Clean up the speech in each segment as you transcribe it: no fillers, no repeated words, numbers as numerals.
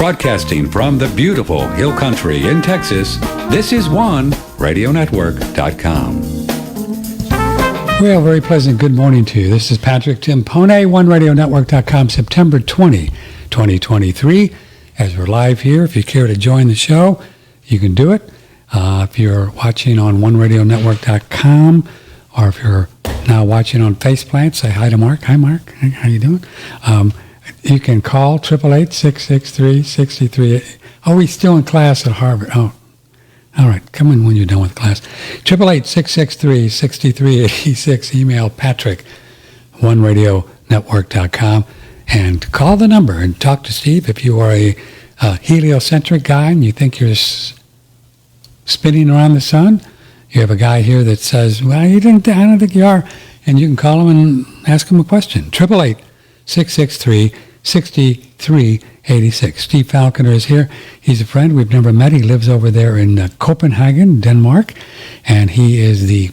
Broadcasting from the beautiful Hill Country in Texas, this is OneRadioNetwork.com. Well, very pleasant good morning to you. This is Patrick Timpone, OneRadioNetwork.com, September 20, 2023. As we're live here, if you care to join the show, you can do it. If you're watching on OneRadioNetwork.com, or if you're now watching on Faceplant, say hi to Mark. Hi, Mark. How you doing? You can call 888-663-63. Oh, he's still in class at Harvard. Oh, all right. Come in when you're done with class. 888-663-6386. Email Patrick, OneRadioNetwork.com. And call the number and talk to Steve if you are a heliocentric guy and you think you're spinning around the sun. You have a guy here that says, well, I don't think you are. And you can call him and ask him a question. 888-663-6386. Steve Falconer is here. He's a friend. We've never met. He lives over there in Copenhagen, Denmark. And he is the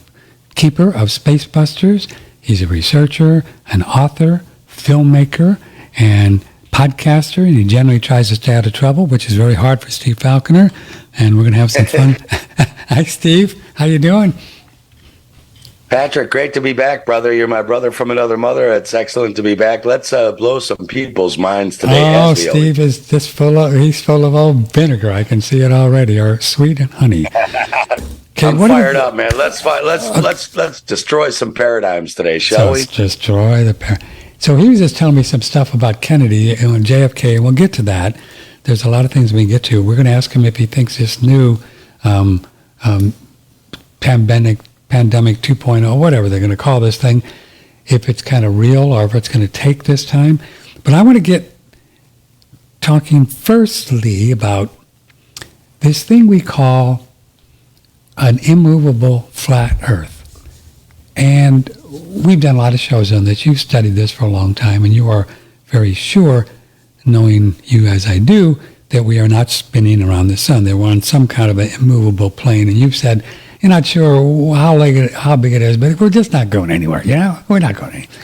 keeper of Space Busters. He's a researcher, an author, filmmaker, and podcaster. And he generally tries to stay out of trouble, which is very hard for Steve Falconer. And we're going to have some fun. Hi, Steve. How you doing? Patrick, great to be back, brother. You're my brother from another mother. It's excellent to be back. Let's blow some people's minds today. Oh, Steve is just he's full of old vinegar. I can see it already, or sweet and honey. Okay, I'm fired up, man. Let's destroy some paradigms today, shall we? Let's destroy the So he was just telling me some stuff about Kennedy and JFK, and we'll get to that. There's a lot of things we can get to. We're going to ask him if he thinks this new pandemic 2.0, whatever they're going to call this thing, if it's kind of real or if it's going to take this time. But I want to get talking firstly about this thing we call an immovable flat Earth. And we've done a lot of shows on this. You've studied this for a long time, and you are very sure, knowing you as I do, that we are not spinning around the sun. That we're on some kind of an immovable plane. And you've said you're not sure how big it is, but we're just not going anywhere. You know, we're not going anywhere.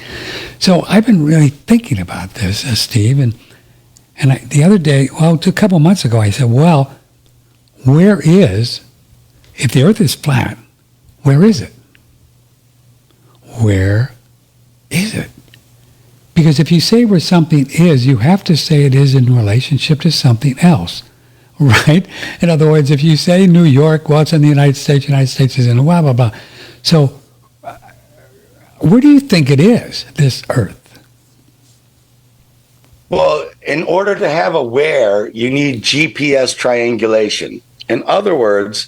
So I've been really thinking about this, Steve. And the other day, a couple of months ago, I said, well, if the Earth is flat, where is it? Where is it? Because if you say where something is, you have to say it is in relationship to something else, right? In other words, if you say New York, well, it's in the United States is in blah, blah, blah. So where do you think it is, this Earth? Well, in order to have a where, you need GPS triangulation. In other words,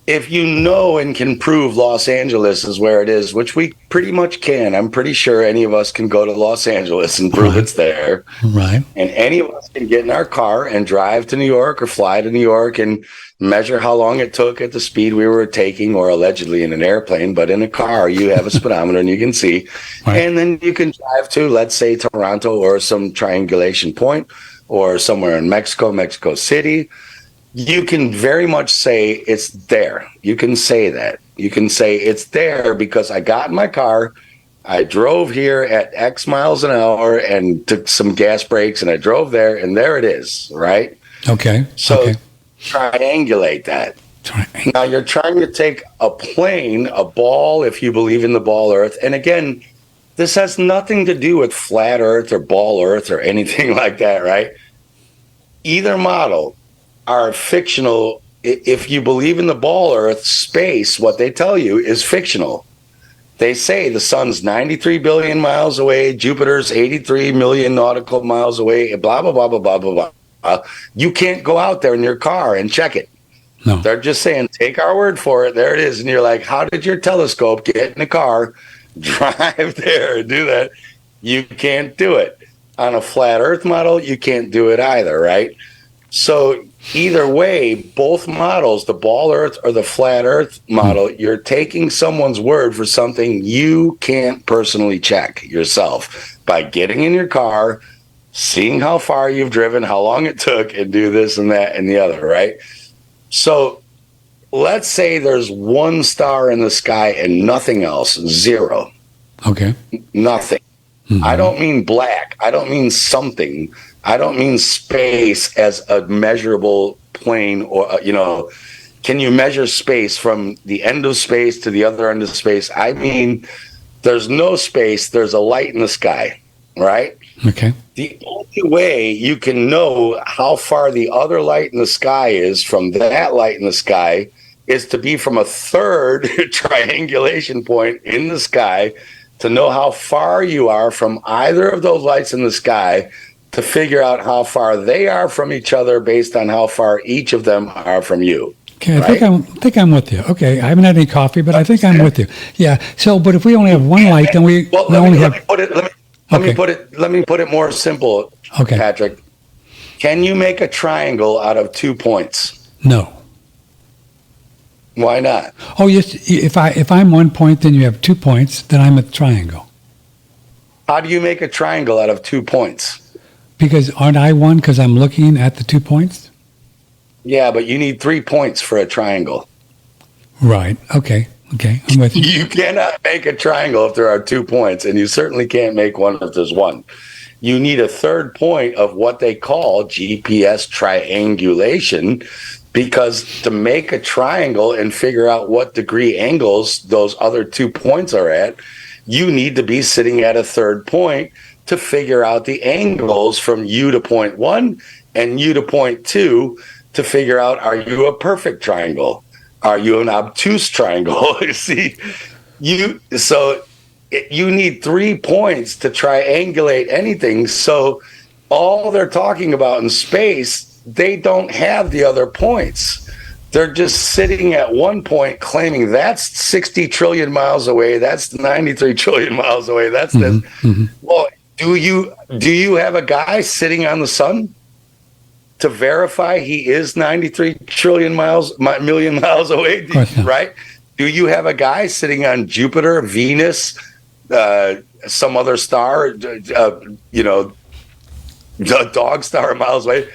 if you know and can prove Los Angeles is where it is, which we pretty much can, I'm pretty sure any of us can go to Los Angeles and prove it's there. Right. And any of us can get in our car and drive to New York or fly to New York and measure how long it took at the speed we were taking, or allegedly in an airplane, but in a car, you have a speedometer and you can see. Right. And then you can drive to, let's say, Toronto or some triangulation point, or somewhere in Mexico City. You can very much say it's there. You can say that. You can say it's there because I got in my car, I drove here at X miles an hour and took some gas breaks, and I drove there, and there it is, right? Okay. So triangulate that. Now you're trying to take a plane, a ball, if you believe in the ball Earth. And again, this has nothing to do with flat Earth or ball Earth or anything like that, right? Either model are fictional. If you believe in the ball Earth, space, what they tell you is fictional. They say the sun's 93 billion miles away, Jupiter's 83 million nautical miles away, blah, blah, blah, blah, blah, blah, blah. You can't go out there in your car and check it. No. They're just saying, take our word for it. There it is. And you're like, how did your telescope get in the car, drive there and do that? You can't do it. On a flat Earth model, you can't do it either, right? So either way, both models, the ball Earth or the flat Earth model, you're taking someone's word for something you can't personally check yourself by getting in your car, seeing how far you've driven, how long it took, and do this and that and the other, right? So let's say there's one star in the sky and nothing else, zero. Okay. Nothing. Mm-hmm. I don't mean black. I don't mean something. I don't mean space as a measurable plane or, can you measure space from the end of space to the other end of space? I mean, there's no space, there's a light in the sky, right? Okay. The only way you can know how far the other light in the sky is from that light in the sky is to be from a third triangulation point in the sky to know how far you are from either of those lights in the sky, to figure out how far they are from each other based on how far each of them are from you. Okay, right? I think I'm with you. Okay, I haven't had any coffee, but I think I'm with you. Yeah. So, but if we only have one light, then we only have. Let me put it more simple. Okay. Patrick, can you make a triangle out of 2 points? No. Why not? Oh, yes. If I'm 1 point, then you have 2 points. Then I'm a triangle. How do you make a triangle out of 2 points? Because aren't I one? Because I'm looking at the 2 points. Yeah, but you need 3 points for a triangle. Right. Okay. I'm with you. You cannot make a triangle if there are 2 points, and you certainly can't make one if there's one. You need a third point of what they call GPS triangulation, because to make a triangle and figure out what degree angles those other 2 points are at, you need to be sitting at a third point to figure out the angles from you to point 1 and you to point 2 to figure out, are you a perfect triangle? Are you an obtuse triangle? You see, you need 3 points to triangulate anything. So all they're talking about in space, they don't have the other points. They're just sitting at 1 point claiming that's 60 trillion miles away. That's 93 trillion miles away. That's this. Mm-hmm. Well, do you have a guy sitting on the sun to verify he is 93 million miles away, right? Do you have a guy sitting on Jupiter, Venus, some other star, a dog star miles away?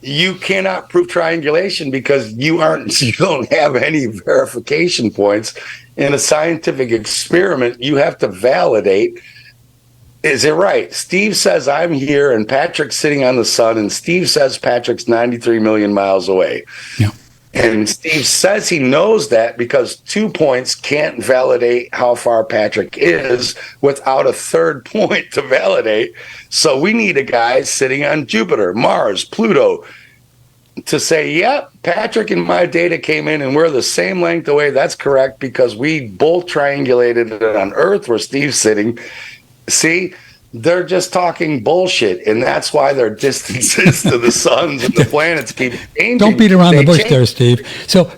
You cannot prove triangulation because you don't have any verification points. In a scientific experiment, you have to validate. Is it right? Steve says I'm here and Patrick's sitting on the sun, and Steve says Patrick's 93 million miles away. Yeah. And Steve says he knows that because 2 points can't validate how far Patrick is without a third point to validate. So we need a guy sitting on Jupiter, Mars, Pluto to say, yep, Patrick and my data came in and we're the same length away. That's correct because we both triangulated it on Earth where Steve's sitting. See, they're just talking bullshit, and that's why their distances to the suns and the planets keep changing. Don't beat around the bush there, Steve. So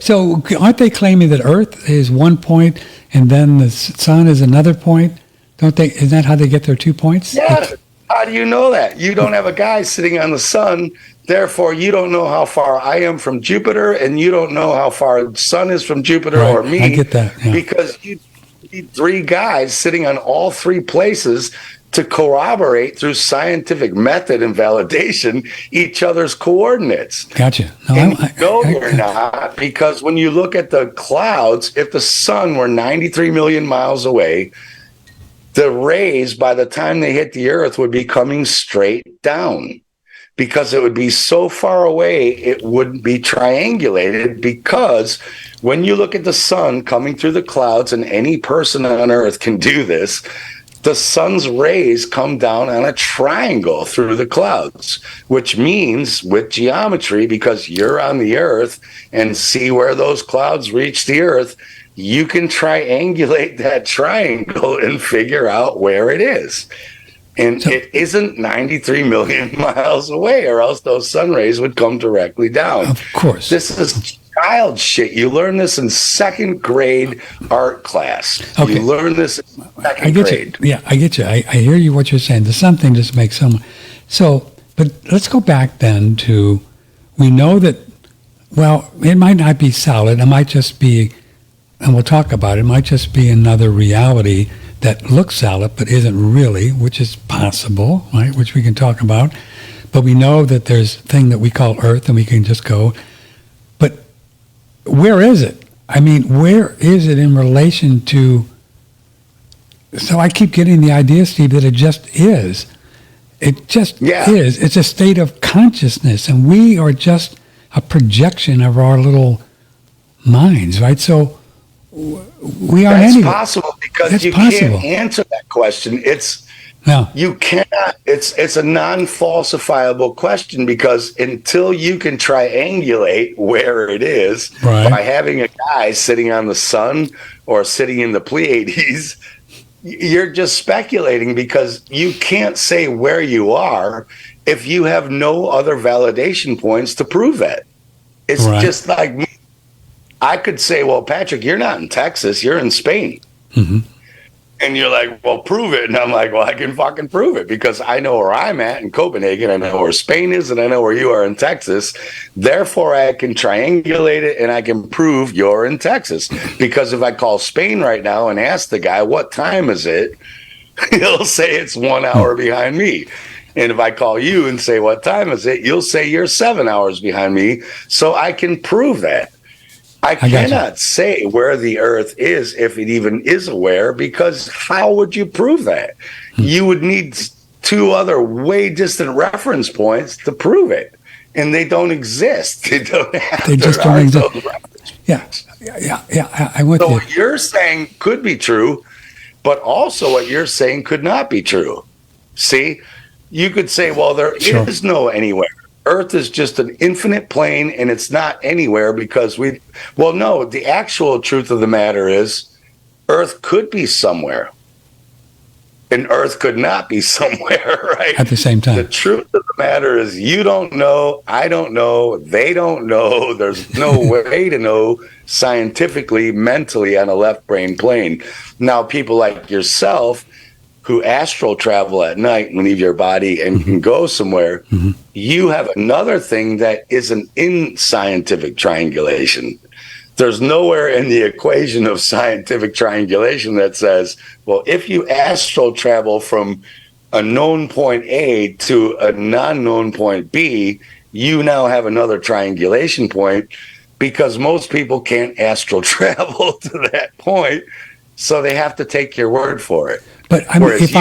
aren't they claiming that Earth is 1 point and then the sun is another point? Don't they? Isn't that how they get their 2 points? Yeah. How do you know that? You don't have a guy sitting on the sun. Therefore, you don't know how far I am from Jupiter, and you don't know how far the sun is from Jupiter or me. I get that. Yeah. Because you need 3 guys sitting on all 3 places to corroborate through scientific method and validation each other's coordinates. Gotcha. No, you're not, because when you look at the clouds, if the sun were 93 million miles away, the rays, by the time they hit the Earth, would be coming straight down. Because it would be so far away, it wouldn't be triangulated, because when you look at the sun coming through the clouds, and any person on Earth can do this, the sun's rays come down on a triangle through the clouds, which means with geometry, because you're on the Earth and see where those clouds reach the Earth, you can triangulate that triangle and figure out where it is. And it isn't 93 million miles away, or else those sun rays would come directly down. Of course. This is child shit. You learn this in second grade art class. Okay. You learn this in second grade. You. Yeah, I get you. I hear you what you're saying. The sun thing just makes so, but let's go back then to, we know that, well, it might not be solid. It might just be, and we'll talk about it, might just be another reality that looks solid but isn't really, which is possible, right? Which we can talk about. But we know that there's a thing that we call Earth, and we can just go. But where is it? I mean, where is it in relation to? So I keep getting the idea, Steve, that it just is. It just Yeah. is. It's a state of consciousness, and we are just a projection of our little minds, right? So we aren't That's anywhere. possible because That's you possible. can't answer that question. No. You cannot. It's a non-falsifiable question because until you can triangulate where it is Right. by having a guy sitting on the sun or sitting in the Pleiades, you're just speculating because you can't say where you are if you have no other validation points to prove that. It's Right. just like me. I could say, well, Patrick, you're not in Texas, you're in Spain. Mm-hmm. And you're like, well, prove it. And I'm like, well, I can fucking prove it because I know where I'm at in Copenhagen. I know where Spain is, and I know where you are in Texas. Therefore, I can triangulate it and I can prove you're in Texas. Because if I call Spain right now and ask the guy, what time is it? He'll say it's 1 hour behind me. And if I call you and say, what time is it? You'll say you're 7 hours behind me. So I can prove that. I cannot say where the Earth is if it even is aware, because how would you prove that? You would need two other way distant reference points to prove it, and they don't exist. They don't have. They just don't exist. Yeah. I'm with So you. what you're saying could be true, but also what you're saying could not be true. See, you could say, well, there is no anywhere. Earth is just an infinite plane, and it's not anywhere because no, the actual truth of the matter is Earth could be somewhere, and Earth could not be somewhere, right? At the same time. The truth of the matter is you don't know, I don't know, they don't know. There's no way to know scientifically, mentally on a left brain plane. Now, people like yourself who astral travel at night and leave your body and can go somewhere, you have another thing that isn't in scientific triangulation. There's nowhere in the equation of scientific triangulation that says, well, if you astral travel from a known point A to a non-known point B, you now have another triangulation point, because most people can't astral travel to that point, so they have to take your word for it. But I mean, if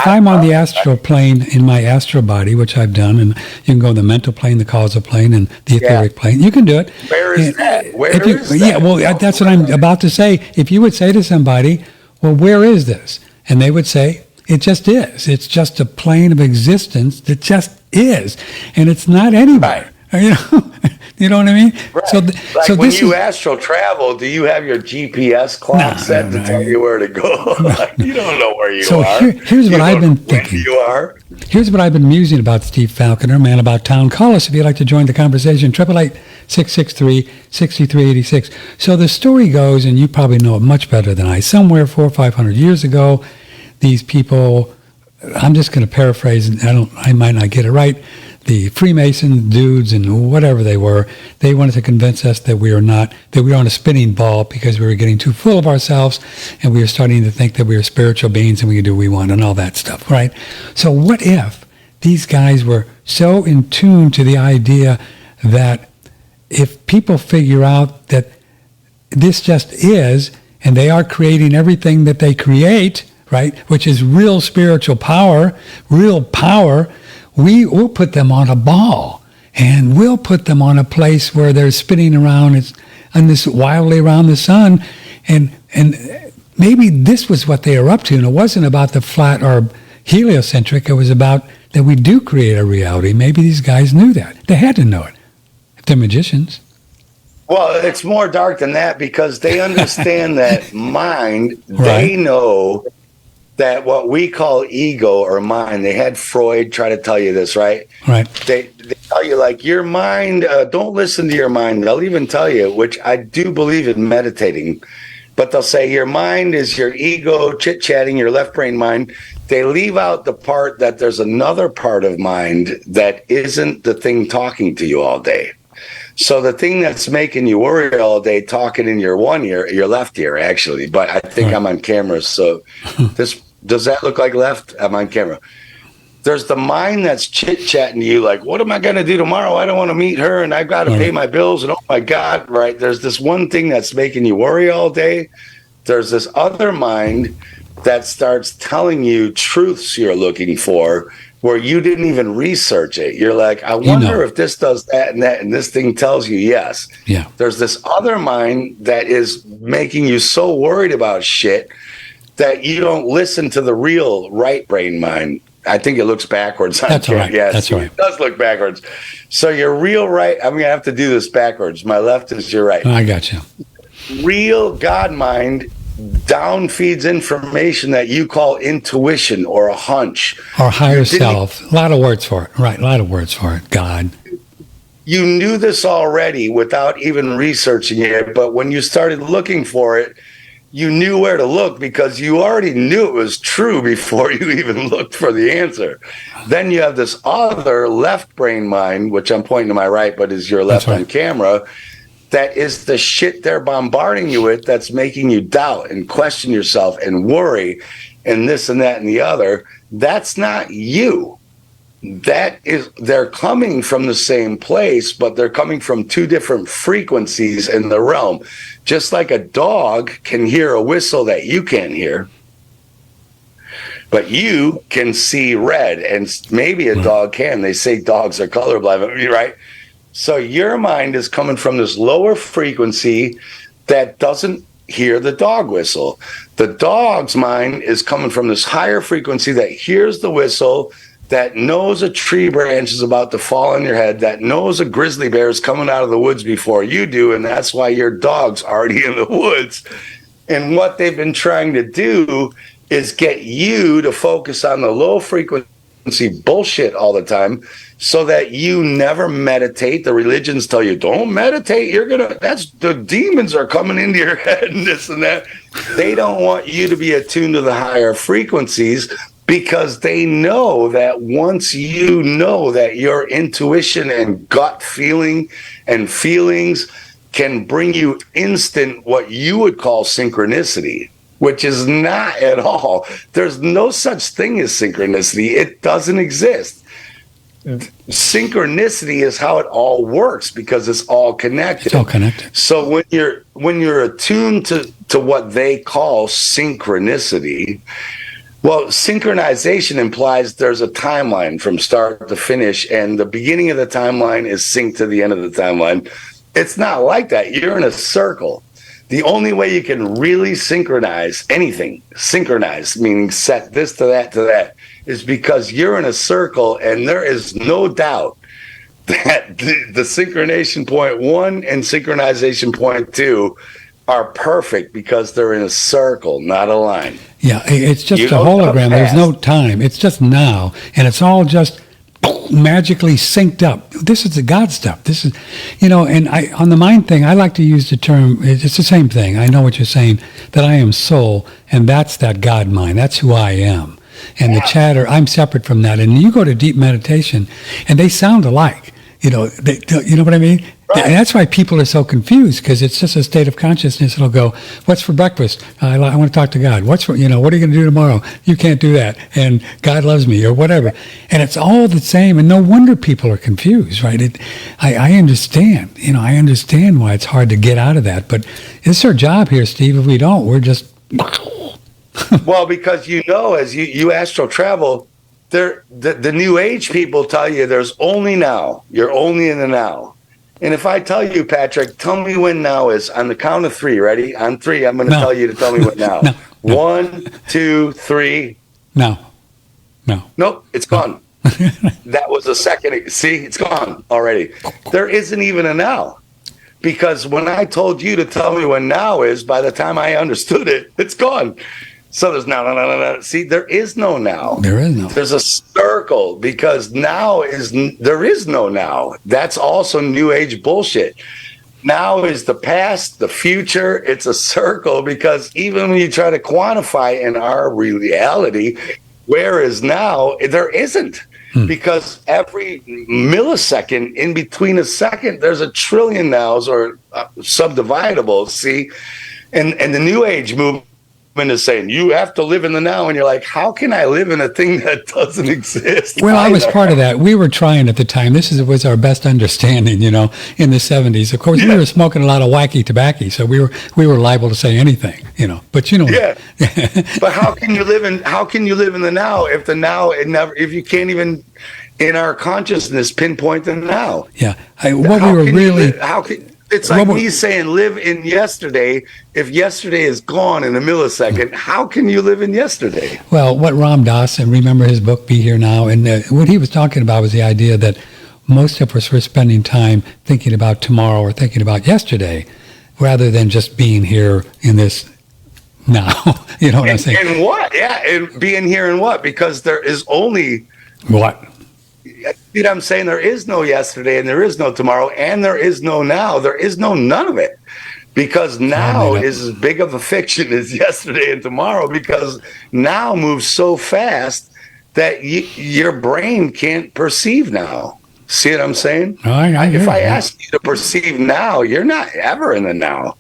I'm on the astral plane in my astral body, which I've done, and you can go the mental plane, the causal plane, and the etheric plane, you can do it. Where is that? Where is that? Yeah, well, that's what I'm about to say. If you would say to somebody, well, where is this? And they would say, it just is. It's just a plane of existence that just is. And it's not anywhere. You know? You know what I mean? Right. So when this you astral travel, do you have your GPS clock set to tell you where to go? Like, you don't know where you are. Here's what I've been thinking. You are. Here's what I've been musing about Steve Falconer, Man About Town. Call us if you'd like to join the conversation, 888-663-6386. So the story goes, and you probably know it much better than I, somewhere 400 or 500 years ago, these people, I'm just going to paraphrase, and I might not get it right, the Freemason dudes and whatever they were, they wanted to convince us that we were on a spinning ball because we were getting too full of ourselves, and we were starting to think that we were spiritual beings and we could do what we want and all that stuff, right? So what if these guys were so in tune to the idea that if people figure out that this just is, and they are creating everything that they create, right, which is real spiritual power, real power, we will put them on a ball, and we'll put them on a place where they're spinning around and this wildly around the sun, and maybe this was what they were up to, and it wasn't about the flat or heliocentric. It was about that we do create a reality. Maybe these guys knew that. They had to know it. If they're magicians. Well, it's more dark than that, because they understand that mind. They know that what we call ego or mind, they had Freud try to tell you this, right? Right. They tell you, like, your mind, don't listen to your mind. They'll even tell you, which I do believe in meditating, but they'll say your mind is your ego chit-chatting, your left brain mind. They leave out the part that there's another part of mind that isn't the thing talking to you all day. So the thing that's making you worry all day, talking in your one ear, your left ear, actually, but I think I'm on camera, so does that look like left? I'm on camera. There's the mind that's chit-chatting to you like, what am I going to do tomorrow? I don't want to meet her, and I've got to pay my bills, and oh my God, right? There's this one thing that's making you worry all day. There's this other mind that starts telling you truths you're looking for, where you didn't even research it. You're like, I wonder if this does that and that, and this thing tells you yes. Yeah. There's this other mind that is making you so worried about shit that you don't listen to the real right brain mind. I think it looks backwards. That's right. Yes, that's right. It does look backwards. So your real right, I'm going to have to do this backwards. My left is your right. I got you. Real God mind down feeds information that you call intuition or a hunch. Or higher self. A lot of words for it. Right. A lot of words for it. God. You knew this already without even researching it. But when you started looking for it, you knew where to look because you already knew it was true before you even looked for the answer. Then you have this other left brain mind, which I'm pointing to my right, but is your left on camera. That is the shit they're bombarding you with that's making you doubt and question yourself and worry and this and that and the other. That's not you. They're coming from the same place, but they're coming from two different frequencies in the realm. Just like a dog can hear a whistle that you can't hear, but you can see red, and maybe a dog can. They say dogs are colorblind, right? So your mind is coming from this lower frequency that doesn't hear the dog whistle. The dog's mind is coming from this higher frequency that hears the whistle, that knows a tree branch is about to fall on your head, that knows a grizzly bear is coming out of the woods before you do, and that's why your dog's already in the woods. And what they've been trying to do is get you to focus on the low frequency bullshit all the time so that you never meditate. The religions tell you, don't meditate. That's the demons are coming into your head and this and that. They don't want you to be attuned to the higher frequencies because they know that once you know that your intuition and gut feeling and feelings can bring you instant what you would call synchronicity, which is not at all. There's no such thing as synchronicity. It doesn't exist. Synchronicity is how it all works because it's all connected. It's all connected. So when you're attuned to what they call synchronicity, well, synchronization implies there's a timeline from start to finish, and the beginning of the timeline is synced to the end of the timeline. It's not like that. You're in a circle. The only way you can really synchronize anything, synchronize, meaning set this to that, is because you're in a circle, and there is no doubt that the synchronization point 1 and synchronization point 2 are perfect because they're in a circle, not a line. Yeah, it's just a hologram. There's no time. It's just now, and it's all just magically synced up. This is the God stuff. This is, and on the mind thing, I like to use the term, it's the same thing. I know what you're saying, that I am soul, and that's that God mind. That's who I am. And the chatter, I'm separate from that. And you go to deep meditation, and they sound alike. You know what I mean? Right. And that's why people are so confused, because it's just a state of consciousness. It'll go, what's for breakfast? I want to talk to God. What are you going to do tomorrow? You can't do that. And God loves me, or whatever. And it's all the same. And no wonder people are confused, right? I understand. I understand why it's hard to get out of that. But it's our job here, Steve. If we don't, we're just... Well, because as you astral travel, the new age people tell you there's only now. You're only in the now. And if I tell you, Patrick, tell me when now is on the count of 3. Ready? On 3, I'm going to tell you to tell me what now. No. 1, 2, 3. No. Nope, it's gone. That was a second. See, it's gone already. There isn't even a now. Because when I told you to tell me when now is, by the time I understood it, it's gone. So there's no. See, there is no now. There is no. There's a circle because there is no now. That's also new age bullshit. Now is the past, the future. It's a circle because even when you try to quantify in our reality, where is now, there isn't. Because every millisecond in between a second, there's a trillion nows or subdividables. See, and the new age movement is saying, you have to live in the now. And you're like, how can I live in a thing that doesn't exist? Well, I was part of that. We were trying at the time. This was our best understanding, in the 70s. Of course, we were smoking a lot of wacky tobacco, so we were liable to say anything, But Yeah. But how can you live in the now if you can't even in our consciousness pinpoint the now? Yeah. It's like me saying live in yesterday. If yesterday is gone in a millisecond, how can you live in yesterday? Well, what Ram Dass, and remember his book, Be Here Now, and what he was talking about was the idea that most of us were spending time thinking about tomorrow or thinking about yesterday rather than just being here in this now. You know what I'm saying? And what? Yeah, and being here in what? Because there is only... What? You know what I'm saying? There is no yesterday and there is no tomorrow and there is no now. There is no none of it. Because now is as big of a fiction as yesterday and tomorrow, because now moves so fast that your brain can't perceive now. See what I'm saying? If I ask you to perceive now, you're not ever in the now.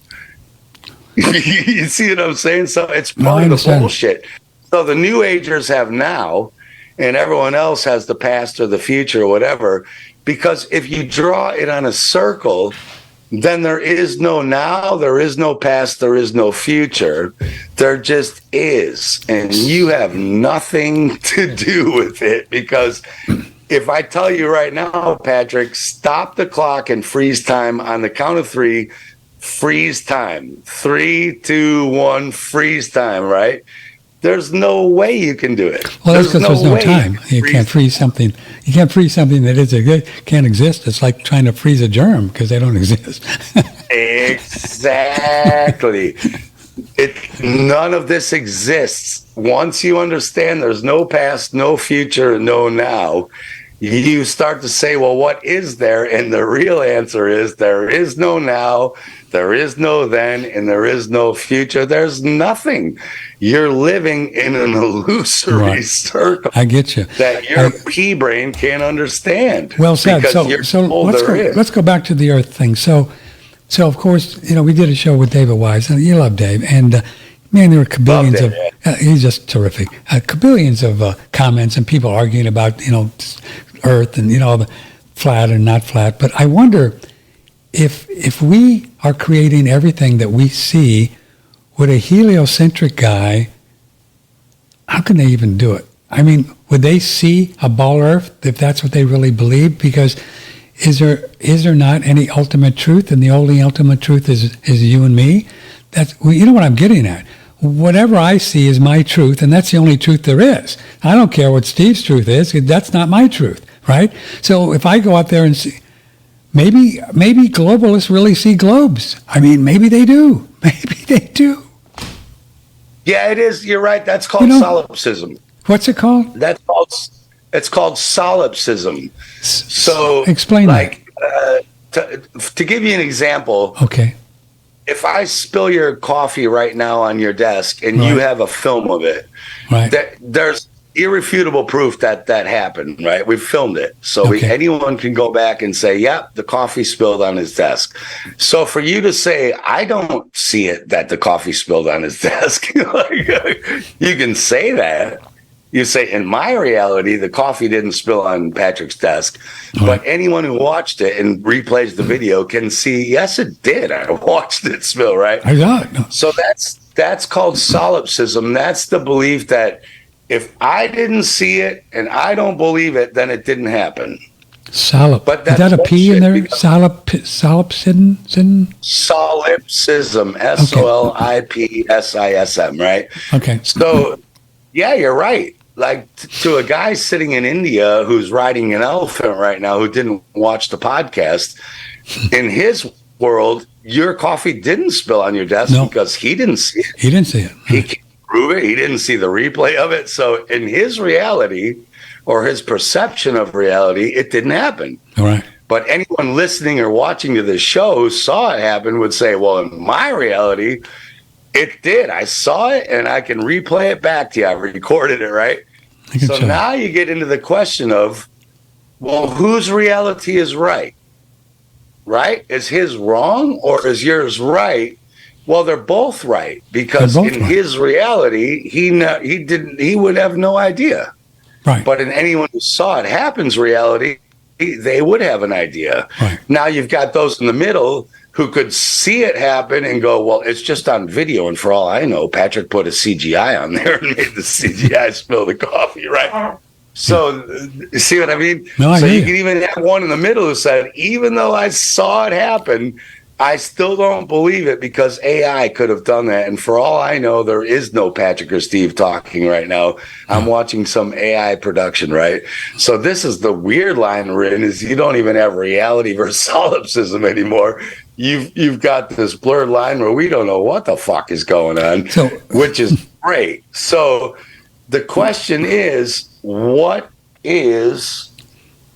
You see what I'm saying? So it's part of the bullshit. So the New Agers have now, and everyone else has the past or the future or whatever. Because if you draw it on a circle, then there is no now, there is no past, there is no future. There just is. And you have nothing to do with it. Because if I tell you right now, Patrick, stop the clock and freeze time on the count of three, freeze time. 3, 2, 1, freeze time, right? There's no way you can do it. Well, that's because there's no time. You can't freeze something. You can't freeze something that can't exist. It's like trying to freeze a germ because they don't exist. Exactly. None of this exists. Once you understand there's no past, no future, no now, you start to say, well, what is there? And the real answer is there is no now, there is no then, and there is no future. There's nothing. You're living in an illusory circle. I get you. That your pea brain can't understand. Well said. So let's go back to the Earth thing. So of course, we did a show with David Wise, and you love Dave, and man, there were kabillions he's just terrific. Kabillions of comments and people arguing about Earth and the flat and not flat. But I wonder if we are creating everything that we see, would a heliocentric guy, how can they even do it? I mean, would they see a ball Earth if that's what they really believe? Because is there not any ultimate truth, and the only ultimate truth is you and me? You know what I'm getting at. Whatever I see is my truth, and that's the only truth there is. I don't care what Steve's truth is. That's not my truth, right? So if I go out there and see, maybe globalists really see globes. I mean, maybe they do. Maybe they do. Yeah, it is. You're right. That's called solipsism. What's it called? It's called solipsism. So explain that. To give you an example. Okay. If I spill your coffee right now on your desk and you have a film of it, there's irrefutable proof that happened, right? We filmed it. So anyone can go back and say, yep, the coffee spilled on his desk. So for you to say, I don't see it that the coffee spilled on his desk, you can say that. You say, in my reality, the coffee didn't spill on Patrick's desk, but anyone who watched it and replays the video can see, yes, it did. I watched it spill, right? I got it. So that's called solipsism. That's the belief that if I didn't see it and I don't believe it, then it didn't happen. But is that a P in there? Solipsism? Solipsism. Solipsism, right? Okay. So, yeah, you're right. Like to a guy sitting in India who's riding an elephant right now who didn't watch the podcast, in his world, your coffee didn't spill on your desk because he didn't see it. He didn't see it. He can't prove it. He didn't see the replay of it. So in his reality or his perception of reality, it didn't happen. All right. But anyone listening or watching to this show who saw it happen would say, well, in my reality, it did. I saw it, and I can replay it back to you. I recorded it, right? So now you get into the question of, well, whose reality is right? Right? Is his wrong or is yours right? Well, they're both right, because They're both in right. his reality, he would have no idea. Right. But in anyone who saw it happen's reality, they would have an idea. Right. Now you've got those in the middle who could see it happen and go, well, it's just on video, and for all I know, Patrick put a CGI on there and made the CGI spill the coffee, right? So, you see what I mean? No, I so hear you you. can even have one in the middle who said, even though I saw it happen, I still don't believe it because AI could have done that. And for all I know, there is no Patrick or Steve talking right now. I'm watching some AI production, right? So this is the weird line we're in, is you don't even have reality versus solipsism anymore. You've got this blurred line where we don't know what the fuck is going on, which is great. So the question is, what is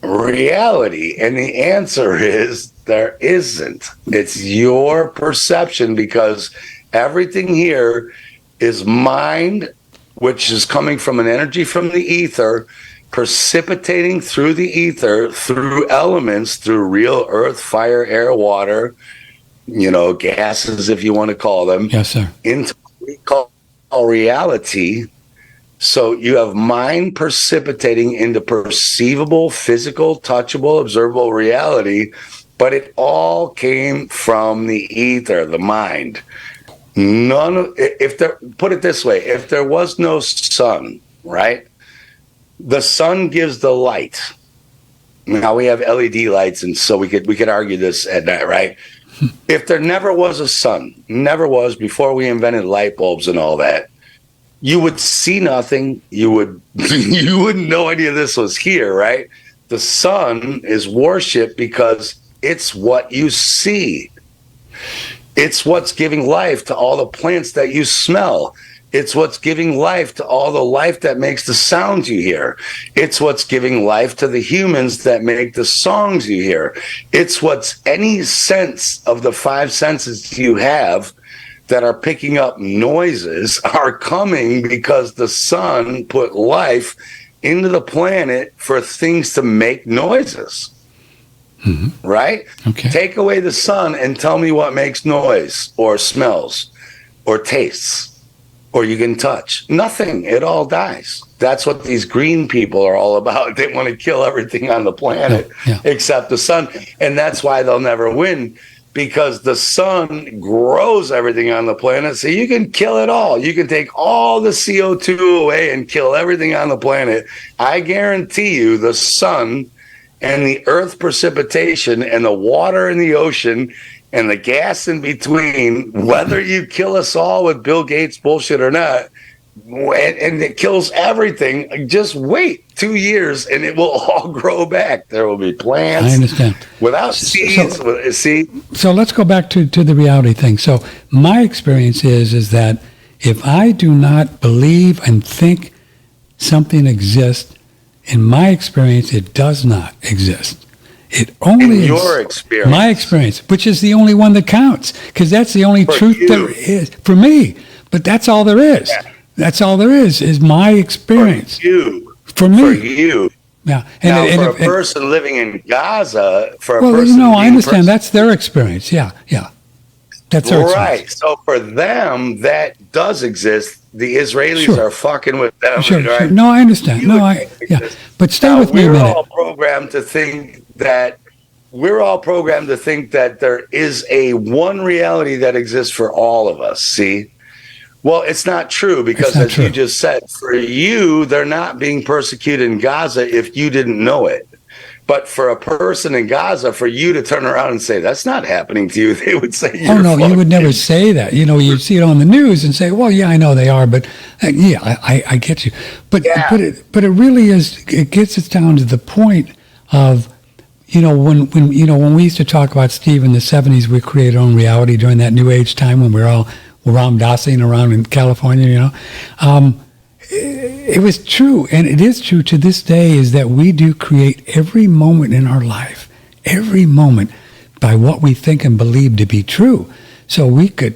reality? And the answer is there isn't. It's your perception, because everything here is mind, which is coming from an energy from the ether, precipitating through the ether, through elements, through real earth, fire, air, water, gases, if you want to call them. Yes, sir. Into what we call reality. So you have mind precipitating into perceivable, physical, touchable, observable reality, but it all came from the ether, the mind. Put it this way, if there was no sun, right? The sun gives the light. Now we have LED lights, and so we could argue this at night, right? If there never was a sun, never was, before we invented light bulbs and all that, you would see nothing. You wouldn't know any of this was here, right? The sun is worship because it's what you see. It's what's giving life to all the plants that you smell. It's what's giving life to all the life that makes the sounds you hear. It's what's giving life to the humans that make the songs you hear. It's what's any sense of the five senses you have that are picking up noises are coming because the sun put life into the planet for things to make noises. Mm-hmm. Right? Okay. Take away the sun and tell me what makes noise or smells or tastes or you can touch. Nothing. It all dies. That's what these green people are all about. They want to kill everything on the planet except the sun. And that's why they'll never win, because the sun grows everything on the planet. So you can kill it all. You can take all the CO2 away and kill everything on the planet. I guarantee you the sun and the earth precipitation and the water in the ocean and the gas in between, whether you kill us all with Bill Gates bullshit or not, and it kills everything, just wait 2 years and it will all grow back. There will be plants. I understand. Without seeds. So let's go back to the reality thing. So my experience is that if I do not believe and think something exists, in my experience, it does not exist. It only in your experience. My experience, which is the only one that counts, because that's the only truth there is for me. But that's all there is. Yeah. That's all there is my experience. For you. For me. For you. Yeah. And a person living in Gaza, I understand. That's their experience. Yeah. That's their experience. Right. So for them, that does exist. The Israelis are fucking with them. Sure. Right? No, I understand. But stay with me a minute. We're all programmed to think that there is a one reality that exists for all of us. See? Well, it's not true, because as you just said, for you, they're not being persecuted in Gaza if you didn't know it. But for a person in Gaza, for you to turn around and say, that's not happening to you, they would say, oh, no, you would never say that. You see it on the news and say, well, yeah, I know they are, but I get you. But it really is, it gets us down to the point of, when we used to talk about, Steve, in the 70s, we created our own reality during that New Age time when we were all Ram Dassing around in California, it was true, and it is true to this day, is that we do create every moment in our life, every moment, by what we think and believe to be true. So we could,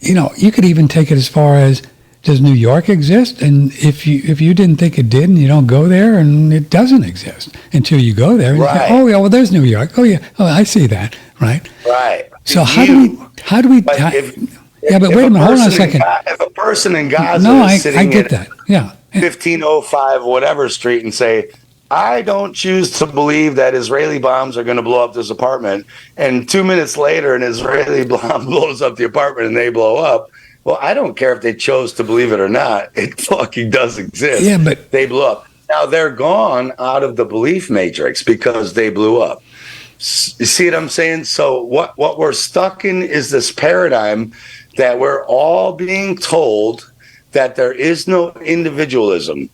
you could even take it as far as, does New York exist? And if you didn't think it did, and you don't go there, and it doesn't exist until you go there. And you say, oh, yeah, well, there's New York. Oh, yeah, I see that, right? Right. So How do we? But yeah, but wait a minute. Hold on a second. If a person in Gaza No, is sitting I get that. Yeah. 1505 whatever street and say, I don't choose to believe that Israeli bombs are going to blow up this apartment, and 2 minutes later an Israeli bomb blows up the apartment and they blow up. Well, I don't care if they chose to believe it or not. It fucking does exist. Yeah, but they blew up. Now they're gone out of the belief matrix because they blew up. You see what I'm saying? So what we're stuck in is this paradigm that we're all being told that there is no individualism,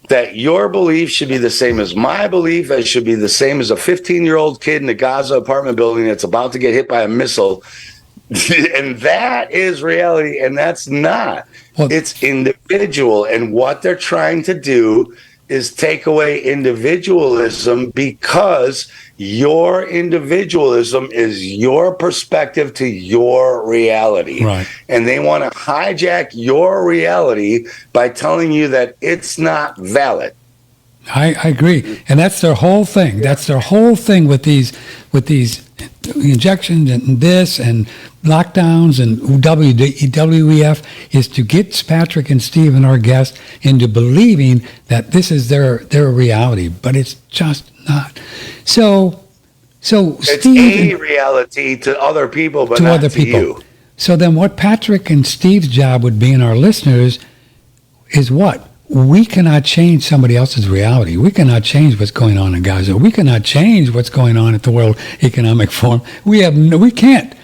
that your belief should be the same as my belief, it should be the same as a 15-year-old kid in a Gaza apartment building that's about to get hit by a missile. And that is reality, and that's not. Well, it's individual, and what they're trying to do is take away individualism because your individualism is your perspective to your reality. Right. And they want to hijack your reality by telling you that it's not valid. I agree. And that's their whole thing. That's their whole thing with these injections and this and lockdowns and WEF is to get Patrick and Steve and our guests into believing that this is their reality, but it's just not. So it's Steve, a reality to other people, but to not other to people. you. So then what Patrick and Steve's job would be in our listeners is what? We cannot change somebody else's reality. We cannot change what's going on in Gaza. We cannot change what's going on at the World Economic Forum. We can't.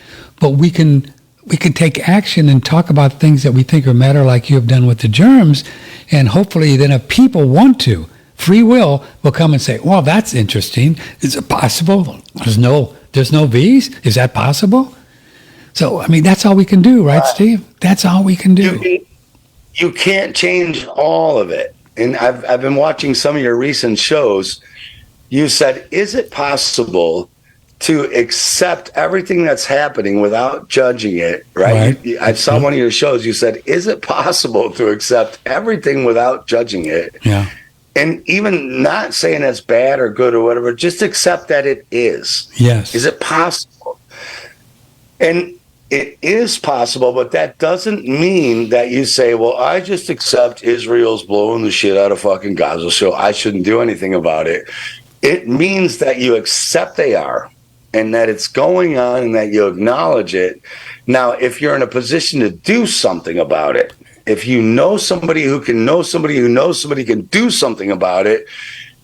But we can take action and talk about things that we think are matter, like you have done with the germs. And hopefully then if people want to, free will come and say, well, that's interesting. Is it possible? There's no V's? Is that possible? So, I mean, that's all we can do, right, Steve? That's all we can do. You can't change all of it. And I've been watching some of your recent shows. You said, is it possible to accept everything that's happening without judging it, right? I saw one of your shows. You said, is it possible to accept everything without judging it? Yeah. And even not saying it's bad or good or whatever, just accept that it is. Yes. Is it possible? And it is possible, but that doesn't mean that you say, well, I just accept Israel's blowing the shit out of fucking Gaza, so I shouldn't do anything about it. It means that you accept they are and that it's going on and that you acknowledge it. Now, if you're in a position to do something about it, if you know somebody who can know somebody who knows somebody can do something about it,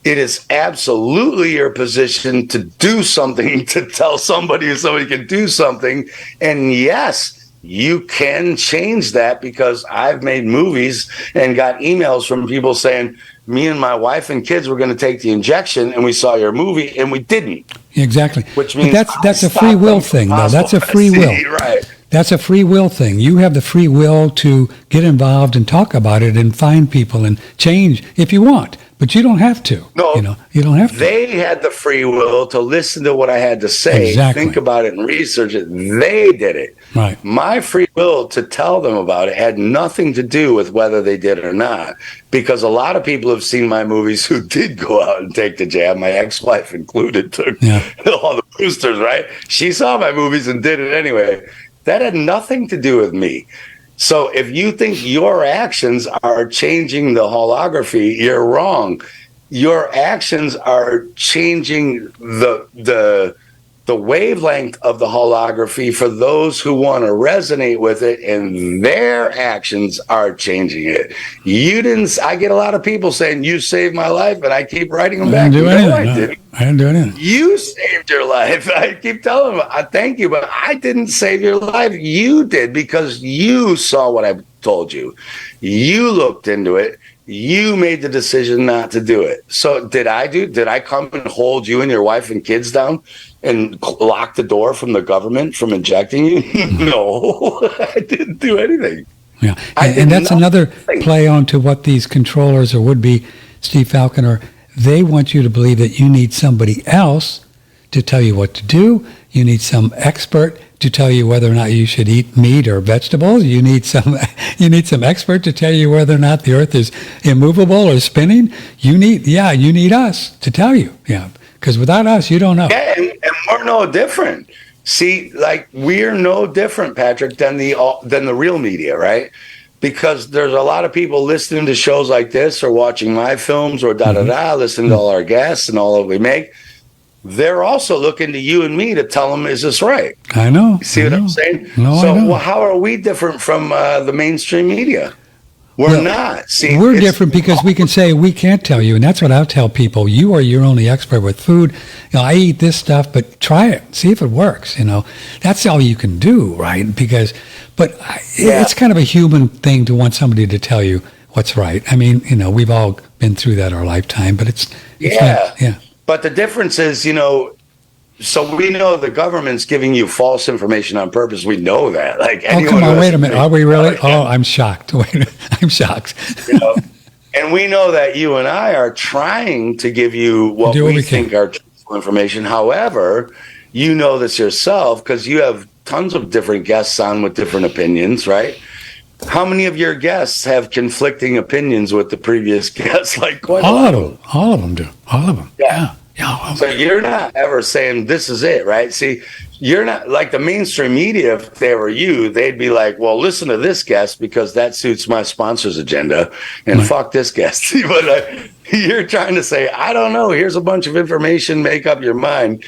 it is absolutely your position to do something, to tell somebody if somebody can do something. And yes, you can change that, because I've made movies and got emails from people saying, me and my wife and kids were going to take the injection and we saw your movie and we didn't. Exactly. Which means that's a free will thing, though. That's a free will. Right. That's a free will thing. You have the free will to get involved and talk about it and find people and change if you want. But you don't have to. No, you don't have to. They had the free will to listen to what I had to say, Exactly. think about it and research it. They did it. Right. My free will to tell them about it had nothing to do with whether they did it or not, because a lot of people have seen my movies who did go out and take the jab. My ex-wife included took all the boosters, right? She saw my movies and did it anyway. That had nothing to do with me. So if you think your actions are changing the holography, you're wrong. Your actions are changing the wavelength of the holography for those who want to resonate with it, and their actions are changing it. You didn't. I get a lot of people saying, you saved my life, and I keep writing them back. I didn't do anything. You saved your life. I keep telling them, I thank you, but I didn't save your life. You did, because you saw what I told you. You looked into it. You made the decision not to do it. So did I come and hold you and your wife and kids down and lock the door from the government from injecting you? No, I didn't do anything. Yeah, and that's another play on to what these controllers or would-be Steve Falconer, they want you to believe that you need somebody else to tell you what to do. You need some expert to tell you whether or not you should eat meat or vegetables. You need some expert to tell you whether or not the earth is immovable or spinning. You need us to tell you. Yeah, because without us, you don't know. Yeah, and we're no different. See, like, we're no different, Patrick, than the real media, right? Because there's a lot of people listening to shows like this or watching my films or listening to all our guests and all that we make. They're also looking to you and me to tell them, is this right? I know. See what I'm saying? No, so, I know. well, how are we different from the mainstream media? We're not. See, we're different because we can say we can't tell you, and that's what I'll tell people. You are your only expert with food. I eat this stuff, but try it, see if it works. That's all you can do, right? But it's kind of a human thing to want somebody to tell you what's right. I mean, we've all been through that our lifetime, but it's not. But the difference is, so we know the government's giving you false information on purpose. We know that. Like, come on, wait a minute. Are we really? Oh, I'm shocked. Wait, I'm shocked. And we know that you and I are trying to give you what we think are truthful information. However, you know this yourself because you have tons of different guests on with different opinions, right? How many of your guests have conflicting opinions with the previous guests? Like, quite all of them. All of them do. All of them. Yeah. So you're not ever saying this is it, right? See, you're not like the mainstream media. If they were you, they'd be like, well, listen to this guest because that suits my sponsor's agenda, and fuck this guest. But you're trying to say, I don't know. Here's a bunch of information. Make up your mind.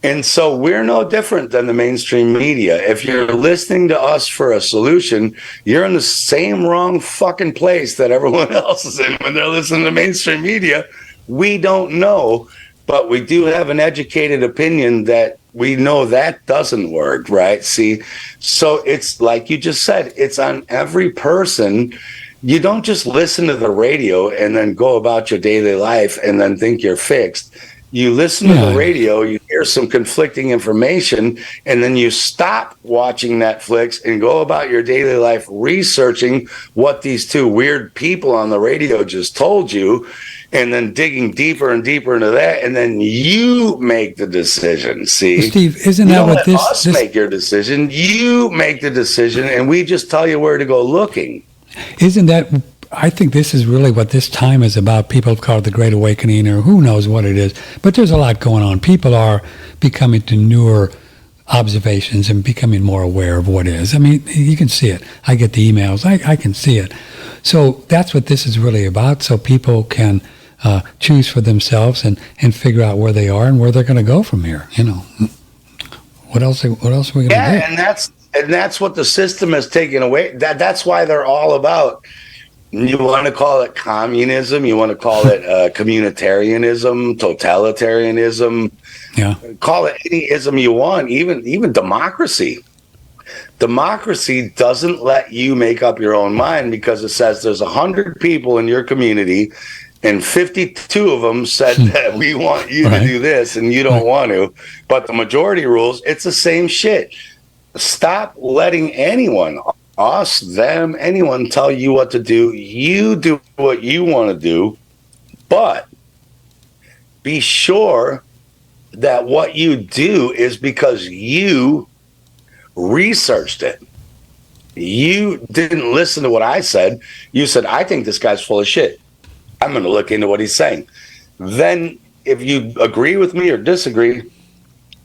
And so we're no different than the mainstream media. If you're listening to us for a solution, you're in the same wrong fucking place that everyone else is in when they're listening to mainstream media. We don't know. But we do have an educated opinion that we know that doesn't work, right? See, so it's like you just said, it's on every person. You don't just listen to the radio and then go about your daily life and then think you're fixed. You listen to the radio, you hear some conflicting information, and then you stop watching Netflix and go about your daily life researching what these two weird people on the radio just told you, and then digging deeper and deeper into that, and then you make the decision. See, Steve, isn't that what this? Make your decision. You make the decision, and we just tell you where to go looking. Isn't that? I think this is really what this time is about. People have called it the Great Awakening, or who knows what it is. But there's a lot going on. People are becoming to newer observations and becoming more aware of what is. I mean, you can see it. I get the emails. I can see it. So that's what this is really about. So people can choose for themselves and figure out where they are and where they're going to go from here. What else are we going to do? Yeah, and that's what the system has taken away. That's why they're all about. You want to call it communism, you want to call it communitarianism, totalitarianism. Yeah. Call it any ism you want, even democracy. Democracy doesn't let you make up your own mind because it says there's 100 people in your community and 52 of them said that we want you to do this and you don't want to. But the majority rules, it's the same shit. Stop letting anyone, us, them, anyone tell you what to do. You do what you want to do, but be sure that what you do is because you researched it. You didn't listen to what I said. You said, I think this guy's full of shit. I'm going to look into what he's saying. Then if you agree with me or disagree,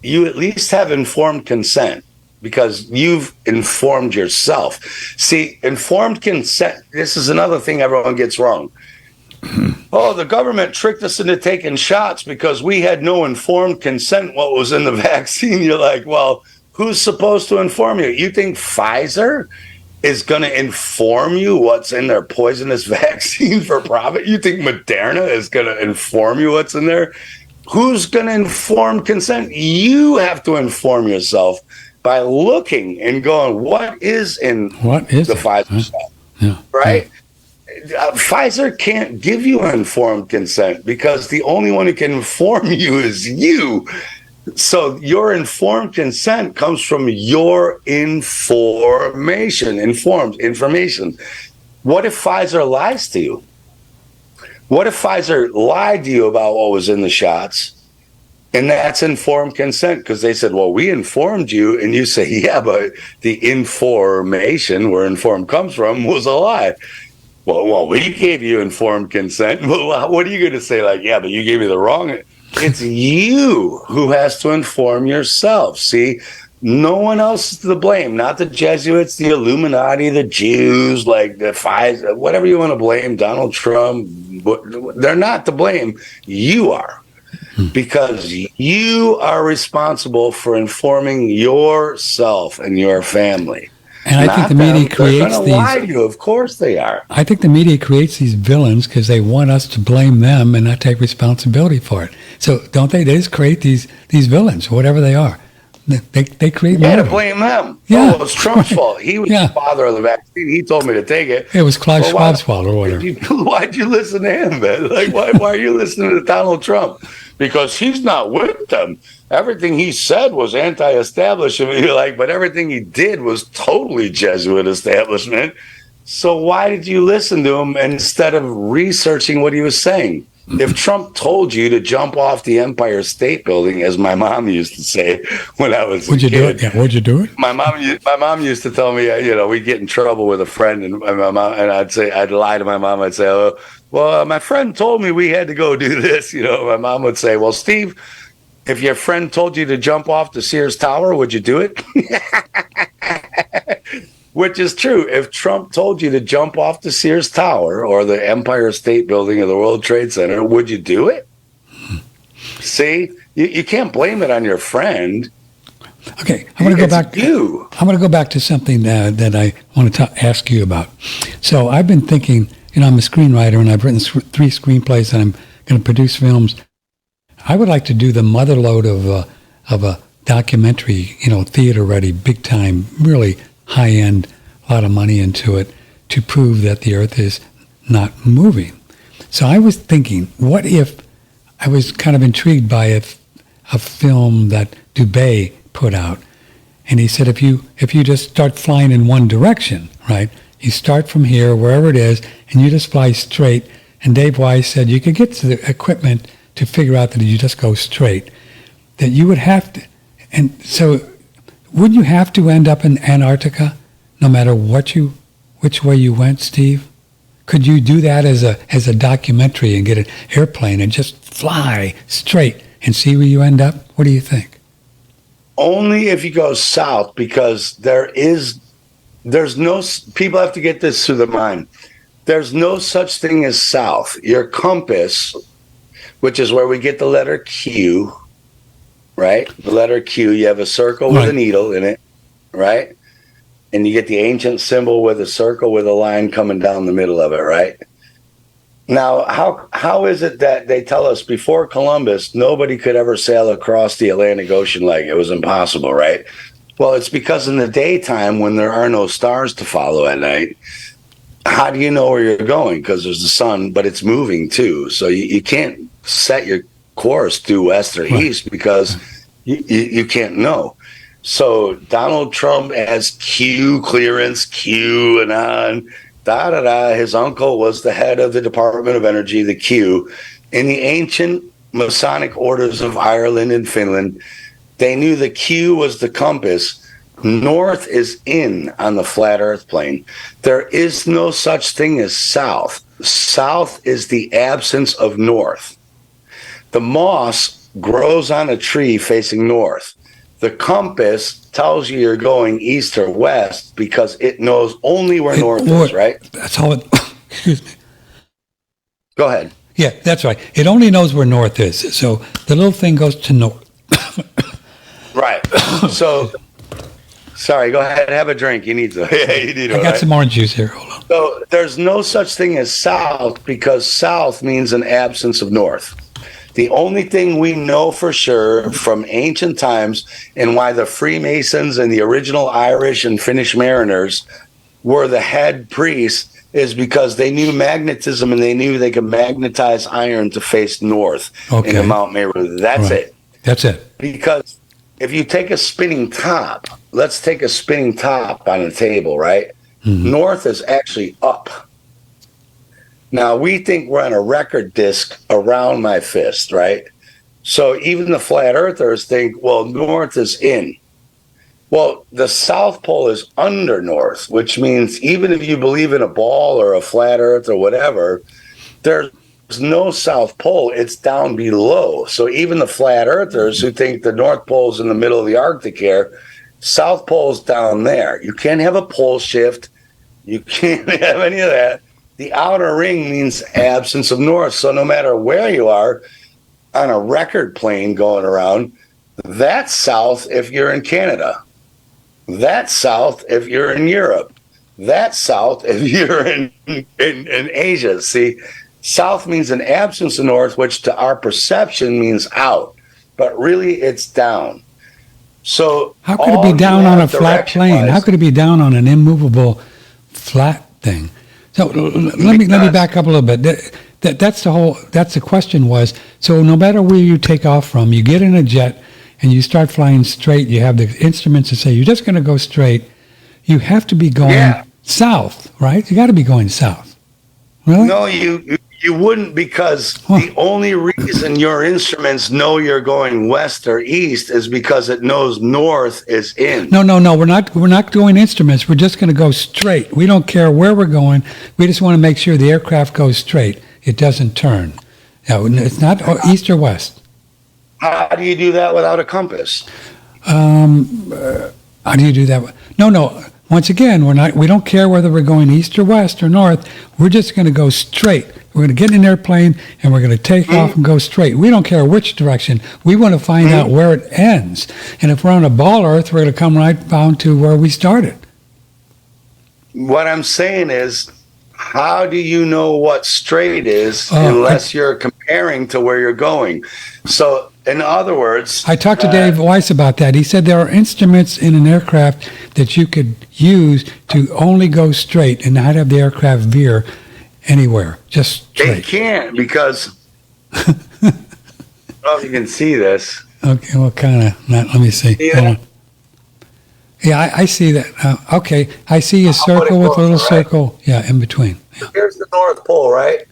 you at least have informed consent. Because you've informed yourself. See, informed consent, this is another thing everyone gets wrong. Oh, the government tricked us into taking shots because we had no informed consent what was in the vaccine. You're like, well, who's supposed to inform you? You think Pfizer is going to inform you what's in their poisonous vaccine for profit? You think Moderna is going to inform you what's in there? Who's going to inform consent? You have to inform yourself by looking and going, what is in the Pfizer stuff? Yeah. Right? Yeah. Pfizer can't give you informed consent because the only one who can inform you is you. So your informed consent comes from your information. What if Pfizer lies to you? What if Pfizer lied to you about what was in the shots? And that's informed consent because they said, well, we informed you. And you say, yeah, but the information where informed comes from was a lie. Well, we gave you informed consent. Well, what are you going to say? Like, yeah, but you gave me the wrong. It's you who has to inform yourself. See, No one else is to blame. Not the Jesuits, the Illuminati, the Jews, like the Pfizer, whatever you want to blame, Donald Trump. They're not to blame. You are. Because you are responsible for informing yourself and your family. And I think the media creates these. Lie to you. Of course they are. I think the media creates these villains because they want us to blame them and not take responsibility for it. So don't they? They just create these villains, whatever they are. They create. You got to blame them. Yeah, oh, it was Trump's fault. He was the father of the vaccine. He told me to take it. It was Klaus Schwab's fault or whatever. Why'd you listen to him, man? Like, why are you listening to Donald Trump? Because he's not with them. Everything he said was anti-establishment. You're like, but everything he did was totally Jesuit establishment. So why did you listen to him instead of researching what he was saying? If Trump told you to jump off the Empire State Building, as my mom used to say when I was a kid. Do it? Yeah, would you do it? My mom used to tell me, we'd get in trouble with a friend, and my mom, and I'd lie to my mom. I'd say, "Oh, well, my friend told me we had to go do this." My mom would say, "Well, Steve, if your friend told you to jump off the Sears Tower, would you do it?" Which is true. If Trump told you to jump off the Sears Tower or the Empire State Building or the World Trade Center, would you do it? See, you can't blame it on your friend. Okay, I want to go back. I want to go back to something that I want to ask you about. So I've been thinking. I'm a screenwriter, and I've written 3 screenplays, and I'm going to produce films. I would like to do the motherlode of a documentary, theater ready, big time, really high end, a lot of money into it to prove that the Earth is not moving. So I was thinking, what if I was kind of intrigued by a film that Dubé put out, and he said if you just start flying in one direction, right? You start from here, wherever it is, and you just fly straight. And Dave Wise said you could get to the equipment to figure out that if you just go straight, that you would have to. And so wouldn't you have to end up in Antarctica no matter which way you went, Steve? Could you do that as a documentary and get an airplane and just fly straight and see where you end up? What do you think? Only if you go south, because there's no, people have to get this through their mind. There's no such thing as south. Your compass, which is where we get the letter Q, right? The letter Q, you have a circle with a needle in it, right? And you get the ancient symbol with a circle with a line coming down the middle of it, right? Now, how is it that they tell us before Columbus, nobody could ever sail across the Atlantic Ocean? Like, it was impossible, right? Well, it's because in the daytime, when there are no stars to follow at night, how do you know where you're going? Because there's the sun, but it's moving too. So you can't set your course due west or east because you can't know. So Donald Trump has Q clearance, Q and on, his uncle was the head of the Department of Energy, the Q. In the ancient Masonic orders of Ireland and Finland, they knew the Q was the compass. North is in on the flat earth plane. There is no such thing as south. South is the absence of north. The moss grows on a tree facing north. The compass tells you you're going east or west because it knows only where north is, right? That's all it, excuse me. Go ahead. Yeah, that's right. It only knows where north is. So the little thing goes to north. Right. So, sorry, go ahead. Have a drink. You need to. Yeah, you need to. I got some orange juice here. Hold on. So there's no such thing as south because south means an absence of north. The only thing we know for sure from ancient times and why the Freemasons and the original Irish and Finnish mariners were the head priests is because they knew magnetism and they knew they could magnetize iron to face north in the Mount Meru. That's it. That's it. Because if you take a spinning top, let's take a spinning top on a table, right? Mm-hmm. North is actually up. Now, we think we're on a record disc around my fist, right? So even the flat earthers think, well, north is in. Well, the South Pole is under north, which means even if you believe in a ball or a flat earth or whatever, there's no South Pole. It's down below. So even the flat earthers who think the North Pole is in the middle of the Arctic here South Pole's down there. You can't have a pole shift. You can't have any of that. The outer ring means absence of north. So no matter where you are on a record plane going around, that's south if you're in Canada. That's south if you're in Europe. That's south if you're in Asia. See, south means an absence of north, which to our perception means out. But really, it's down. So how could it be down on a flat plane? How could it be down on an immovable flat thing? So let me back up a little bit. That's the question was, so no matter where you take off from, you get in a jet and you start flying straight, you have the instruments that say you're just going to go straight. You have to be going south, right? You got to be going south. Really? No, you wouldn't, because the only reason your instruments know you're going west or east is because it knows north is in. No. We're not doing instruments. We're just going to go straight. We don't care where we're going. We just want to make sure the aircraft goes straight. It doesn't turn. No, it's not east or west. How do you do that without a compass? How do you do that? No. Once again, we don't care whether we're going east or west or north. We're just going to go straight. We're going to get in an airplane and we're going to take off and go straight. We don't care which direction. We want to find out where it ends. And if we're on a ball Earth, we're going to come right down to where we started. What I'm saying is, how do you know what straight is unless you're comparing to where you're going? So, in other words, I talked to Dave Weiss about that. He said there are instruments in an aircraft that you could use to only go straight and not have the aircraft veer anywhere, just straight. They can't, because I don't know if you can see this. Okay, well, kind of. Let me see. Yeah, I see that. Okay, I see a circle with a little circle. Yeah, in between. Yeah. Here's the North Pole, right?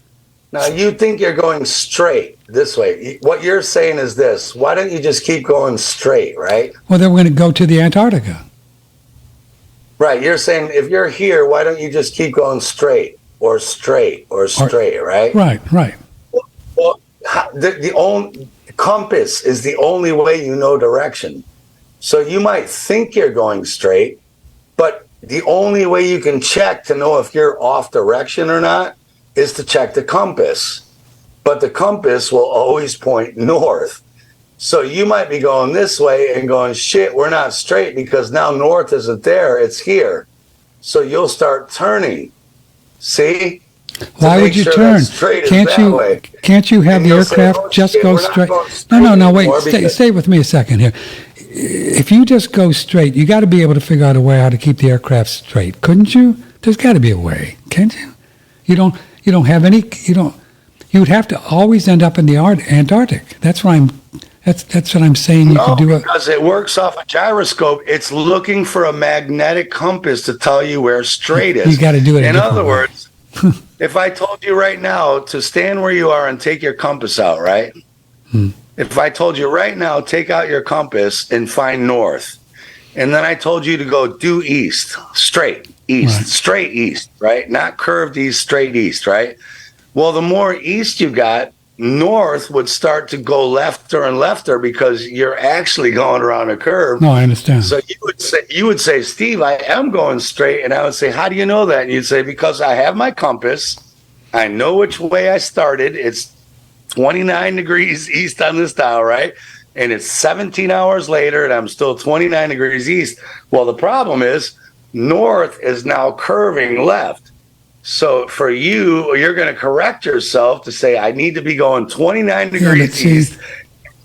Now, you think you're going straight this way. What you're saying is this. Why don't you just keep going straight, right? Well, then we're going to go to the Antarctica. Right. You're saying if you're here, why don't you just keep going straight or straight or straight, right? Right. Well, the only compass is the only way you know direction. So you might think you're going straight, but the only way you can check to know if you're off direction or not is to check the compass. But the compass will always point north. So you might be going this way and going, shit, we're not straight because now north isn't there, it's here. So you'll start turning. See? Why would you turn? Can't you have the aircraft just go straight? No, wait, stay with me a second here. If you just go straight, you got to be able to figure out a way how to keep the aircraft straight, couldn't you? There's got to be a way, can't you? You don't have any. You would have to always end up in the Antarctic. That's what I'm saying. You could do it because it works off a gyroscope. It's looking for a magnetic compass to tell you where straight is. You got to do it. In other words, if I told you right now to stand where you are and take your compass out, right? If I told you right now, take out your compass and find north, and then I told you to go due east, straight east, straight east, right? Not curved east, straight east, right? Well, the more east you got, north would start to go lefter and lefter because you're actually going around a curve. No, I understand. So you would say, Steve, I am going straight, and I would say, how do you know that? And you'd say, because I have my compass. I know which way I started. It's 29 degrees east on this dial, right? And it's 17 hours later, and I'm still 29 degrees east. Well, the problem is north is now curving left. So for you, you're going to correct yourself to say, I need to be going 29 degrees east.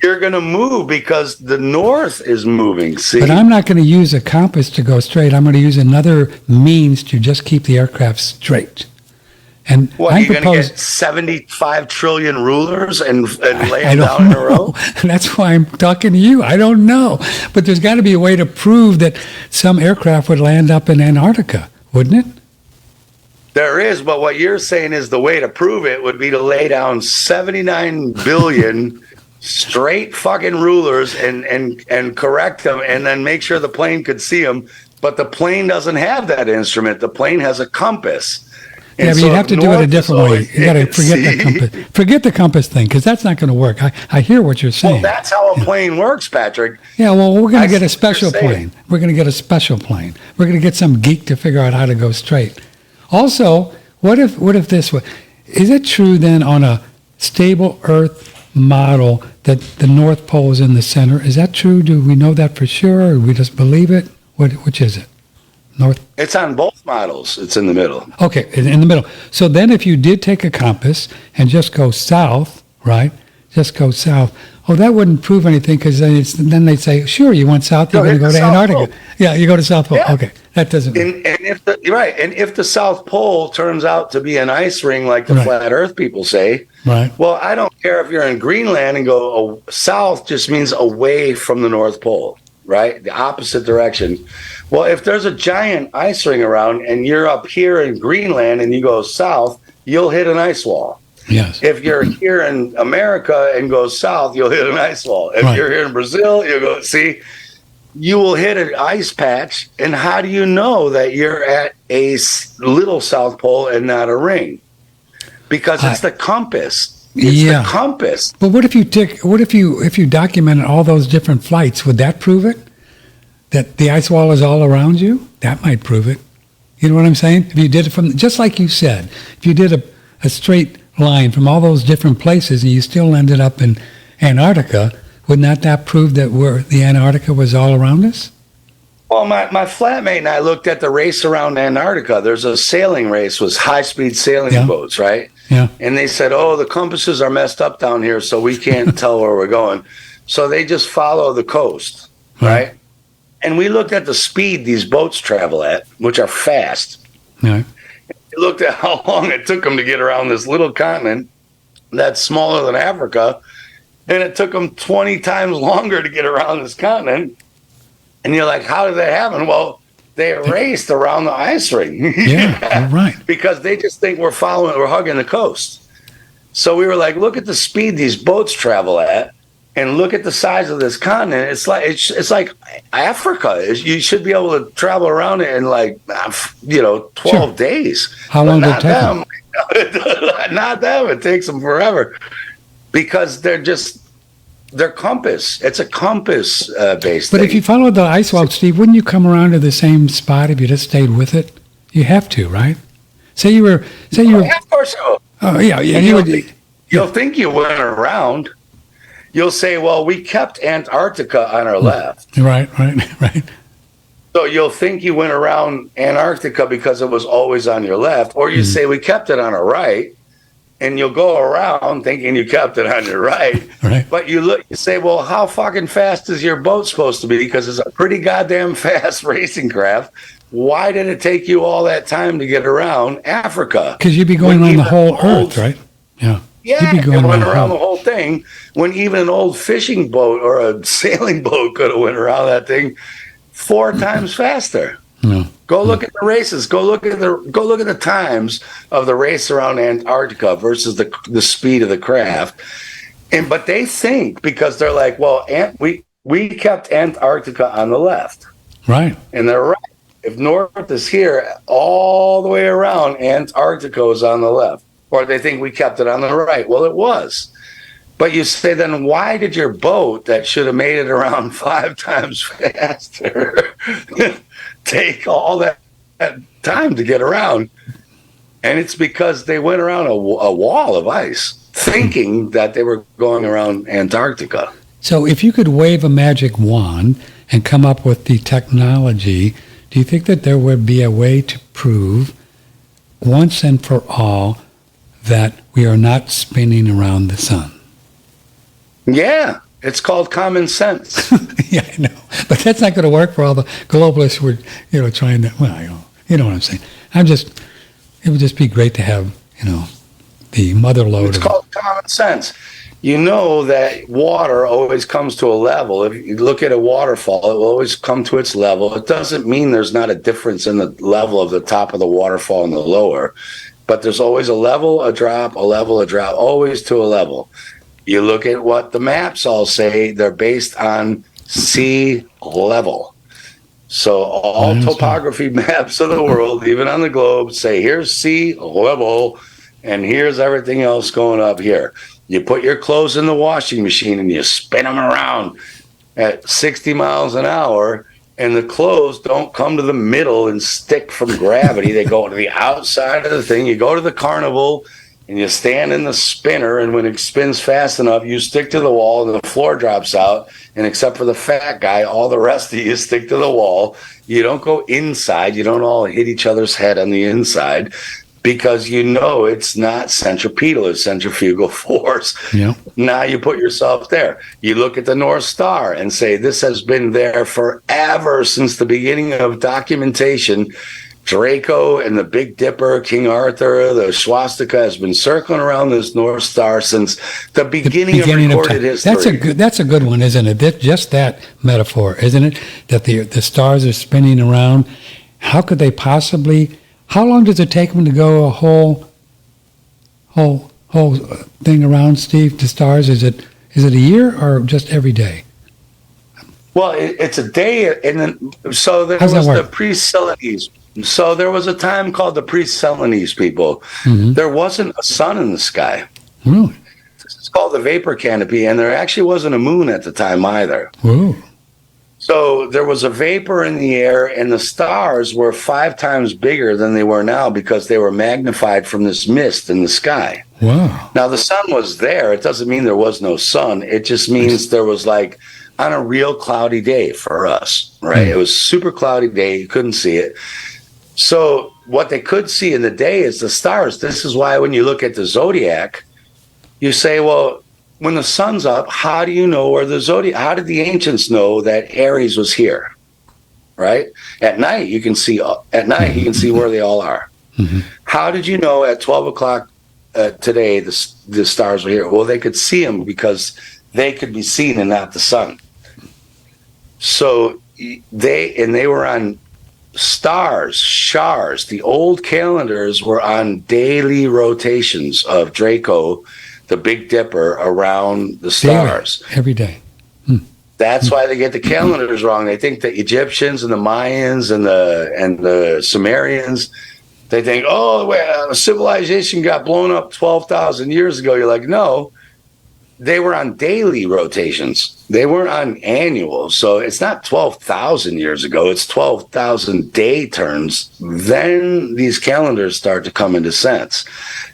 You're going to move because the north is moving, see? But I'm not going to use a compass to go straight. I'm going to use another means to just keep the aircraft straight. And what, are you going to get 75 trillion rulers and lay them down in a row? That's why I'm talking to you. I don't know. But there's got to be a way to prove that some aircraft would land up in Antarctica, wouldn't it? There is, but what you're saying is the way to prove it would be to lay down 79 billion straight fucking rulers and correct them and then make sure the plane could see them. But the plane doesn't have that instrument. The plane has a compass. Yeah, but you'd have to do it a different way. You got to forget the compass. Forget the compass thing, because that's not going to work. I hear what you're saying. Well, that's how a plane works, Patrick. Yeah, well, we're going to get a special plane. We're going to get a special plane. We're going to get some geek to figure out how to go straight. Also, what if this was? Is it true then on a stable Earth model that the North Pole is in the center? Is that true? Do we know that for sure, or we just believe it? Which is it? North? It's on both models. It's in the middle. Okay, in the middle. So then if you did take a compass and just go south, right? Just go south. Oh, that wouldn't prove anything, because then they'd say, sure, you went south, you're going to go to Antarctica. Yeah, you go to South Pole. Yeah. Okay, that doesn't. And if the South Pole turns out to be an ice ring, like the flat Earth people say, right? Well, I don't care if you're in Greenland and go south, just means away from the North Pole, right? The opposite direction. Well, if there's a giant ice ring around and you're up here in Greenland and you go south, you'll hit an ice wall. Yes. If you're here in America and go south, you'll hit an ice wall. If you're here in Brazil, you'll go, see, you will hit an ice patch. And how do you know that you're at a little South Pole and not a ring? Because it's the compass. It's the compass. But what if you documented all those different flights? Would that prove it? That the ice wall is all around you? That might prove it. You know what I'm saying? If you did it from, just like you said, if you did a straight line from all those different places and you still ended up in Antarctica, wouldn't that prove that the Antarctica was all around us? Well, my flatmate and I looked at the race around Antarctica. There's a sailing race with high-speed sailing boats, right? Yeah. And they said, oh, the compasses are messed up down here, so we can't tell where we're going. So they just follow the coast, right? And we looked at the speed these boats travel at, which are fast. Right. We looked at how long it took them to get around this little continent that's smaller than Africa, and it took them 20 times longer to get around this continent. And you're like, how did that happen? Well, they raced around the ice ring. Yeah, right. Because they just think we're hugging the coast. So we were like, look at the speed these boats travel at, and look at the size of this continent. It's like Africa. You should be able to travel around it in 12 days. How long did it take them? Not them. It takes them forever because they're compass. It's a compass based But thing. if you followed the ice wall, Steve, wouldn't you come around to the same spot if you just stayed with it? You have to, right? Say you were. Yeah, of course so. Oh yeah, yeah. You'll think you went around. You'll say, well, we kept Antarctica on our left. Right. So you'll think you went around Antarctica because it was always on your left, or you say we kept it on our right, and you'll go around thinking you kept it on your right. Right. But you say, well, how fucking fast is your boat supposed to be? Because it's a pretty goddamn fast racing craft. Why did it take you all that time to get around Africa? Because you'd be going around the whole Earth, right? Yeah. Yeah, it went around the whole thing when even an old fishing boat or a sailing boat could have went around that thing 4 times faster. No. Go look at the races. Go look at the times of the race around Antarctica versus the speed of the craft. But they think, because they're like, well, we kept Antarctica on the left. Right. And they're right. If north is here, all the way around, Antarctica is on the left. Or they think we kept it on the right. Well, it was. But you say, then why did your boat that should have made it around 5 times faster take all that time to get around? And it's because they went around a wall of ice thinking that they were going around Antarctica. So if you could wave a magic wand and come up with the technology, do you think that there would be a way to prove once and for all that we are not spinning around the sun? Yeah, it's called common sense. Yeah, I know. But that's not going to work for all the globalists who are, trying to, you know what I'm saying. It would just be great to have, the mother lode. It's called common sense. You know that water always comes to a level. If you look at a waterfall, it will always come to its level. It doesn't mean there's not a difference in the level of the top of the waterfall and the lower. But there's always a level, a drop, a level, a drop, always to a level. You look at what the maps all say, they're based on sea level. So all topography maps of the world, even on the globe, say here's sea level, and here's everything else going up here. You put your clothes in the washing machine and you spin them around at 60 miles an hour, and the clothes don't come to the middle and stick from gravity. They go to the outside of the thing. You go to the carnival and you stand in the spinner, and when it spins fast enough, you stick to the wall and the floor drops out. And except for the fat guy, all the rest of you stick to the wall. You don't go inside. You don't all hit each other's head on the inside, because you know it's not centripetal, it's centrifugal force. Yeah. Now you put yourself there. You look at the North Star and say, this has been there forever, since the beginning of documentation. Draco and the Big Dipper, King Arthur, the swastika has been circling around this North Star since the beginning of recorded history. That's a good one, isn't it? Just that metaphor, isn't it? That the stars are spinning around. How could they possibly? How long does it take them to go a whole thing around, Steve? The stars, is it a year or just every day? Well, it's a day, and then so there was the pre-Celanese. So there was a time called the pre-Celanese people. Mm-hmm. There wasn't a sun in the sky. Really? It's called the vapor canopy, and there actually wasn't a moon at the time either. Ooh. So there was a vapor in the air, and the stars were 5 times bigger than they were now because they were magnified from this mist in the sky. Wow. Now, the sun was there. It doesn't mean there was no sun. It just means there was, like, on a real cloudy day for us, right? Mm. It was super cloudy day. You couldn't see it. So what they could see in the day is the stars. This is why when you look at the zodiac, you say, well, when the sun's up, how do you know where the zodiac? How did the ancients know that Aries was here? Right? At night, you can see. At night, you can see where they all are. Mm-hmm. How did you know at 12 o'clock today the stars were here? Well, they could see them because they could be seen and not the sun. So they were on stars, shars. The old calendars were on daily rotations of Draco, the Big Dipper, around the stars. Daily, every day. That's why they get the calendars wrong. They think the Egyptians and the Mayans and the Sumerians, they think, civilization got blown up 12,000 years ago. You're like, no, they were on daily rotations. They weren't on annual. So it's not 12,000 years ago. It's 12,000 day turns. Then these calendars start to come into sense.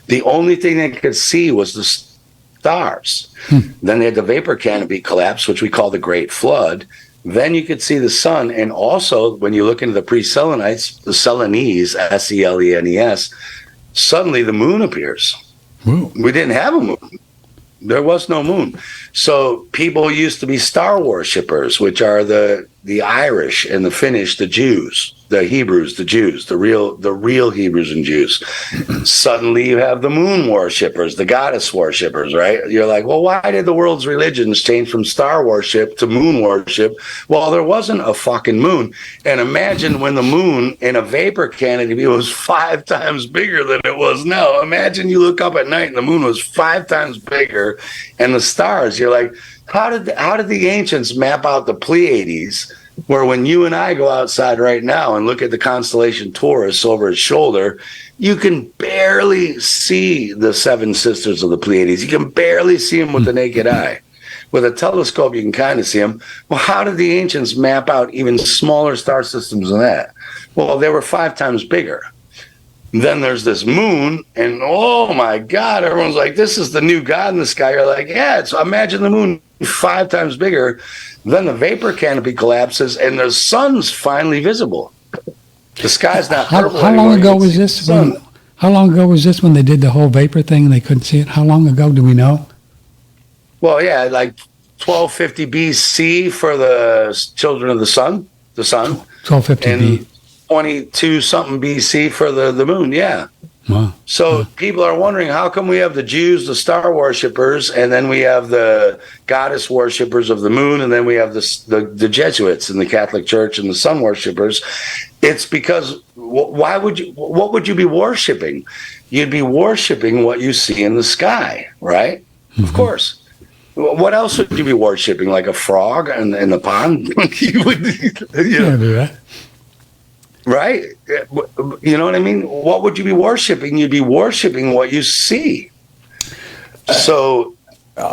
The only thing they could see was the stars. Then they had the vapor canopy collapse, which we call the Great Flood. Then you could see the sun. And also, when you look into the pre-Selenites, the Celanese, Selenes, suddenly the moon appears. Whoa. We didn't have a moon. There was no moon. So people used to be star worshippers, which are the Irish and the Finnish, the Jews, the Hebrews, the Jews, the real Hebrews and Jews. Suddenly you have the moon worshippers, the goddess worshippers, right? You're like, well, why did the world's religions change from star worship to moon worship? Well, there wasn't a fucking moon. And imagine when the moon in a vapor canopy was 5 times bigger than it was now. Imagine you look up at night and the moon was 5 times bigger, and the stars, you're like, how did the ancients map out the Pleiades, where when you and I go outside right now and look at the constellation Taurus over his shoulder, you can barely see the 7 sisters of the Pleiades. You can barely see them with the naked eye. With a telescope, you can kind of see them. Well, how did the ancients map out even smaller star systems than that? Well, they were 5 times bigger. Then there's this moon, and oh my God, everyone's like, this is the new God in the sky. You're like, yeah, imagine the moon 5 times bigger. Then the vapor canopy collapses, and the sun's finally visible. The sky's not purple How long ago was this? How long ago was this when they did the whole vapor thing and they couldn't see it? How long ago do we know? Well, yeah, like 1250 BC for the children of the sun. 1250 and 22 something BC for the moon. Yeah. Wow. So people are wondering, how come we have the Jews, the star worshippers, and then we have the goddess worshippers of the moon, and then we have the Jesuits in the Catholic Church and the sun worshippers? It's because what would you be worshiping? You'd be worshiping what you see in the sky, right? Mm-hmm. Of course. What else would you be worshiping? Like a frog in the pond? You would, you know, do that. right? You know what I mean? What would you be worshiping? You'd be worshiping what you see. So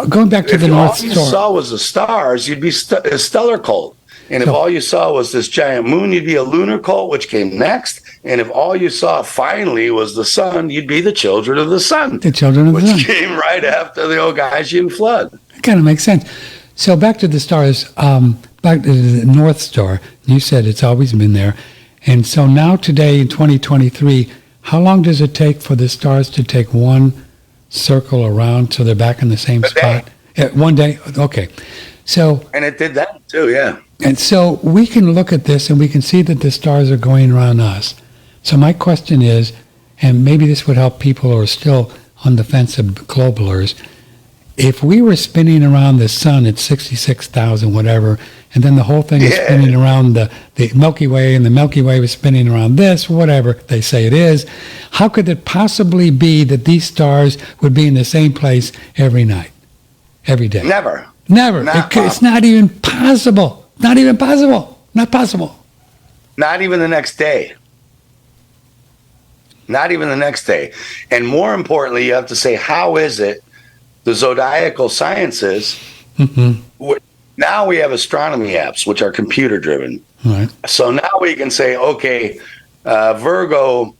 Going back to if the North all you Star. saw was the stars, you'd be a stellar cult. And if all you saw was this giant moon, you'd be a lunar cult, which came next. And if all you saw finally was the sun, you'd be the children of the sun. The children of the sun. Which came right after the Ogaisian flood. It kind of makes sense. So back to the stars, back to the North Star. You said it's always been there. And so now today in 2023, how long does it take for the stars to take one circle around so they're back in the same spot? Yeah, one day? Okay. So, And it did that too, yeah. and so we can look at this and we can see that the stars are going around us. So my question is, and maybe this would help people who are still on the fence of globalers, if we were spinning around the sun at 66,000 whatever, and then the whole thing is spinning around the Milky Way, and the Milky Way was spinning around this, whatever they say it is, how could it possibly be that these stars would be in the same place every night, every day? Never. Never. It's not even possible. Not even possible. Not possible. Not even the next day. Not even the next day. And more importantly, you have to say, how is it the zodiacal sciences? Now we have astronomy apps, which are computer driven. Right. So now we can say, okay, Virgo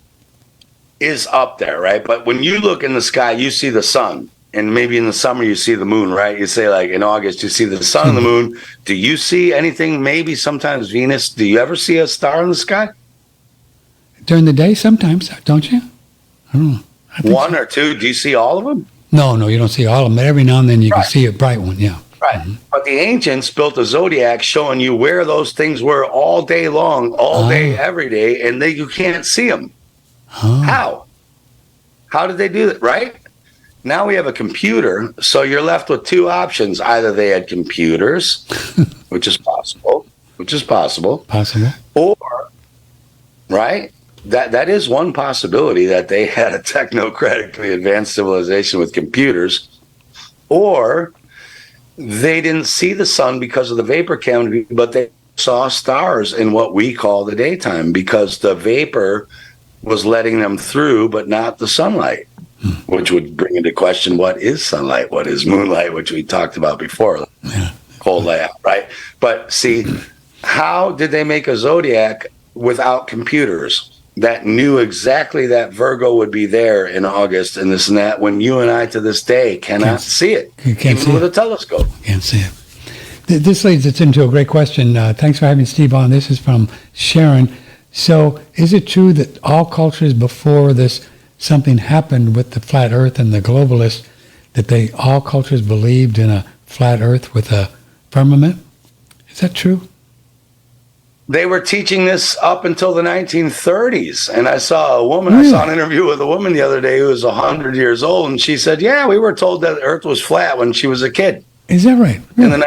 is up there, right? But when you look in the sky, you see the sun. And maybe in the summer you see the moon, right? You say like in August you see the sun and the moon. Do you see anything? Maybe sometimes Venus. Do you ever see a star in the sky? During the day sometimes, don't you? I don't know. I think One so. or two. Do you see all of them? No, you don't see all of them, but every now and then you can see a bright one, yeah. Right. But the ancients built a zodiac showing you where those things were all day long, all day, every day, and you can't see them. How? How did they do that, right? Now we have a computer, so you're left with two options. Either they had computers, which is possible, Possible. or, right, that is one possibility, that they had a technocratically advanced civilization with computers, or they didn't see the sun because of the vapor canopy, but they saw stars in what we call the daytime because the vapor was letting them through, but not the sunlight. Which would bring into question, what is sunlight? What is moonlight? Which we talked about before. Cold layout, right? But see, how did they make a zodiac without computers that knew exactly that Virgo would be there in August and this and that, when you and I to this day cannot see it, even with a telescope? Can't see it. This leads us into a great question. Thanks for having Steve on. This is from Sharon. So is it true that all cultures before this, something happened with the flat earth and the globalists, that all cultures believed in a flat earth with a firmament? Is that true? They were teaching this up until the 1930s. And I saw Really? I saw an interview with a woman the other day who was 100 years old. And she said, yeah, we were told that the earth was flat when she was a kid. Is that right? In the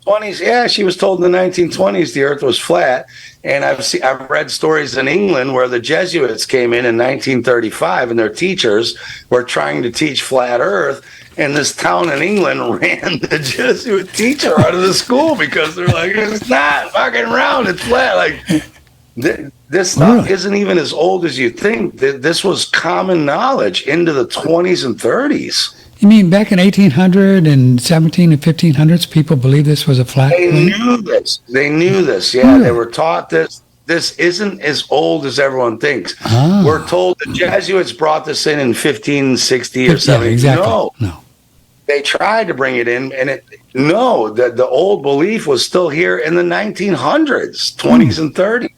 1920s. Yeah, she was told in the 1920s the earth was flat. And I've read stories in England where the Jesuits came in 1935 and their teachers were trying to teach flat earth. And this town in England ran the Jesuit teacher out of the school because they're like, it's not fucking round, it's flat. Like, this stuff isn't even as old as you think. This was common knowledge into the 20s and 30s. You mean back in 1800 and 17 and 1500s, people believed this was a flat They plane? knew this. They knew this. Yeah, they were taught this. This isn't as old as everyone thinks. We're told the Jesuits brought this in 1560 or 70. Yeah, exactly. No. They tried to bring it in, and the old belief was still here in the 1900s, 20s, and 30s.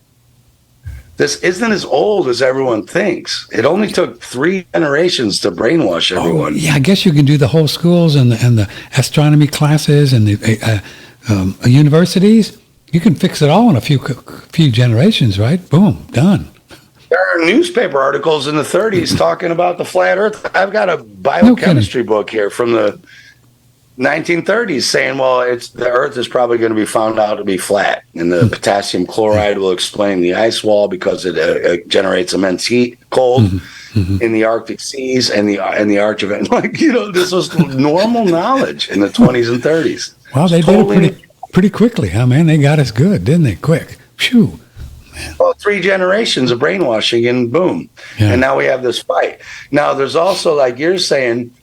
This isn't as old as everyone thinks. It only took 3 generations to brainwash everyone. Yeah, I guess you can do the whole schools and the astronomy classes and the universities. You can fix it all in a few generations, right? Boom, done. There are newspaper articles in the 30s talking about the flat Earth. I've got a biochemistry book here from the 1930s saying, well, the Earth is probably going to be found out to be flat, and the potassium chloride will explain the ice wall because it generates immense heat, cold, in the Arctic seas and the Arch of like, you know, this was normal knowledge in the 20s and 30s. Well, they did it pretty quickly, huh, man? They got us good, didn't they? Quick. Phew. Man. Well, 3 generations of brainwashing and boom. Yeah. And now we have this fight. Now, there's also, like you're saying,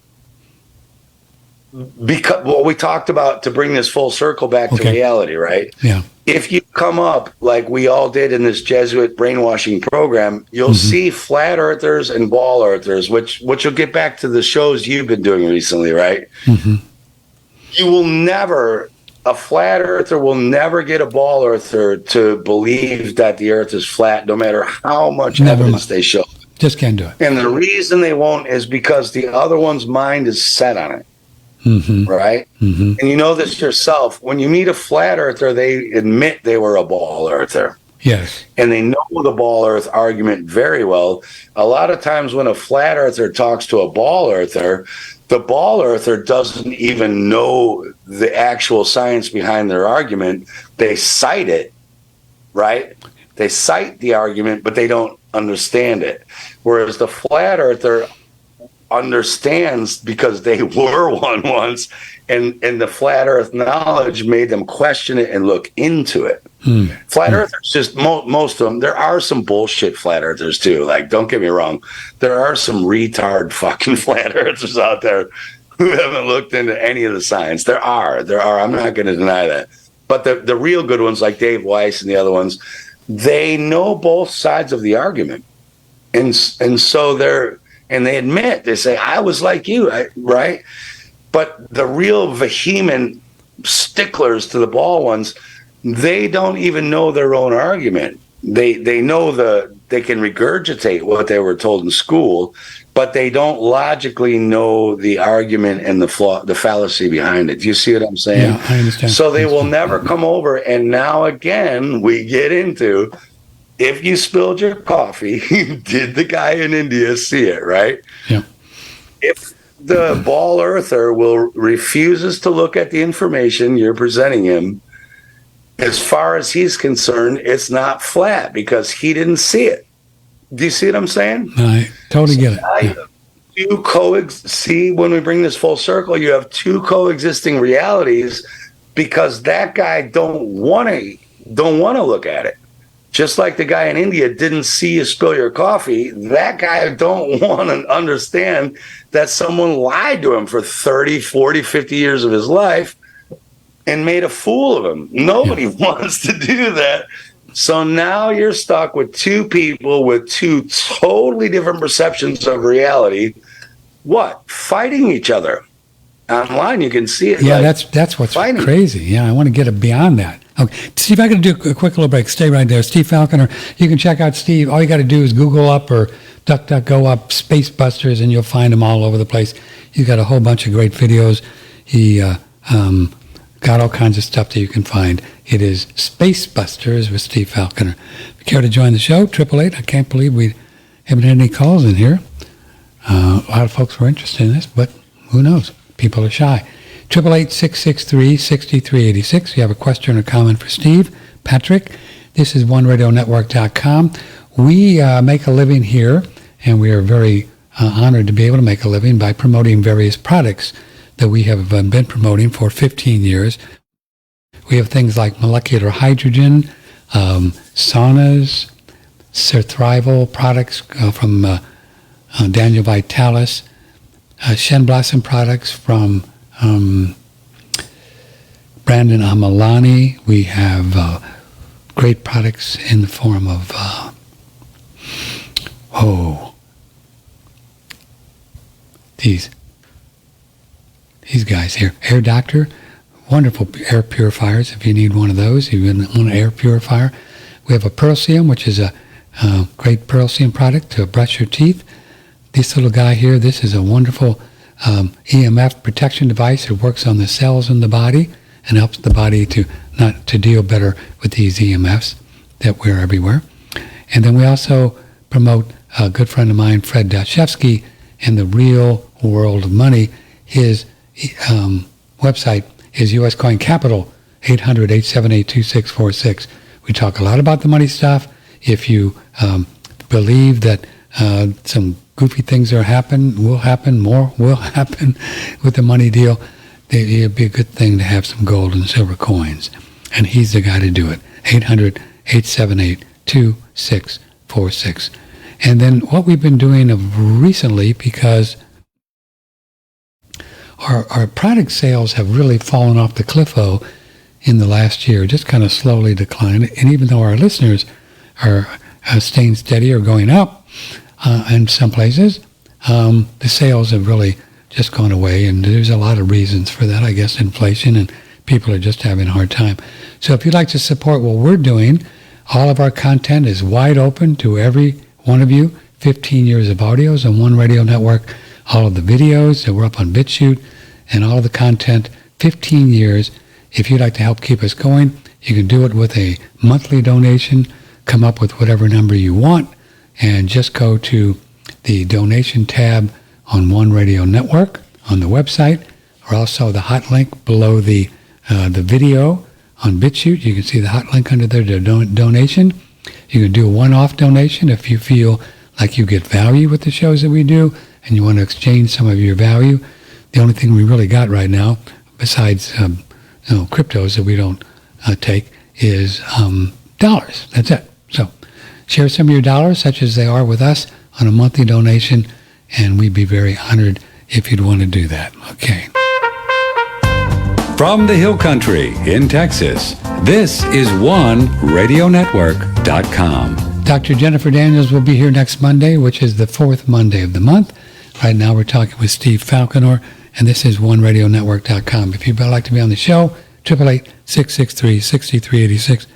because what we talked about to bring this full circle back to reality, right? Yeah. If you come up like we all did in this Jesuit brainwashing program, you'll see flat earthers and ball earthers, which will get back to the shows you've been doing recently, right? You will never, a flat earther will never get a ball earther to believe that the earth is flat, no matter how much evidence they show. Just can't do it. And the reason they won't is because the other one's mind is set on it. Right? And you know this yourself. When you meet a flat earther, they admit they were a ball earther. Yes. And they know the ball earth argument very well. A lot of times when a flat earther talks to a ball earther, the ball earther doesn't even know the actual science behind their argument. They cite it, right? They cite the argument, but they don't understand it. Whereas the flat earther understands because they were one once, and the flat earth knowledge made them question it and look into it. Flat earthers, just most of them, there are some bullshit flat earthers too, like, don't get me wrong, there are some retard fucking flat earthers out there who haven't looked into any of the science. There are, I'm not going to deny that, but the real good ones like Dave Weiss and the other ones, they know both sides of the argument, and so they admit, they say, I was like you, right? But the real vehement sticklers to the ball ones, they don't even know their own argument. They know they can regurgitate what they were told in school, but they don't logically know the argument and the fallacy behind it. Do you see what I'm saying? Yeah, I understand. So they will never come over. And now again, we get into, if you spilled your coffee, did the guy in India see it, right? Yeah. If the ball earther refuses to look at the information you're presenting him, as far as he's concerned, it's not flat because he didn't see it. Do you see what I'm saying? I totally get it. See, when we bring this full circle, you have 2 coexisting realities because that guy don't want to look at it. Just like the guy in India didn't see you spill your coffee, that guy don't want to understand that someone lied to him for 30, 40, 50 years of his life and made a fool of him. Nobody wants to do that. So now you're stuck with 2 people with 2 totally different perceptions of reality. What? Fighting each other. Online, you can see it. Yeah, that's what's fighting. Crazy. Yeah, I want to get it beyond that. Okay, Steve, I got to do a quick little break. Stay right there. Steve Falconer. You can check out Steve. All you got to do is Google up or DuckDuckGo up Space Busters, and you'll find him all over the place. He's got a whole bunch of great videos. He got all kinds of stuff that you can find. It is Space Busters with Steve Falconer. If you care to join the show, 888. I can't believe we haven't had any calls in here. A lot of folks were interested in this, but who knows? People are shy. 888-663-6386. If you have a question or comment for Steve, Patrick, this is OneRadioNetwork.com. We make a living here, and we are very honored to be able to make a living by promoting various products that we have been promoting for 15 years. We have things like molecular hydrogen, saunas, survival products from Daniel Vitalis, Shen Blossom products from Brandon Amalani. We have great products in the form of these guys here. Air Doctor, wonderful air purifiers if you need one of those, if you want an air purifier. We have a Pearlseum, which is a great Pearlseum product to brush your teeth. This little guy here, this is a wonderful EMF protection device. It works on the cells in the body and helps the body to deal better with these EMFs that we're everywhere. And then we also promote a good friend of mine, Fred Dashevsky, in the Real World of Money. His website is US Coin Capital, 800-878-2646. We talk a lot about the money stuff. If you believe that some goofy things will happen, more will happen with the money deal. It'd be a good thing to have some gold and silver coins. And he's the guy to do it. 800-878-2646. And then what we've been doing recently, because our product sales have really fallen off the cliff-o in the last year, just kind of slowly declined. And even though our listeners are staying steady or going up in some places, the sales have really just gone away. And there's a lot of reasons for that, I guess, inflation, and people are just having a hard time. So if you'd like to support what we're doing, all of our content is wide open to every one of you. 15 years of audios on one radio network, all of the videos that were up on BitChute, and all of the content, 15 years. If you'd like to help keep us going, you can do it with a monthly donation. Come up with whatever number you want, and just go to the donation tab on One Radio Network on the website, or also the hot link below the video on BitChute. You can see the hot link under there to donation. You can do a one-off donation if you feel like you get value with the shows that we do and you want to exchange some of your value. The only thing we really got right now, besides cryptos that we don't take, is dollars. That's it. So share some of your dollars, such as they are with us, on a monthly donation, and we'd be very honored if you'd want to do that. Okay. From the Hill Country in Texas, this is OneRadioNetwork.com. Dr. Jennifer Daniels will be here next Monday, which is the fourth Monday of the month. Right now we're talking with Steve Falconer, and this is OneRadioNetwork.com. If you'd like to be on the show, 888-663-6386.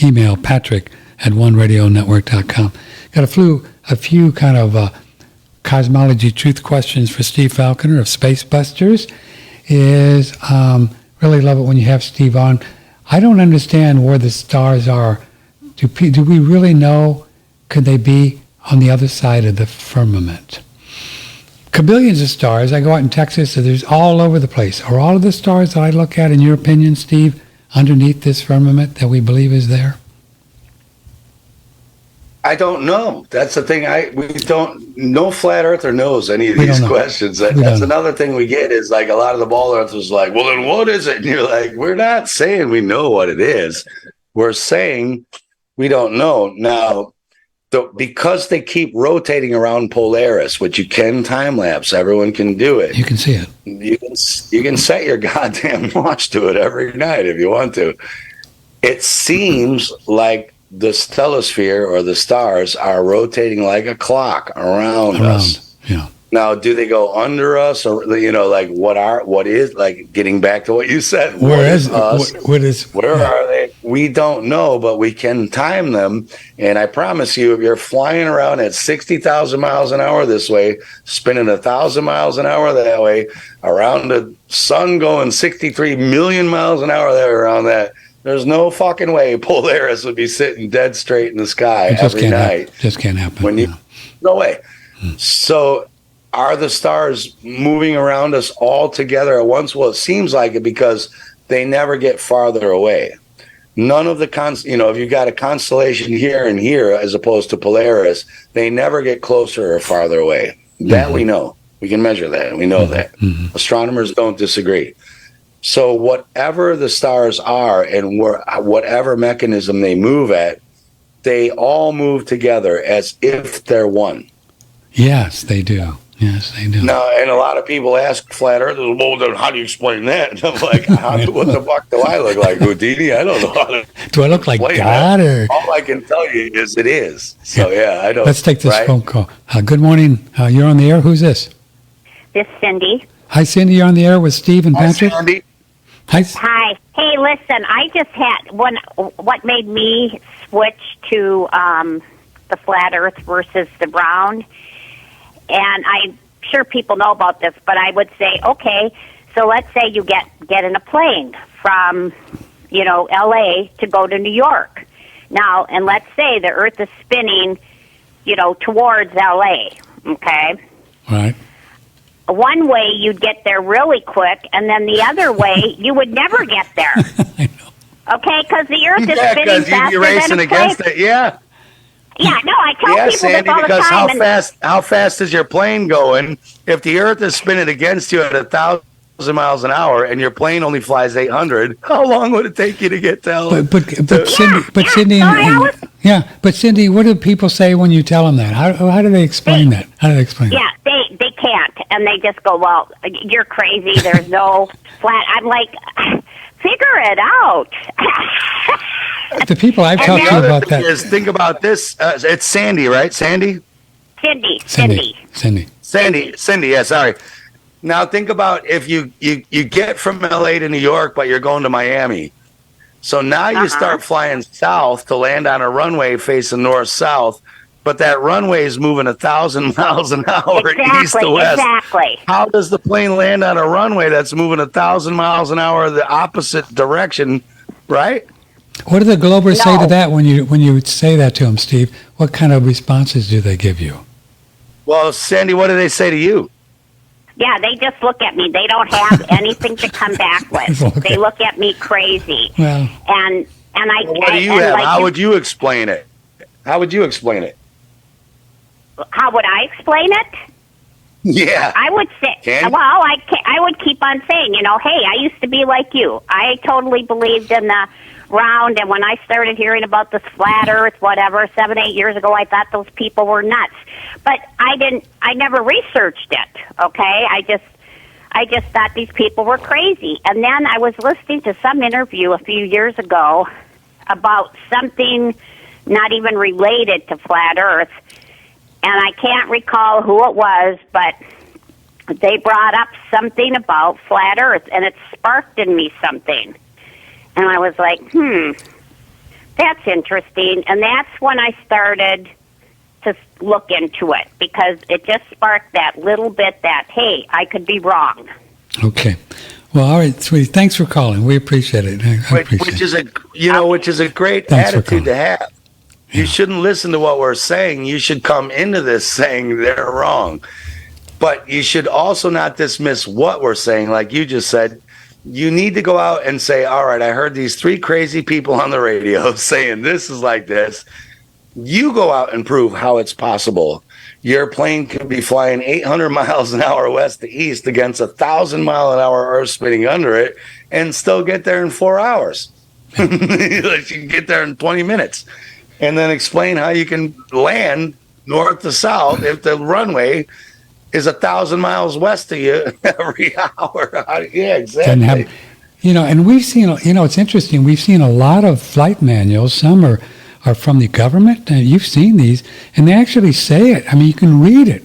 Email patrick@OneRadioNetwork.com. Got a few kind of cosmology truth questions for Steve Falconer of Space Busters. Really love it when you have Steve on. I don't understand where the stars are. Do we really know? Could they be on the other side of the firmament? Billions of stars. I go out in Texas, so there's all over the place. Are all of the stars that I look at, in your opinion, Steve, underneath this firmament that we believe is there? I don't know. That's the thing. No flat earther knows any of these questions. That's another thing we get is like a lot of the ball earthers like, well, then what is it? And you're like, we're not saying we know what it is. We're saying we don't know. Now, because they keep rotating around Polaris, which you can time lapse, everyone can do it. You can see it. You can set your goddamn watch to it every night if you want to. It seems like the stellosphere or the stars are rotating like a clock around us. Yeah. Now, do they go under us, or like what is like getting back to what you said? Where is us? Where are they? We don't know, but we can time them. And I promise you, if you're flying around at 60,000 miles an hour this way, spinning 1,000 miles an hour that way, around the sun going 63 million miles an hour there around that, there's no fucking way Polaris would be sitting dead straight in the sky every night. Just can't happen. No way. So are the stars moving around us all together at once? Well, it seems like it because they never get farther away. None of the if you got a constellation here and here as opposed to Polaris, they never get closer or farther away. That we know. We can measure that. We know that. Astronomers don't disagree. So whatever the stars are and whatever mechanism they move at, they all move together as if they're one. Yes, they do. Yes, they do. Now, and a lot of people ask flat earthers, well, then how do you explain that? And I'm like, what the fuck do I look like, Houdini? I don't know how to. Do I look like God? Or? All I can tell you is it is. So, I don't. Let's take this phone call. Good morning. You're on the air. Who's this? This is Cindy. Hi, Cindy. You're on the air with Steve and Patrick. Hi, Cindy. Hi. Hey, listen, I just had what made me switch to the flat earth versus the round. And I'm sure people know about this, but I would say, okay, so let's say you get in a plane from, L.A. to go to New York. Now, and let's say the earth is spinning, towards L.A., okay? Right. One way you'd get there really quick, and then the other way you would never get there. I know. Okay, because the earth is spinning faster you're racing than a against plane. it. Yeah. Yeah, no, I tell Yeah, people Sandy, this all the because time. how fast is your plane going? If the Earth is spinning against you at 1,000 miles an hour and your plane only flies 800, how long would it take you to get to? But Cindy, what do people say when you tell them that? How do they explain that? How do they explain? Yeah, they can't, and they just go, "Well, you're crazy. There's no flat." I'm like, figure it out. The people I've talked to about that is think about this. It's Sandy, right? Sandy. Cindy. Yeah, sorry. Now think about if you get from LA to New York, but you're going to Miami. So now you start flying south to land on a runway facing north-south, but that runway is moving 1,000 miles an hour east to west. Exactly. How does the plane land on a runway that's moving 1,000 miles an hour the opposite direction, right? What do the Globers say to that when you say that to them, Steve? What kind of responses do they give you? Well, Sandy, what do they say to you? Yeah, they just look at me. They don't have anything to come back with. Okay. They look at me crazy. Well, and I. What do you have? How would you explain it? How would you explain it? How would I explain it? Yeah. I would say, I would keep on saying, hey, I used to be like you. I totally believed in the round, and when I started hearing about this flat earth, whatever, 7, 8 years ago, I thought those people were nuts. But I never researched it, okay? I just thought these people were crazy. And then I was listening to some interview a few years ago about something not even related to flat earth, and I can't recall who it was, but they brought up something about flat earth, and it sparked in me something. And I was like, that's interesting. And that's when I started to look into it, because it just sparked that little bit that, hey, I could be wrong. Okay. Well, all right, sweetie. Thanks for calling. We appreciate it. Which is a great attitude to have. You shouldn't listen to what we're saying. You should come into this saying they're wrong. But you should also not dismiss what we're saying, like you just said. You need to go out and say, all right, I heard these 3 crazy people on the radio saying this is like this. You go out and prove how it's possible. Your plane could be flying 800 miles an hour west to east against 1,000 mile an hour Earth spinning under it and still get there in 4 hours. You can get there in 20 minutes. And then explain how you can land north to south if the runway is 1,000 miles west of you every hour. Yeah, exactly. And we've seen, it's interesting. We've seen a lot of flight manuals. Some are from the government, and you've seen these, and they actually say it. I mean, you can read it.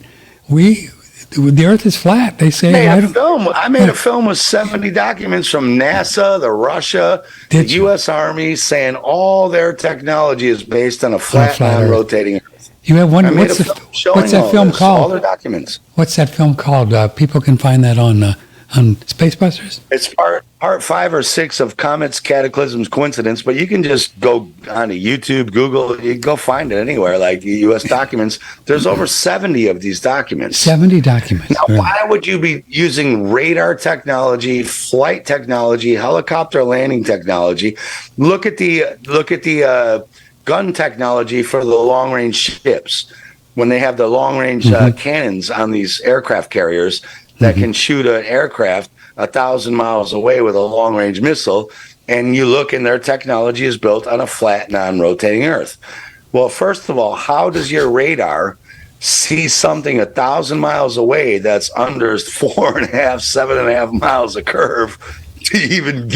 The Earth is flat. They say. I made a film with 70 documents from NASA, the Russia, the U.S. Army, saying all their technology is based on a flat non-rotating Earth. You have one. What's that film called? All their documents. What's that film called? People can find that on Spacebusters. It's part 5 or 6 of Comets, Cataclysms, Coincidence, but you can just go onto YouTube, Google, you can go find it anywhere, like the U.S. documents. There's over 70 of these documents. 70 documents. Now, why would you be using radar technology, flight technology, helicopter landing technology? Look at the gun technology for the long-range ships. When they have the long-range cannons on these aircraft carriers that can shoot an aircraft 1,000 miles away with a long-range missile, and you look and their technology is built on a flat, non-rotating Earth. Well, first of all, how does your radar see something 1,000 miles away that's under 4.5, 7.5 miles of curve to even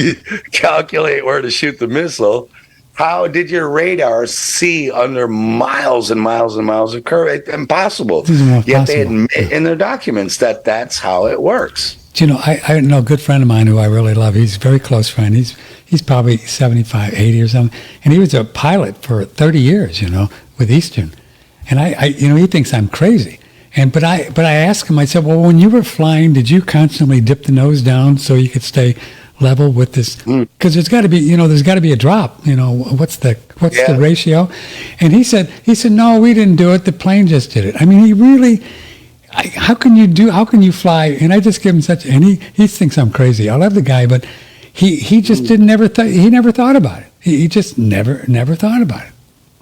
calculate where to shoot the missile? How did your radar see under miles and miles and miles of curve? It's impossible. Yet they admit in their documents that that's how it works. I know a good friend of mine who I really love. He's a very close friend. He's probably 75, 80 or something. And he was a pilot for 30 years, with Eastern. And he thinks I'm crazy. But I asked him, I said, well, when you were flying, did you constantly dip the nose down so you could stay level with this? Because there's got to be a drop. What's the ratio? And he said, no, we didn't do it. The plane just did it. I mean, he really, how can you fly? And I just give him and he thinks I'm crazy. I love the guy, but he just he never thought about it. He just never thought about it.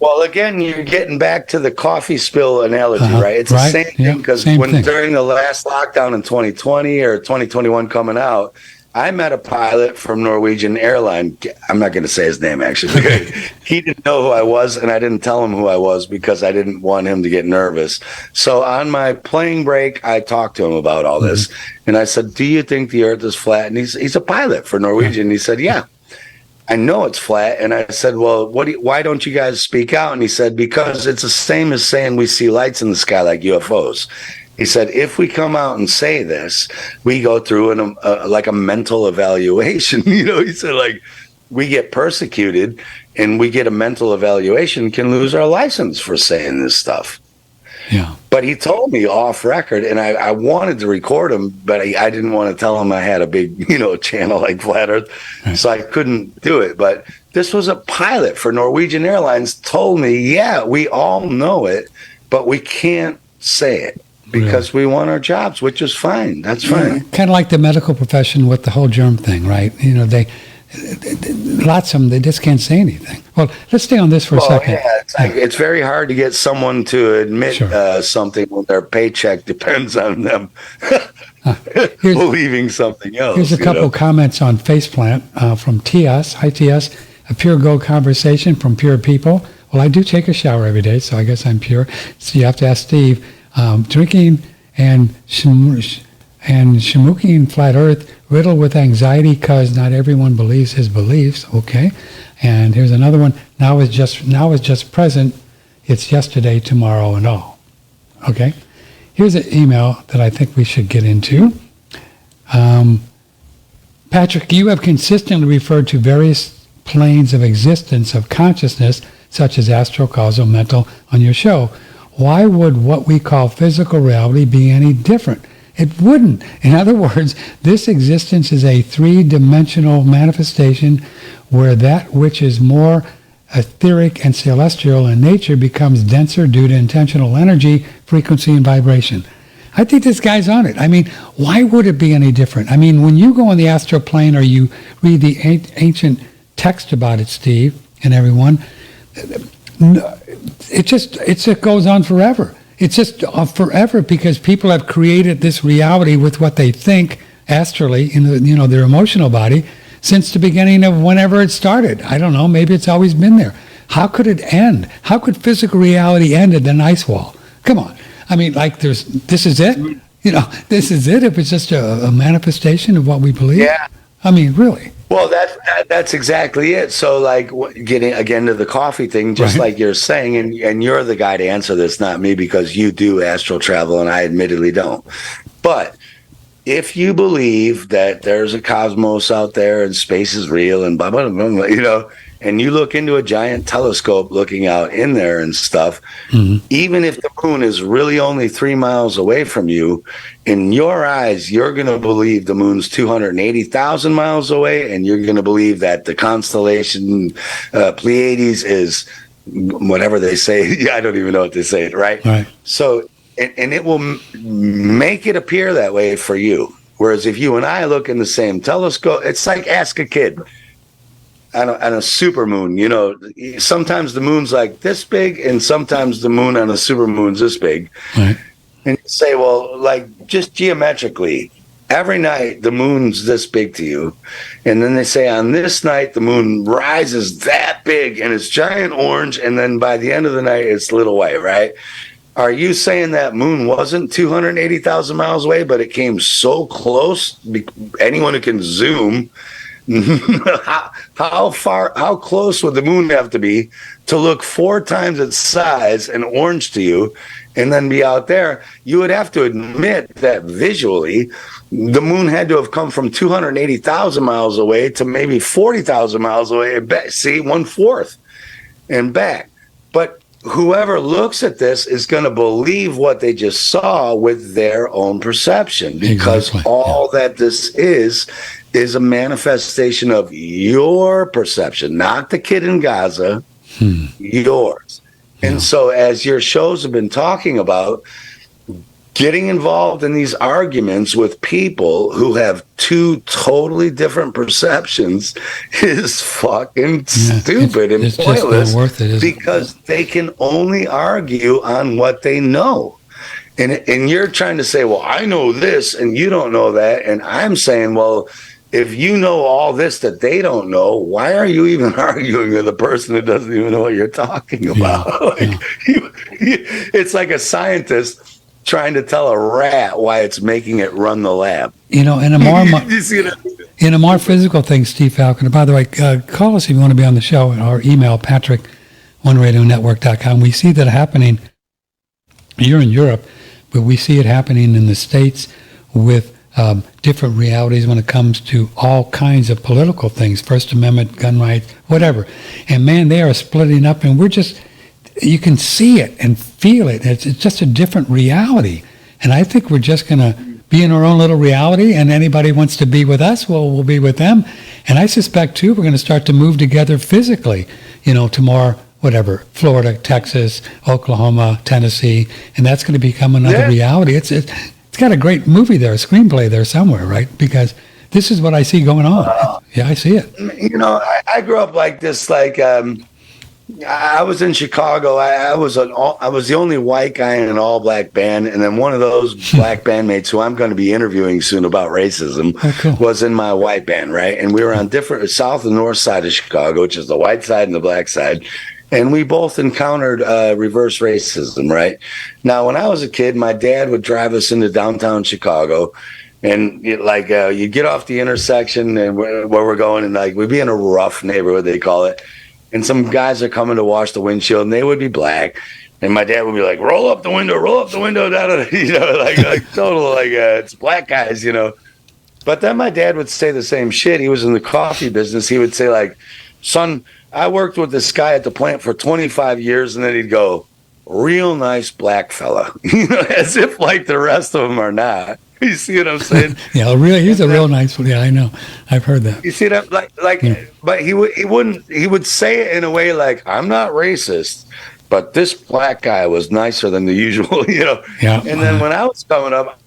Well, again, you're getting back to the coffee spill analogy, right? It's the same thing, because during the last lockdown in 2020 or 2021 coming out, I met a pilot from Norwegian Airline. I'm not going to say his name, actually. He didn't know who I was, and I didn't tell him who I was because I didn't want him to get nervous. So on my plane break, I talked to him about all this, and I said, "Do you think the Earth is flat?" And he's a pilot for Norwegian. And he said, "Yeah, I know it's flat." And I said, "Well, why don't you guys speak out?" And he said, "Because it's the same as saying we see lights in the sky like UFOs." He said, "If we come out and say this, we go through like a mental evaluation." He said, like, we get persecuted and we get a mental evaluation, can lose our license for saying this stuff. Yeah. But he told me off record, and I wanted to record him, but I didn't want to tell him I had a big, channel like Flat Earth. Right. So I couldn't do it. But this was a pilot for Norwegian Airlines told me, yeah, we all know it, but we can't say it. Because we want our jobs, which is fine. That's fine. Kind of like the medical profession with the whole germ thing, right? They lots of them, they just can't say anything. Well, let's stay on this for a second. Yeah, it's very hard to get someone to admit something when their paycheck depends on them believing something else. Here's a couple comments on Faceplant from TS. Hi, TS. A pure gold conversation from pure people. Well, I do take a shower every day, so I guess I'm pure. So you have to ask Steve. Drinking and shamuking Flat Earth, riddled with anxiety because not everyone believes his beliefs. Okay, and here's another one. Now is just present. It's yesterday, tomorrow, and all. Okay, here's an email that I think we should get into. Patrick, you have consistently referred to various planes of existence of consciousness, such as astral, causal, mental, on your show. Why would what we call physical reality be any different? It wouldn't. In other words, this existence is a three-dimensional manifestation where that which is more etheric and celestial in nature becomes denser due to intentional energy, frequency, and vibration. I think this guy's on it. I mean, why would it be any different? I mean, when you go on the astral plane or you read the ancient text about it, Steve, and everyone, it goes on forever. It's just forever because people have created this reality with what they think astrally in their emotional body since the beginning of whenever it started. I don't know. Maybe it's always been there. How could it end? How could physical reality end at an ice wall? Come on. I mean, like this is it. This is it. If it's just a manifestation of what we believe. Yeah. I mean, really. Well, that's exactly it. So, like, getting again to the coffee thing, just like you're saying, and you're the guy to answer this, not me, because you do astral travel, and I admittedly don't. But if you believe that there's a cosmos out there and space is real and blah, blah, blah, blah, and you look into a giant telescope looking out in there and stuff, even if the moon is really only 3 miles away from you, in your eyes, you're going to believe the moon's 280,000 miles away, and you're going to believe that the constellation Pleiades is whatever they say. I don't even know what they say, right? So, and it will make it appear that way for you. Whereas if you and I look in the same telescope, it's like ask a kid. On a supermoon, sometimes the moon's like this big, and sometimes the moon on a supermoon's this big. Right. And you say, well, like just geometrically, every night the moon's this big to you, and then they say on this night the moon rises that big and it's giant orange, and then by the end of the night it's little white, right? Are you saying that moon wasn't 280,000 miles away, but it came so close? Anyone who can zoom. How close would the moon have to be to look 4 times its size and orange to you and then be out there? You would have to admit that visually the moon had to have come from 280,000 miles away to maybe 40,000 miles away and back. See, 1/4 and back. But whoever looks at this is going to believe what they just saw with their own perception, because all that this is a manifestation of your perception, not the kid in Gaza, yours. And so as your shows have been talking about, getting involved in these arguments with people who have two totally different perceptions is fucking stupid and it's pointless, just not worth it, because they can only argue on what they know. And you're trying to say, well, I know this and you don't know that. And I'm saying, well, if you know all this that they don't know, why are you even arguing with a person that doesn't even know what you're talking about? It's like a scientist trying to tell a rat why it's making it run the lab. In a more physical thing, Steve Falconer, by the way, call us if you want to be on the show, or email patrick@oneradionetwork.com. We see that happening. You're in Europe, but we see it happening in the States with different realities when it comes to all kinds of political things, First Amendment, gun rights, whatever. And man, they are splitting up, and you can see it and feel it. It's just a different reality. And I think we're just going to be in our own little reality, and anybody wants to be with us, well, we'll be with them. And I suspect, too, we're going to start to move together physically, tomorrow, whatever, Florida, Texas, Oklahoma, Tennessee, and that's going to become another reality. It's got a great movie there, a screenplay there somewhere, right? Because this is what I see going on. Yeah, I see it. I grew up like this, I was in Chicago. I was the only white guy in an all-black band, and then one of those black bandmates who I'm going to be interviewing soon about racism was in my white band, right? And we were on different south and north side of Chicago, which is the white side and the black side, and we both encountered reverse racism, right? Now, when I was a kid, my dad would drive us into downtown Chicago, and you get off the intersection and where we're going, and we'd be in a rough neighborhood, they call it. And some guys are coming to wash the windshield, and they would be black. And my dad would be like, roll up the window, it's black guys, But then my dad would say the same shit. He was in the coffee business. He would say, son, I worked with this guy at the plant for 25 years, and then he'd go, real nice black fella, as if the rest of them are not. You see what I'm saying? Yeah, he's a real nice one. Yeah, I know. I've heard that. You see that? But he would say it in a way like, I'm not racist, but this black guy was nicer than the usual, Yeah. And then when I was coming up,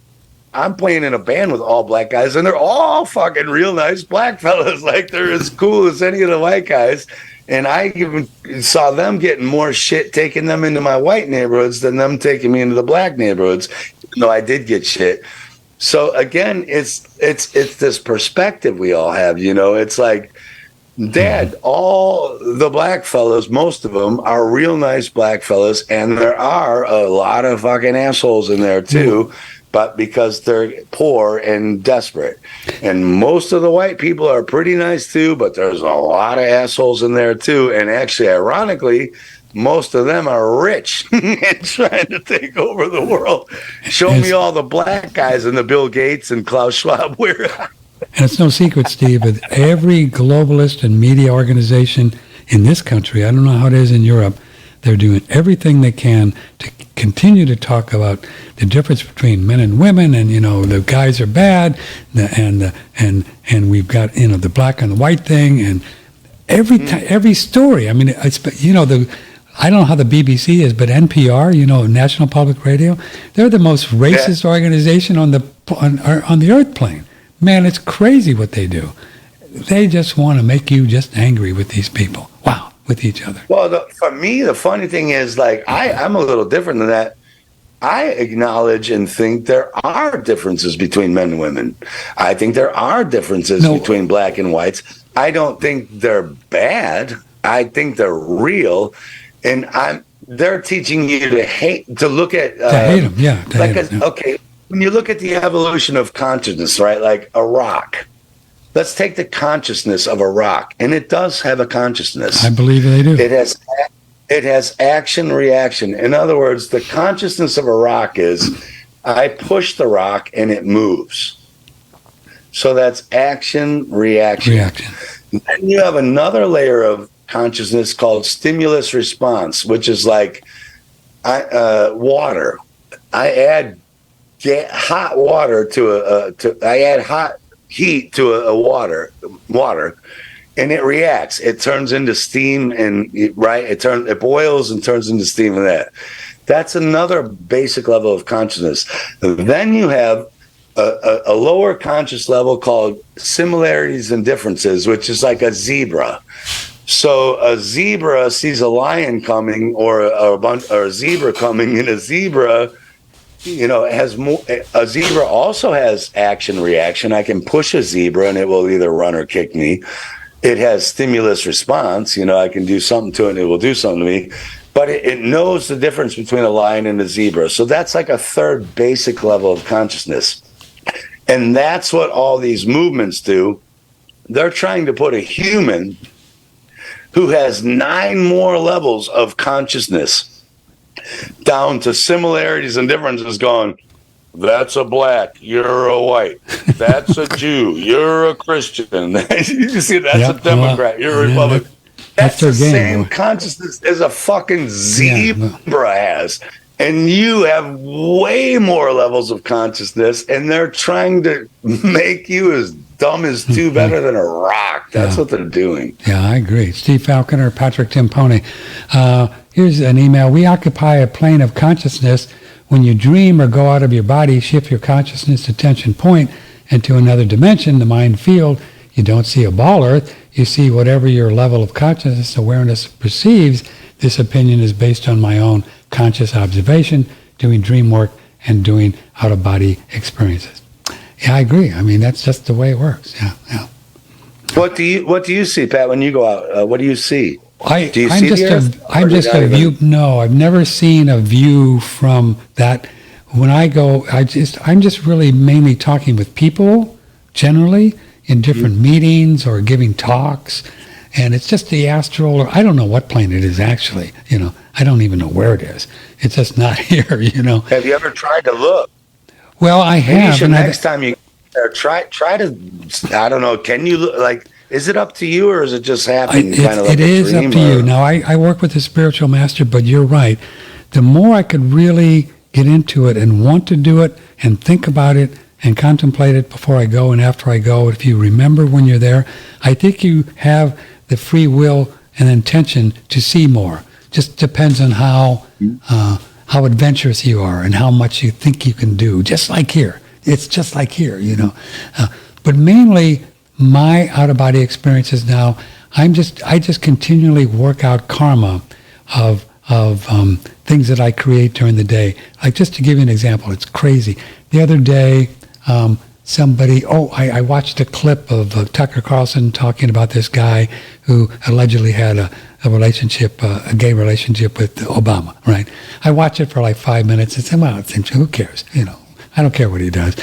I'm playing in a band with all black guys, and they're all fucking real nice black fellas. They're as cool as any of the white guys. And I even saw them getting more shit taking them into my white neighborhoods than them taking me into the black neighborhoods, even though I did get shit. So again, it's this perspective we all have, It's like, Dad, all the black fellas, most of them are real nice black fellas, and there are a lot of fucking assholes in there too, but because they're poor and desperate. And most of the white people are pretty nice too, but there's a lot of assholes in there too. And actually, ironically, most of them are rich and trying to take over the world. Show me all the black guys and the Bill Gates and Klaus Schwab. And it's no secret, Steve, but every globalist and media organization in this country, I don't know how it is in Europe, they're doing everything they can to continue to talk about the difference between men and women, and the guys are bad, and we've got the black and the white thing, and every story. I mean, I don't know how the BBC is, but NPR, National Public Radio, they're the most racist organization on the earth plane. Man, it's crazy what they do. They just want to make you just angry with these people. Wow, with each other. Well, for me, the funny thing is, I'm a little different than that. I acknowledge and think there are differences between men and women. I think there are differences between black and whites. I don't think they're bad. I think they're real. And they're teaching you to look at to hate them, yeah. Okay, when you look at the evolution of consciousness, right? Like a rock. Let's take the consciousness of a rock, and it does have a consciousness. I believe they do. It has action reaction. In other words, the consciousness of a rock is, I push the rock and it moves. So that's action reaction. Then you have another layer of consciousness called stimulus response, which is like water. I add hot water I add hot heat to a water, and it reacts. It turns into steam, and it boils and turns into steam and that. That's another basic level of consciousness. Then you have a lower conscious level called similarities and differences, which is like a zebra. So a zebra sees a lion coming, or a zebra coming, and a zebra, has more. A zebra also has action reaction. I can push a zebra and it will either run or kick me. It has stimulus response. I can do something to it and it will do something to me. But it knows the difference between a lion and a zebra. So that's like a third basic level of consciousness. And that's what all these movements do. They're trying to put a human who has 9 more levels of consciousness down to similarities and differences, going, that's a black, you're a white. That's a Jew, you're a Christian. You see, that's a Democrat, you're a Republican. That's the same consciousness as a fucking zebra has. And you have way more levels of consciousness, and they're trying to make you as dumb as two better than a rock. That's what they're doing. Yeah, I agree. Steve Falconer, Patrick Timpone. Here's an email. We occupy a plane of consciousness. When you dream or go out of your body, shift your consciousness attention point into another dimension, the mind field. You don't see a ball earth. You see whatever your level of consciousness awareness perceives. This opinion is based on my own conscious observation, doing dream work, and doing out-of-body experiences. Yeah, I agree. I mean, that's just the way it works. Yeah. What do you see, Pat, when you go out? What do you see? I'm just a view. No, I've never seen a view from that. When I go, I'm just really mainly talking with people, generally, in different meetings or giving talks. And it's just the astral, or I don't know what plane it is actually. I don't even know where it is. It's just not here. Have you ever tried to look? Well, I have. Maybe next time you try to. I don't know. Can you look? Like, is it up to you, or is it just happening? It is up to you. Now, I work with a spiritual master, but you're right. The more I could really get into it and want to do it and think about it and contemplate it before I go and after I go, if you remember when you're there, I think you have the free will and intention to see more. Just depends on how adventurous you are and how much you think you can do. Just like here, it's just like here, But mainly, my out-of-body experiences now, I just continually work out karma of things that I create during the day. Like, just to give you an example, it's crazy. The other day, I watched a clip of Tucker Carlson talking about this guy who allegedly had a gay relationship with Obama, right? I watched it for like 5 minutes and said, well, who cares? I don't care what he does.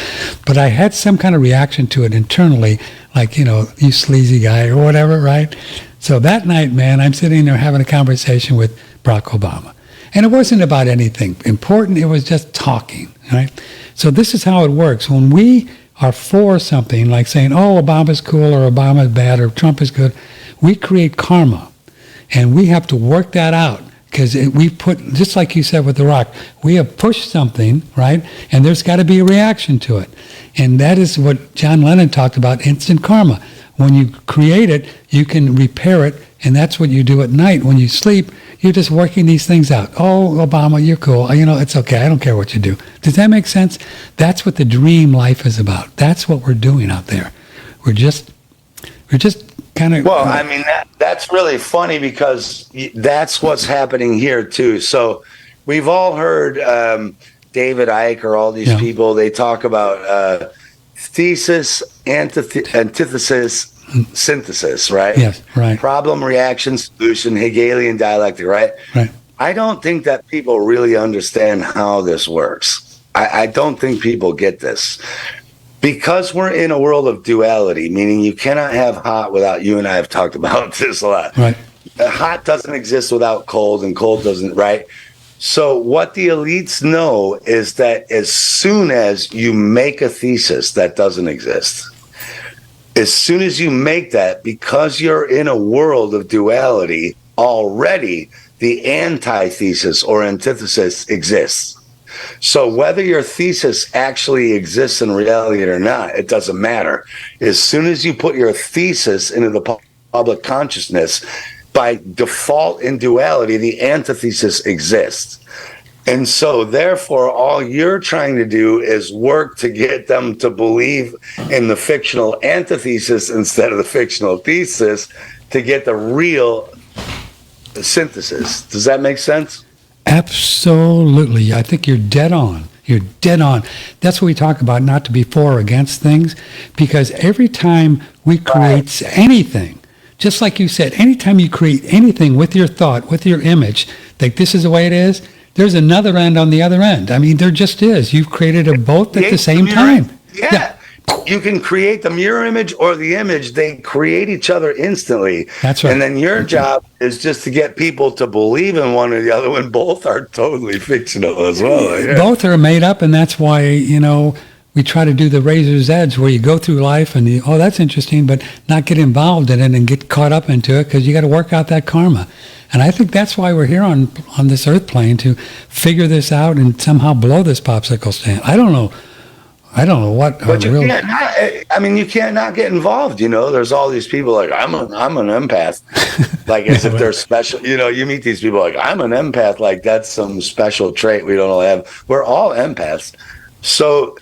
But I had some kind of reaction to it internally, like, you sleazy guy or whatever, right? So that night, man, I'm sitting there having a conversation with Barack Obama. And it wasn't about anything important. It was just talking, right? So this is how it works. When we are for something, like saying, oh, Obama's cool or Obama's bad or Trump is good, we create karma. And we have to work that out. Because we put, just like you said with the rock, we have pushed something, right? And there's got to be a reaction to it. And that is what John Lennon talked about, instant karma. When you create it, you can repair it. And that's what you do at night. When you sleep, you're just working these things out. Oh, Obama, you're cool. It's okay. I don't care what you do. Does that make sense? That's what the dream life is about. That's what we're doing out there. We're just kind of... Well, I mean, that's really funny because that's what's happening here, too. So we've all heard David Icke or all these people, they talk about thesis, antithesis, synthesis, right? Yes, right. Problem, reaction, solution, Hegelian dialectic, right? Right. I don't think that people really understand how this works. I don't think people get this. Because we're in a world of duality, meaning you cannot have hot without, you and I have talked about this a lot. Right. Hot doesn't exist without cold, and cold doesn't, right? So what the elites know is that as soon as you make a thesis that doesn't exist, as soon as you make that, because you're in a world of duality, already the antithesis or antithesis exists. So whether your thesis actually exists in reality or not, it doesn't matter. As soon as you put your thesis into the public consciousness, by default in duality, the antithesis exists. And so, therefore, all you're trying to do is work to get them to believe in the fictional antithesis instead of the fictional thesis to get the real synthesis. Does that make sense? Absolutely. I think you're dead on. You're dead on. That's what we talk about, not to be for or against things, because every time we create anything, just like you said, anytime you create anything with your thought, with your image, like this is the way it is, there's another end on the other end. I mean, there just is. You've created them both at the same time. Yeah. You can create the mirror image or the image. They create each other instantly. That's right. And then your job is just to get people to believe in one or the other when both are totally fictional as well. Yeah. Both are made up, and that's why, we try to do the razor's edge where you go through life and that's interesting, but not get involved in it and get caught up into it because you got to work out that karma. And I think that's why we're here on this earth plane, to figure this out and somehow blow this popsicle stand. I don't know what. But you can't not. I mean, you can't not get involved. There's all these people like I'm an empath, like as if they're special. You meet these people like I'm an empath, like that's some special trait we don't all have. We're all empaths. So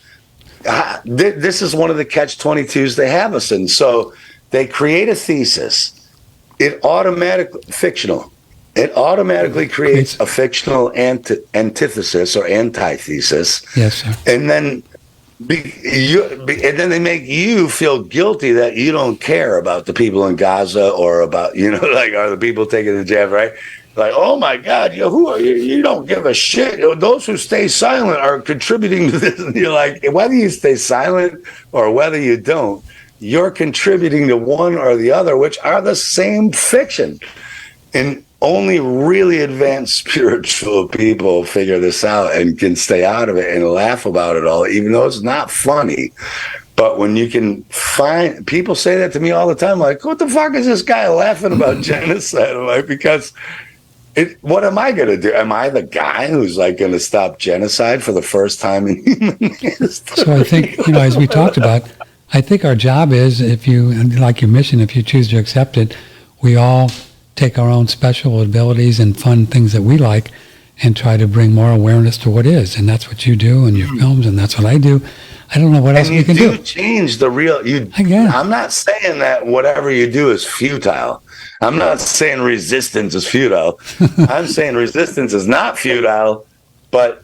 this is one of the catch-22s they have us in. So they create a thesis. It automatically fictional. It automatically creates a fictional antithesis or antithesis. Yes, sir. And then. And then they make you feel guilty that you don't care about the people in Gaza or about, like, are the people taking the jab, right? Like, oh my God, who are you? You don't give a shit. Those who stay silent are contributing to this. And you're like, whether you stay silent or whether you don't, you're contributing to one or the other, which are the same fiction. And only really advanced spiritual people figure this out and can stay out of it and laugh about it all, even though it's not funny. But when you can find, people say that to me all the time, like, what the fuck is this guy laughing about genocide? I'm like, because what am I going to do? Am I the guy who's like going to stop genocide for the first time in human history? So I think, as we talked about, I think our job is, if you, like your mission, if you choose to accept it, we all take our own special abilities and fun things that we like and try to bring more awareness to what is. And that's what you do in your films, and that's what I do. I don't know what else we can do. Change the real. I'm not saying that whatever you do is futile. I'm not saying resistance is futile. I'm saying resistance is not futile, but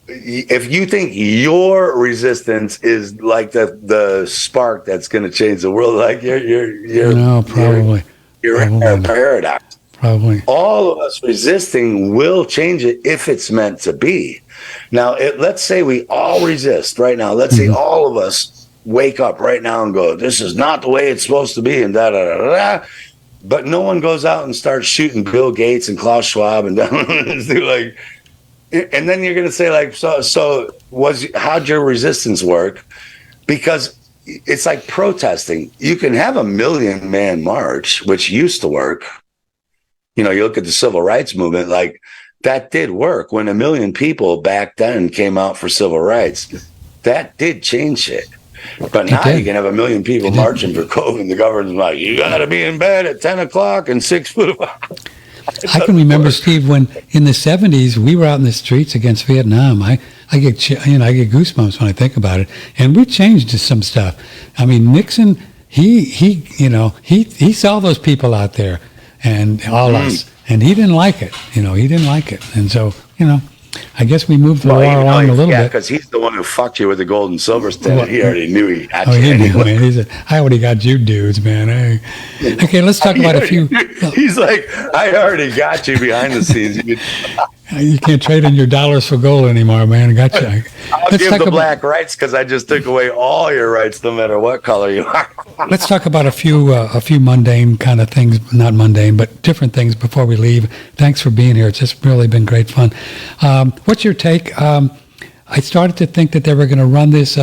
if you think your resistance is like the spark that's going to change the world, like you're no, probably. You're in a paradox. Probably. All of us resisting will change it if it's meant to be. Now, let's say we all resist right now. Let's say all of us wake up right now and go, this is not the way it's supposed to be, and da-da-da-da. But no one goes out and starts shooting Bill Gates and Klaus Schwab and like, and then you're going to say, like, so how'd your resistance work? Because it's like protesting. You can have 1 million man march, which used to work. You look at the civil rights movement, like that did work when 1 million people back then came out for civil rights. That did change it. But now you can have 1 million people marching for COVID, and the government's like, you got to be in bed at 10 o'clock and 6 foot. I can remember, Steve, when in the 70s we were out in the streets against Vietnam. I get goosebumps when I think about it. And we changed some stuff. I mean, Nixon, he saw those people out there and all us, and he didn't like it. He didn't like it. And so, I guess we moved the war along a little bit. Yeah, because he's the one who fucked you with the gold and silver standard. He already knew he got you. He knew, man. He said, I already got you dudes, man. Okay, let's talk about a few. He's like, I already got you behind the scenes. You can't trade in your dollars for gold anymore, man. I got you. I'll give the black rights because I just took away all your rights, no matter what color you are. Let's talk about a few mundane kind of things, not mundane, but different things before we leave. Thanks for being here. It's just really been great fun. What's your take? I started to think that they were going to run this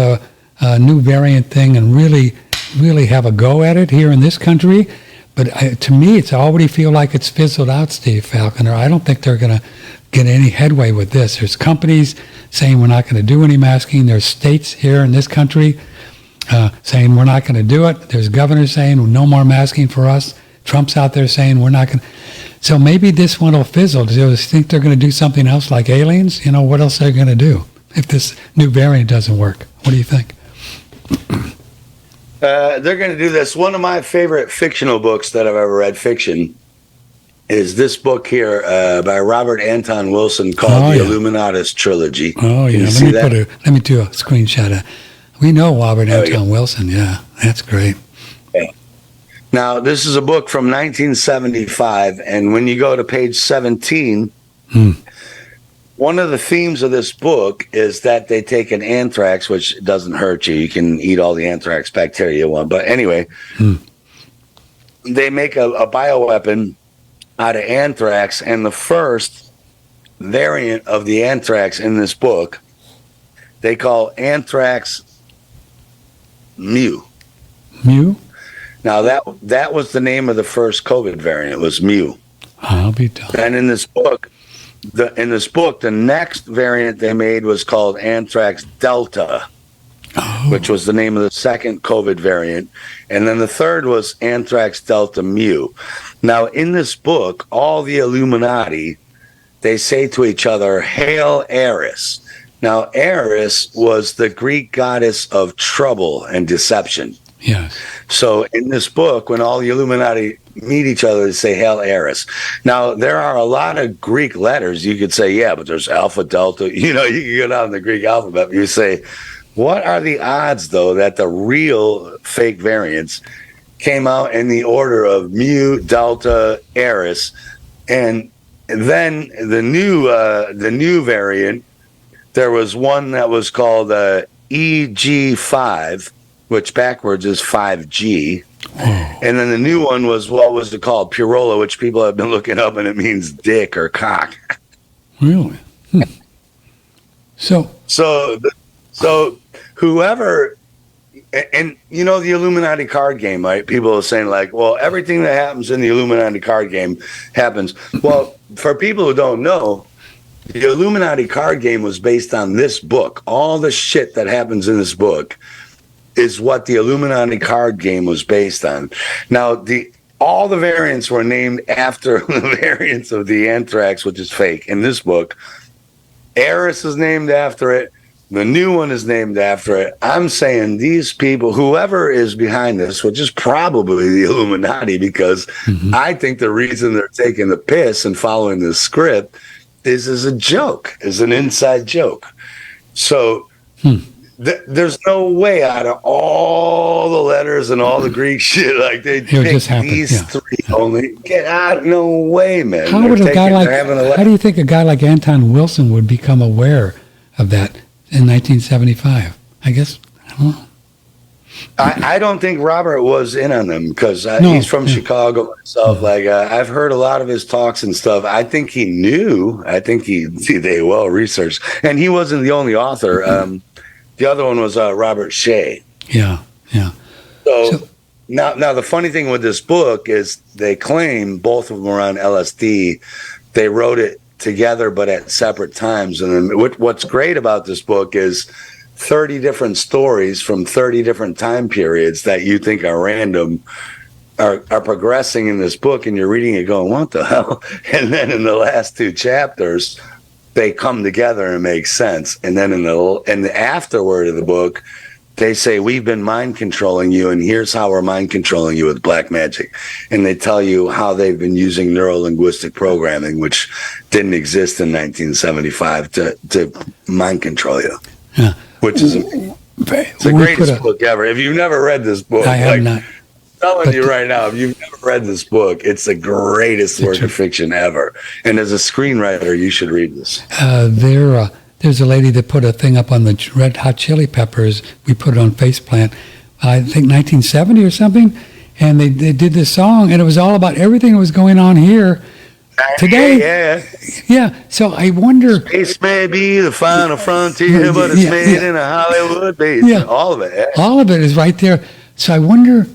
new variant thing and really have a go at it here in this country. But to me, it's already feel like it's fizzled out, Steve Falconer. I don't think they're going to get any headway with this. There's companies saying we're not going to do any masking. There's states here in this country saying we're not going to do it. There's governors saying no more masking for us. Trump's out there saying we're not going to. So maybe this one will fizzle. Do you think they're going to do something else like aliens? You know, what else are they going to do if this new variant doesn't work? What do you think? They're going to do this. One of my favorite fictional books that I've ever read, fiction, is this book here by Robert Anton Wilson called The Illuminatus Trilogy. Oh, yeah. Let me do a screenshot. We know Robert Anton Wilson. Yeah, that's great. Yeah. Now, this is a book from 1975, and when you go to page 17, one of the themes of this book is that they take an anthrax, which doesn't hurt you. You can eat all the anthrax bacteria you want. But anyway, they make a bioweapon out of anthrax, and the first variant of the anthrax in this book, they call anthrax mu. Mu? Now, that was the name of the first COVID variant. It was mu. I'll be done. And in this book, the next variant they made was called Anthrax Delta, which was the name of the second COVID variant. And then the third was Anthrax Delta Mu. Now, in this book, all the Illuminati, they say to each other, "Hail Eris." Now, Eris was the Greek goddess of trouble and deception. Yes. So in this book, when all the Illuminati meet each other, they say, "Hail Eris." Now, there are a lot of Greek letters. You could say, yeah, but there's Alpha, Delta. You know, you can go down the Greek alphabet. You say, what are the odds, though, that the real fake variants came out in the order of Mu, Delta, Eris? And then the new variant, there was one that was called EG5, which backwards is 5G. And then the new one was, what was it called? Purola, which people have been looking up, and it means dick or cock. Really? So whoever, and you know the Illuminati card game, right? People are saying like, well, everything that happens in the Illuminati card game happens. Well, for people who don't know, the Illuminati card game was based on this book. All the shit that happens in this book is what the Illuminati card game was based on. Now, all the variants were named after the variants of the anthrax, which is fake. In this book, Eris is named after it. The new one is named after it. I'm saying these people, whoever is behind this, which is probably the Illuminati, because I think the reason they're taking the piss and following this script is as a joke, is an inside joke. So there's no way out of all the letters and all the Greek shit, like they pick these three only. Get out! No way, man. How do you think a guy like Anton Wilson would become aware of that in 1975? I guess, I don't know. I don't think Robert was in on them because he's from Chicago himself. Like I've heard a lot of his talks and stuff. I think he knew. I think they well researched, and he wasn't the only author. The other one was Robert Shea. Yeah. So now the funny thing with this book is they claim both of them were on LSD. They wrote it together, but at separate times. And then what's great about this book is 30 different stories from 30 different time periods that you think are random are progressing in this book, and you're reading it going, what the hell? And then in the last two chapters, they come together and make sense. And then in the afterword of the book, they say, we've been mind controlling you, and here's how we're mind controlling you with black magic. And they tell you how they've been using neuro-linguistic programming, which didn't exist in 1975, to mind control you. Yeah. Which is it's the greatest book ever. If you've never read this book, I have not. I'm telling you right now, if you've never read this book, it's the greatest work of fiction ever. And as a screenwriter, you should read this. There's a lady that put a thing up on the Red Hot Chili Peppers. We put it on Faceplant, I think 1970 or something. And they did this song, and it was all about everything that was going on here today. Yeah. So I wonder. Space may be the final frontier, but it's made in a Hollywood base. Yeah. All of it. Yeah. All of it is right there. So I wonder.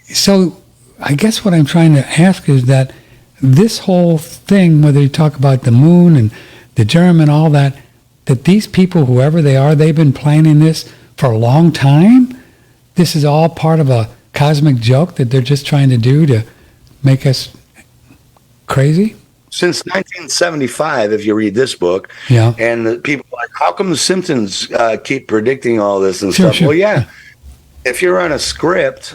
So I guess what I'm trying to ask is that this whole thing, whether you talk about the moon and the germ and all that these people, whoever they are, they've been planning this for a long time. This is all part of a cosmic joke that they're just trying to do to make us crazy? Since 1975, if you read this book, Yeah. and the people are like, how come the Simpsons keep predicting all this and Sure, stuff? sure. Well, yeah, if you're on a script,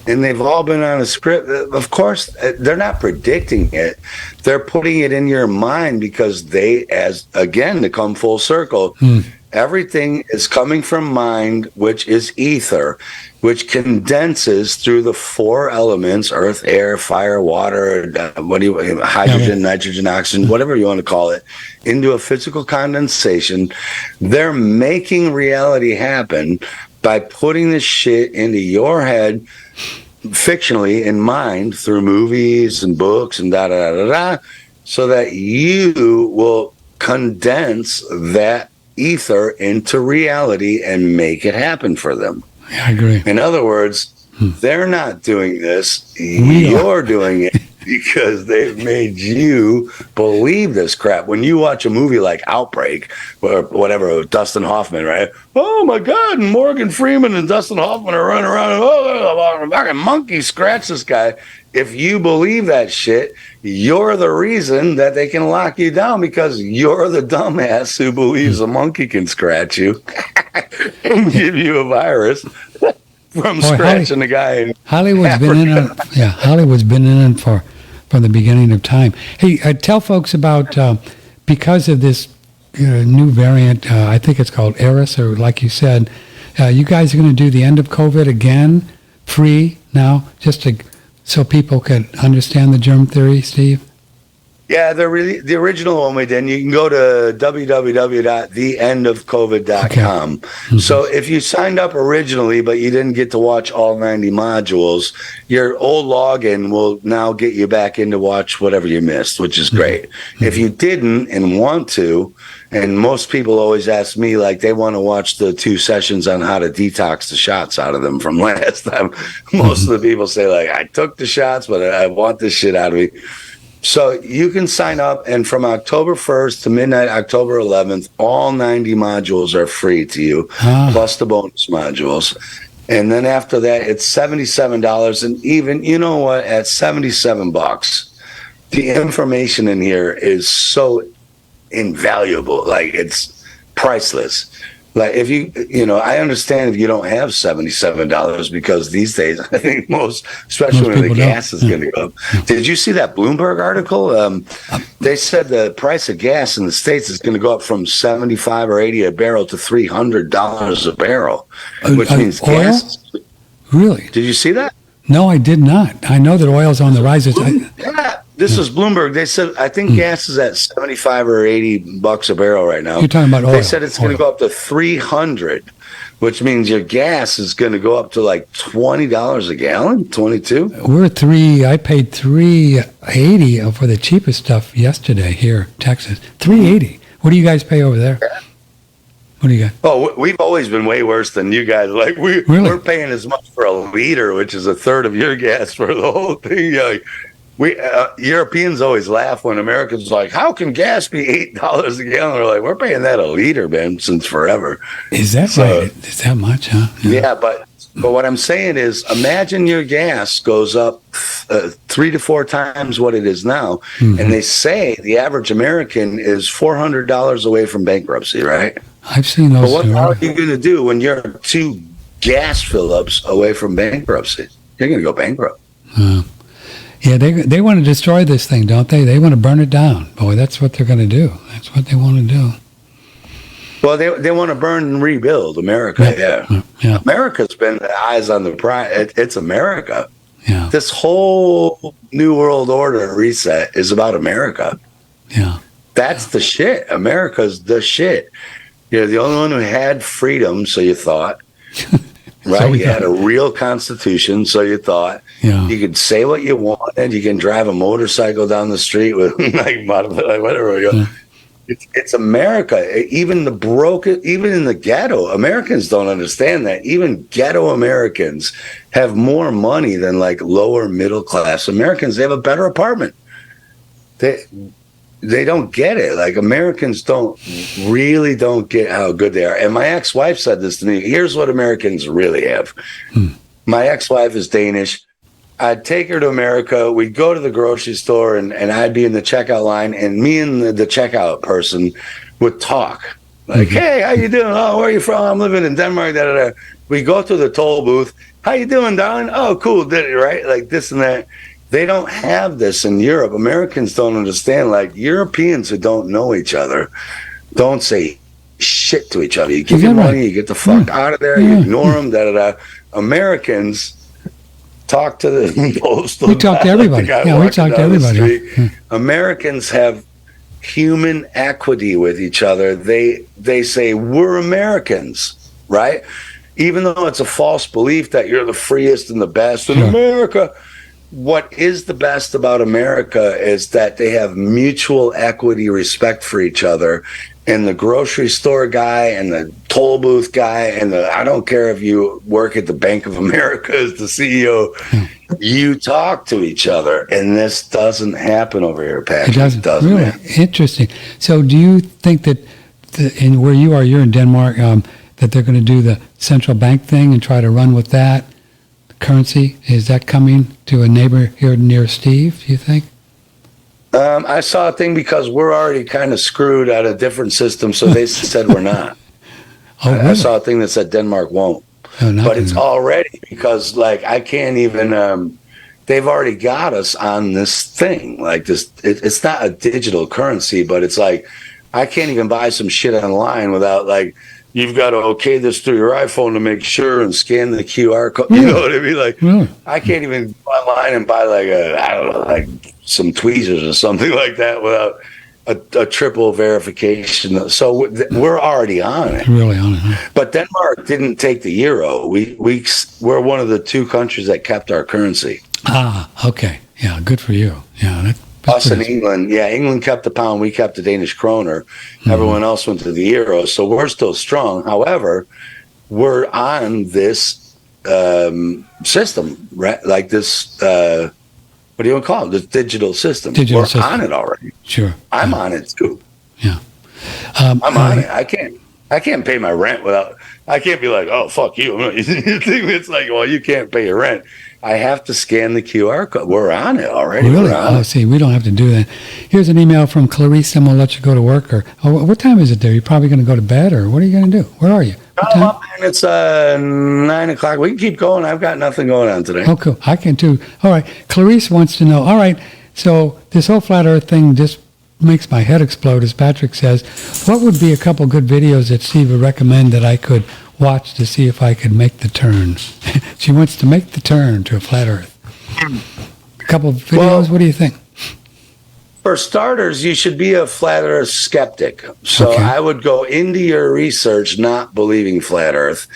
and they've all been on a script, of course, they're not predicting it. They're putting it in your mind because they, as again, to come full circle, everything is coming from mind, which is ether, which condenses through the four elements: earth, air, fire, water, hydrogen, nitrogen, oxygen, whatever you want to call it, into a physical condensation. They're making reality happen by putting this shit into your head fictionally in mind through movies and books and so that you will condense that ether into reality and make it happen for them. Yeah, I agree. In other words, they're not doing this. You're doing it because they've made you believe this crap. When you watch a movie like Outbreak, or whatever, Dustin Hoffman, right? Oh my God, and Morgan Freeman and Dustin Hoffman are running around. Oh, fucking monkey scratch this guy. If you believe that shit, you're the reason that they can lock you down because you're the dumbass who believes a monkey can scratch you and give you a virus from scratching the guy. Hollywood's been in on, Hollywood's been in for from the beginning of time. Hey, tell folks about because of this new variant. I think it's called R.I.P, or like you said, you guys are going to do the end of COVID again, free now, just to so people can understand the germ theory, Steve. Yeah, the original one we did. And you can go to www.theendofcovid.com. Okay. Mm-hmm. So if you signed up originally, but you didn't get to watch all 90 modules, your old login will now get you back in to watch whatever you missed, which is great. Mm-hmm. If you didn't and want to, and most people always ask me, like, they want to watch the 2 sessions on how to detox the shots out of them from last time. Most of the people say, like, I took the shots, but I want this shit out of me. So you can sign up, and from October 1st to midnight, October 11th, all 90 modules are free to you, plus the bonus modules. And then after that, it's $77. And even, you know what, at $77, the information in here is so invaluable. Like, it's priceless. Like, if I understand if you don't have $77 because these days, I think most especially when the gas is going to go up. Did you see that Bloomberg article? They said the price of gas in the States is going to go up from $75 or $80 a barrel to $300 a barrel, which means oil? gas. Really? Did you see that? No, I did not. I know that oil's on the rise. Yeah, this is Bloomberg. They said, I think gas is at $75 or $80 a barrel right now. You're talking about oil. They said it's going to go up to $300, which means your gas is going to go up to like $20 a gallon, 22. I paid $3.80 for the cheapest stuff yesterday here, Texas. $3.80. What do you guys pay over there? What do you got? Oh, we've always been way worse than you guys. Like, we're paying as much for a liter, which is a third of your gas for the whole thing. Yeah. Europeans always laugh when Americans are like, how can gas be $8 a gallon? We're like, we're paying that a liter, man, since forever. Is that right? Is that much, huh? Yeah, but what I'm saying is, imagine your gas goes up 3 to 4 times what it is now, and they say the average American is $400 away from bankruptcy, right? I've seen those. But what are you going to do when you're 2 gas fill-ups away from bankruptcy? You're going to go bankrupt. Yeah, they want to destroy this thing, don't they? They want to burn it down. Boy, that's what they're going to do. That's what they want to do. Well, they want to burn and rebuild America. Yeah. America's been the eyes on the prize. It's America. Yeah. This whole New World Order reset is about America. Yeah. That's the shit. America's the shit. You're the only one who had freedom, so you thought. Right? You had a real constitution, so you thought. Yeah. You could say what you wanted. You can drive a motorcycle down the street with like whatever. Yeah. It's America. Even in the ghetto, Americans don't understand that. Even ghetto Americans have more money than like lower middle class Americans. They have a better apartment. They don't get it. Like, Americans don't get how good they are. And my ex-wife said this to me. Here's what Americans really have. My ex-wife is Danish. I'd take her to America. We'd go to the grocery store, and I'd be in the checkout line, and me and the checkout person would talk. Like, hey, how you doing? Oh, where are you from? I'm living in Denmark. Da, da, da. We go to the toll booth. How you doing, darling? Oh, cool. Did it, right? Like this and that. They don't have this in Europe. Americans don't understand. Like Europeans who don't know each other don't say shit to each other. You give your money, you get the fuck out of there, you ignore them, da, da, da. Americans talk to the postal. We talk to everybody. Yeah, we talk to everybody. Americans have human equity with each other. They say, we're Americans, right? Even though it's a false belief that you're the freest and the best in America. What is the best about America is that they have mutual equity, respect for each other. And the grocery store guy and the toll booth guy and I don't care if you work at the Bank of America as the CEO, you talk to each other. And this doesn't happen over here, Patrick. It doesn't really happen. Interesting. So do you think that in where you are, you're in Denmark, that they're going to do the central bank thing and try to run with that? Currency, is that coming to a neighbor here near Steve, do you think? I saw a thing because we're already kind of screwed at a different system, so they said we're not. Really? I saw a thing that said Denmark won't. But it's already, because like I can't even, they've already got us on this thing. Like this, it's not a digital currency, but it's like, I can't even buy some shit online without like, you've got to okay this through your iPhone to make sure and scan the QR code. You know what I mean? Like, I can't even go online and buy like I don't know, like some tweezers or something like that without a triple verification. So we're already on it. Really on it. Huh? But Denmark didn't take the euro. We're one of the two countries that kept our currency. Ah, okay. Yeah, good for you. Yeah, us in England, England kept the pound, we kept the Danish kroner. Everyone else went to the euro, so we're still strong. However, we're on this system, right? Like this, what do you want to call it? This digital system. We're on it already. Sure. I'm on it too. Yeah. I'm on it. I can't pay my rent without. I can't be like, oh fuck you. It's like, well, you can't pay your rent. I have to scan the QR code. We're on it already. Really? Oh, see, we don't have to do that. Here's an email from Clarice, and we'll let you go to work. Or what time is it there? You're probably going to go to bed, or what are you going to do? Where are you? It's 9 o'clock. We can keep going. I've got nothing going on today. Oh, cool. I can too. All right. Clarice wants to know, all right, so this whole flat earth thing just makes my head explode, as Patrick says. What would be a couple good videos that Steve would recommend that I could watch to see if I could make the turn? She wants to make the turn to a flat earth. A couple of videos, well, what do you think? For starters, you should be a flat earth skeptic. So I would go into your research not believing flat earth.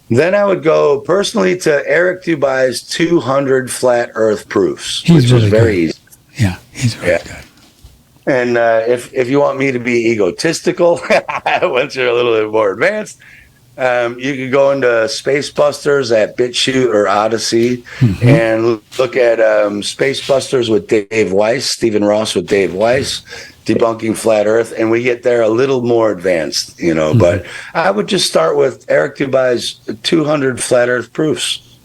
Then I would go personally to Eric Dubai's 200 flat earth proofs, which is very easy. Yeah, he's really good. And if you want me to be egotistical, once you're a little bit more advanced, you could go into Space Busters at BitChute or Odyssey and look at Space Busters with Dave Weiss, Stephen Ross with Dave Weiss, debunking flat earth, and we get there a little more advanced, you know. But I would just start with Eric Dubai's 200 flat earth proofs,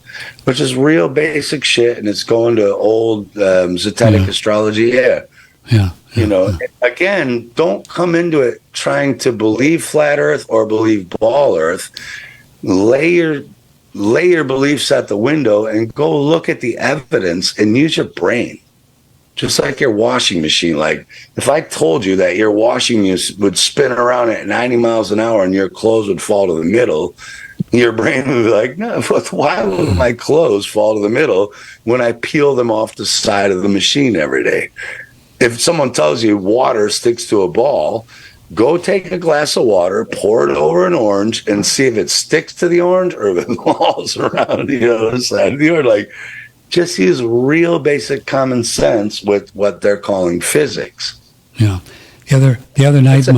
which is real basic shit, and it's going to old Zetetic astrology. You know, again, don't come into it trying to believe flat earth or believe ball earth. Lay your beliefs at the window and go look at the evidence and use your brain. Just like your washing machine. Like if I told you that your washing machine would spin around at 90 miles an hour and your clothes would fall to the middle, your brain would be like, no, why would my clothes fall to the middle when I peel them off the side of the machine every day? If someone tells you water sticks to a ball, go take a glass of water, pour it over an orange, and see if it sticks to the orange or if it falls around the other side of the orange. Like, just use real basic common sense with what they're calling physics. Yeah. The other night,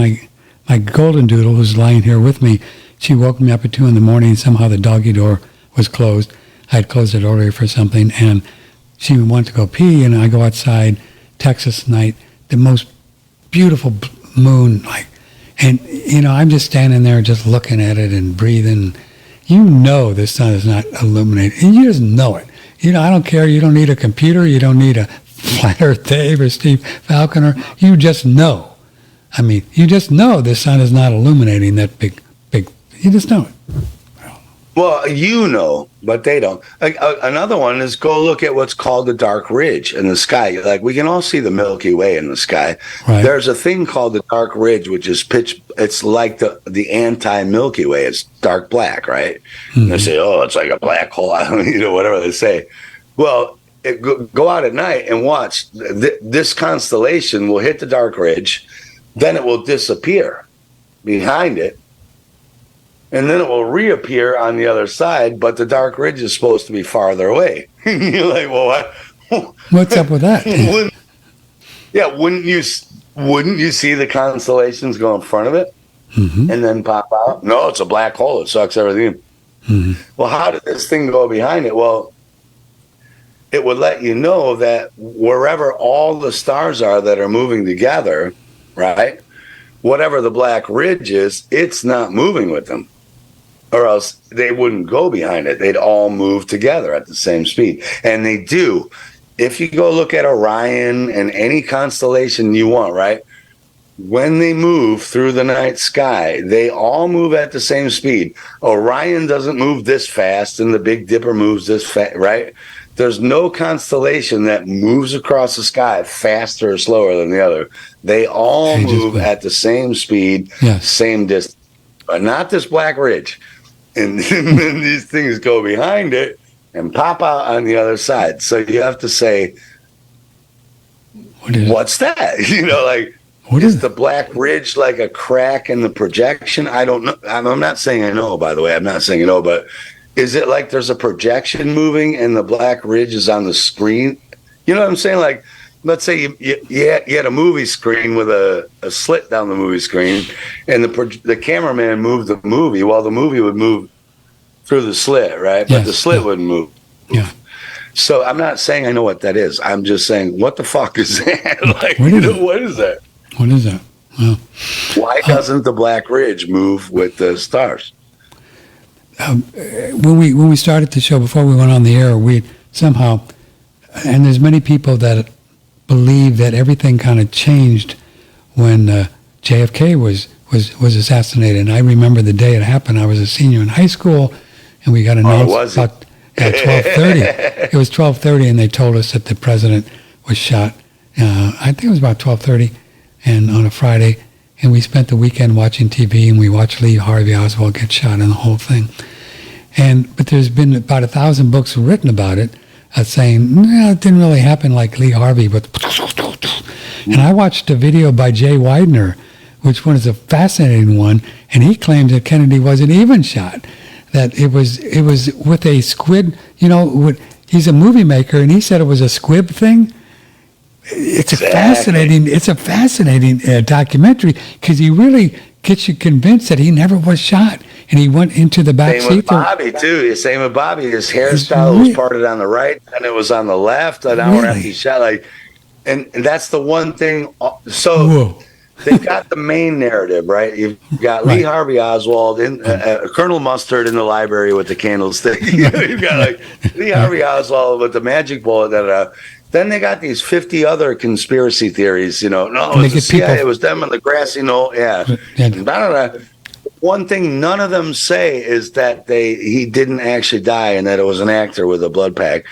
my golden doodle who's lying here with me, she woke me up at 2 a.m. and somehow the doggy door was closed. I had closed it earlier for something, and she wanted to go pee, and I go outside. Texas night, the most beautiful moon, and I'm just standing there just looking at it and breathing. You know the sun is not illuminated, and you just know it. I don't care. You don't need a computer. You don't need a Flat Earth Dave or Steve Falconer. You just know. I mean, you just know the sun is not illuminating that big. You just know it. Well, but they don't. Another one is go look at what's called the dark ridge in the sky. Like, we can all see the Milky Way in the sky. Right. There's a thing called the dark ridge, which is it's like the anti-Milky Way. It's dark black, right? Mm-hmm. And they say, oh, it's like a black hole, whatever they say. Well, go out at night and watch. This constellation will hit the dark ridge, then it will disappear behind it, and then it will reappear on the other side, but the dark ridge is supposed to be farther away. You're like, well, what? What's up with that? Wouldn't you see the constellations go in front of it and then pop out? No, it's a black hole. It sucks everything. Mm-hmm. Well, how did this thing go behind it? Well, it would let you know that wherever all the stars are that are moving together, right, whatever the black ridge is, it's not moving with them. Or else they wouldn't go behind it. They'd all move together at the same speed. And they do. If you go look at Orion and any constellation you want, right? When they move through the night sky, they all move at the same speed. Orion doesn't move this fast, and the Big Dipper moves this fast, right? There's no constellation that moves across the sky faster or slower than the other. They all move at the same speed, same distance. But not this black ridge. And then these things go behind it and pop out on the other side. So you have to say, what's that? Is the black ridge like a crack in the projection? I don't know. I'm not saying I know, by the way. I'm not saying I know, but is it like there's a projection moving and the black ridge is on the screen? You know what I'm saying? Like, let's say you had a movie screen with a slit down the movie screen, and the cameraman moved the movie. Well, the movie would move through the slit, right? But the slit wouldn't move. Yeah. So I'm not saying I know what that is. I'm just saying, what the fuck is that? What is that? What is that? Well, why doesn't the black ridge move with the stars? When we started the show, before we went on the air, we somehow, and there's many people that believe that everything kind of changed when JFK was assassinated. And I remember the day it happened. I was a senior in high school, and we got a notice about 12:30. It was 12:30, and they told us that the president was shot. I think it was about 12:30, and on a Friday. And we spent the weekend watching TV, and we watched Lee Harvey Oswald get shot and the whole thing. But there's been about 1,000 books written about it, saying, no, it didn't really happen like Lee Harvey. But and I watched a video by Jay Widener, which one is a fascinating one, and he claims that Kennedy wasn't even shot, that it was with a squid. He's a movie maker, and he said it was a squib thing. It's a fascinating documentary, because he really gets you convinced that he never was shot, and he went into the back seat. Same with Bobby too. Same with Bobby. His hairstyle was parted on the right, and it was on the left. An hour after he shot, and that's the one thing. So they've got the main narrative, right? You've got Lee Harvey Oswald in Colonel Mustard in the library with the candlestick. You've got Lee Harvey Oswald with the magic bullet. Then they got these 50 other conspiracy theories, it was the CIA, it was them on the grassy knoll, One thing none of them say is that he didn't actually die and that it was an actor with a blood pack,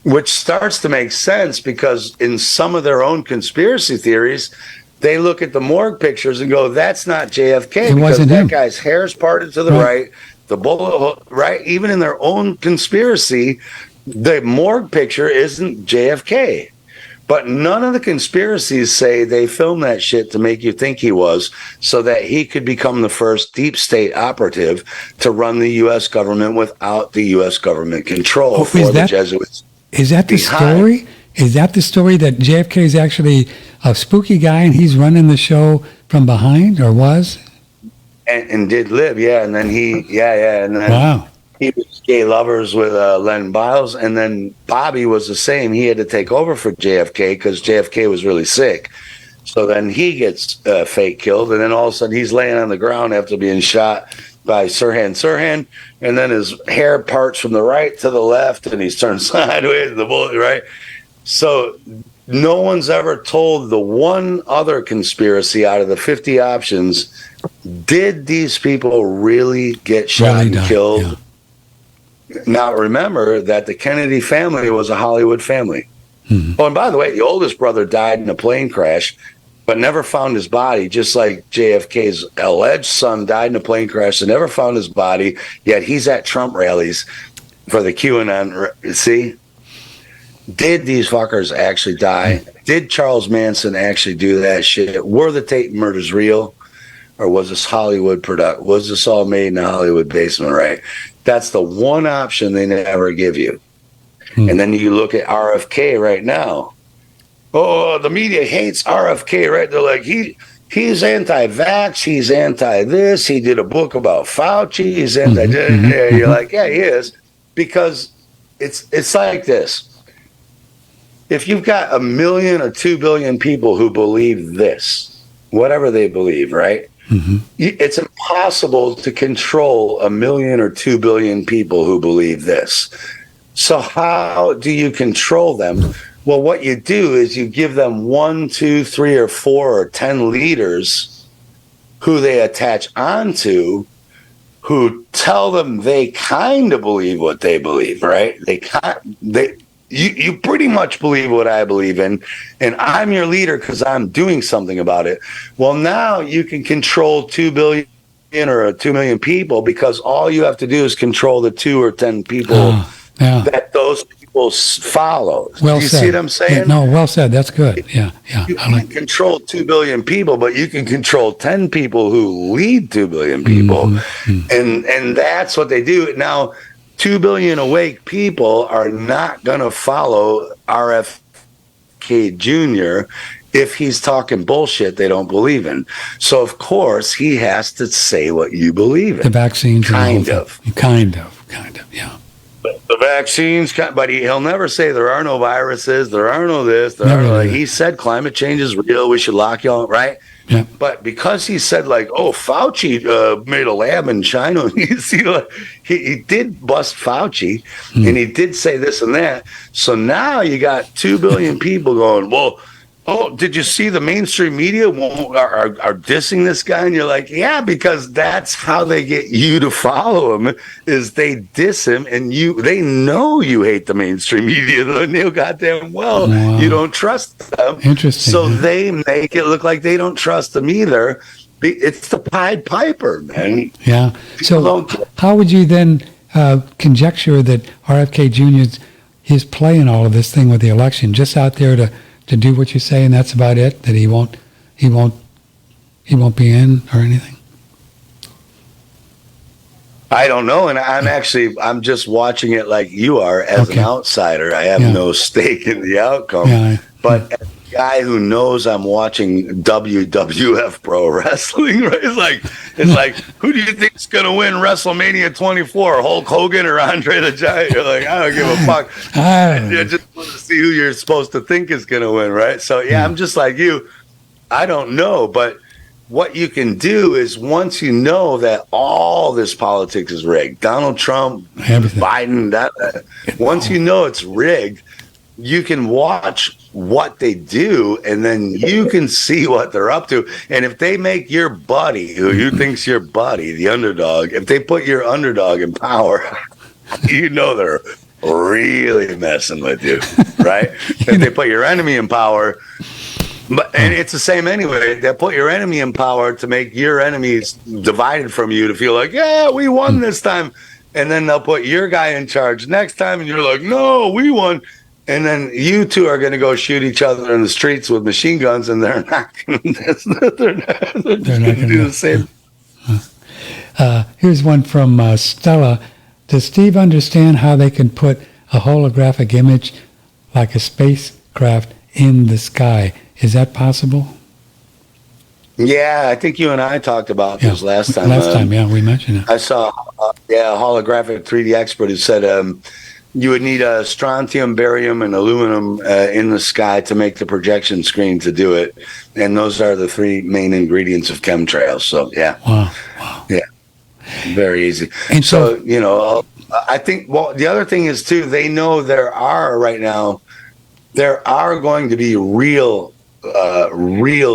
which starts to make sense because in some of their own conspiracy theories, they look at the morgue pictures and go, that's not JFK because that guy's hair is parted to the right, the bullet, right? Even in their own conspiracy, the morgue picture isn't JFK. But none of the conspiracies say they filmed that shit to make you think he was, so that he could become the first deep state operative to run the U.S. government without the U.S. government control for the Jesuits. Is that the story? Is that the story that JFK is actually a spooky guy and he's running the show from behind, or was? And did live, and then and then he was gay lovers with Len Biles, and then Bobby was the same. He had to take over for JFK because JFK was really sick. So then he gets fake killed, and then all of a sudden he's laying on the ground after being shot by Sirhan, and then his hair parts from the right to the left, and he's turned sideways, the bullet, right? So no one's ever told the one other conspiracy out of the 50 options. Did these people really get shot and killed? Yeah. Now, remember that the Kennedy family was a Hollywood family. Mm-hmm. Oh, and by the way, the oldest brother died in a plane crash, but never found his body, just like JFK's alleged son died in a plane crash and never found his body, yet he's at Trump rallies for the QAnon. See? Did these fuckers actually die? Did Charles Manson actually do that shit? Were the Tate murders real? Or was this Hollywood product? Was this all made in a Hollywood basement, right? That's the one option they never give you. And then you look at RFK right now. Oh, the media hates RFK, right? They're like, he's anti-vax, he's anti-this, he did a book about Fauci, he's anti. You're like, yeah, he is. Because it's like this. If you've got 1 million or 2 billion people who believe this, whatever they believe, right? Mm-hmm. It's impossible to control 1 million or 2 billion people who believe this. So how do you control them? Well, what you do is you give them 1, 2, 3, or 4, or 10 leaders who they attach onto, who tell them they kind of believe what they believe, right? You pretty much believe what I believe in, and I'm your leader because I'm doing something about it. Well, now you can control 2 billion or 2 million people because all you have to do is control the 2 or 10 people that those people follow. Well do you said. See what I'm saying? Yeah, no, well said. That's good. Yeah. You can control 2 billion people, but you can control 10 people who lead 2 billion people, and that's what they do now. 2 billion awake people are not going to follow RFK Jr. if he's talking bullshit they don't believe in. So, of course, he has to say what you believe in. The vaccines. Kind of, yeah. The vaccines, but he'll never say there are no viruses, there are no this, he said climate change is real, we should lock y'all, right? Yeah. But because he said Fauci made a lab in China, you see, he did bust Fauci, and he did say this and that. So now you got 2 billion people going, well, did you see the mainstream media are dissing this guy? And you're like, yeah, because that's how they get you to follow him, is they diss him, and they know you hate the mainstream media. They know goddamn well you don't trust them. Interesting. So they make it look like they don't trust them either. It's the Pied Piper, man. Yeah. So how would you then conjecture that RFK Jr. is playing all of this thing with the election, just out there to do what you say, and that's about it? That he won't be in or anything? I don't know, and I'm just watching it like you are as an outsider. I have no stake in the outcome, but as a guy who knows I'm watching WWF Pro Wrestling, right? It's like who do you think is going to win WrestleMania 24, Hulk Hogan or Andre the Giant? You're like, I don't give a fuck. I just want to see who you're supposed to think is going to win, right? So I'm just like you. I don't know, but what you can do is, once you know that all this politics is rigged, Donald Trump, Biden, once you know it's rigged, you can watch what they do, and then you can see what they're up to. And if they make your buddy, who you think's your buddy, the underdog, if they put your underdog in power, you know they're really messing with you, right? If they put your enemy in power, and it's the same anyway. They put your enemy in power to make your enemies divided from you, to feel like, yeah, we won this time. And then they'll put your guy in charge next time, and you're like, no, we won. And then you two are going to go shoot each other in the streets with machine guns, and they're not going to do the same. Here's one from Stella. Does Steve understand how they can put a holographic image like a spacecraft in the sky? Is that possible? Yeah, I think you and I talked about this last time. We mentioned it. I saw a holographic 3D expert who said you would need strontium, barium, and aluminum in the sky to make the projection screen to do it. And those are the 3 main ingredients of chemtrails. So, yeah. Wow. Yeah. Very easy. And so, I think, the other thing is, too, they know there are going to be real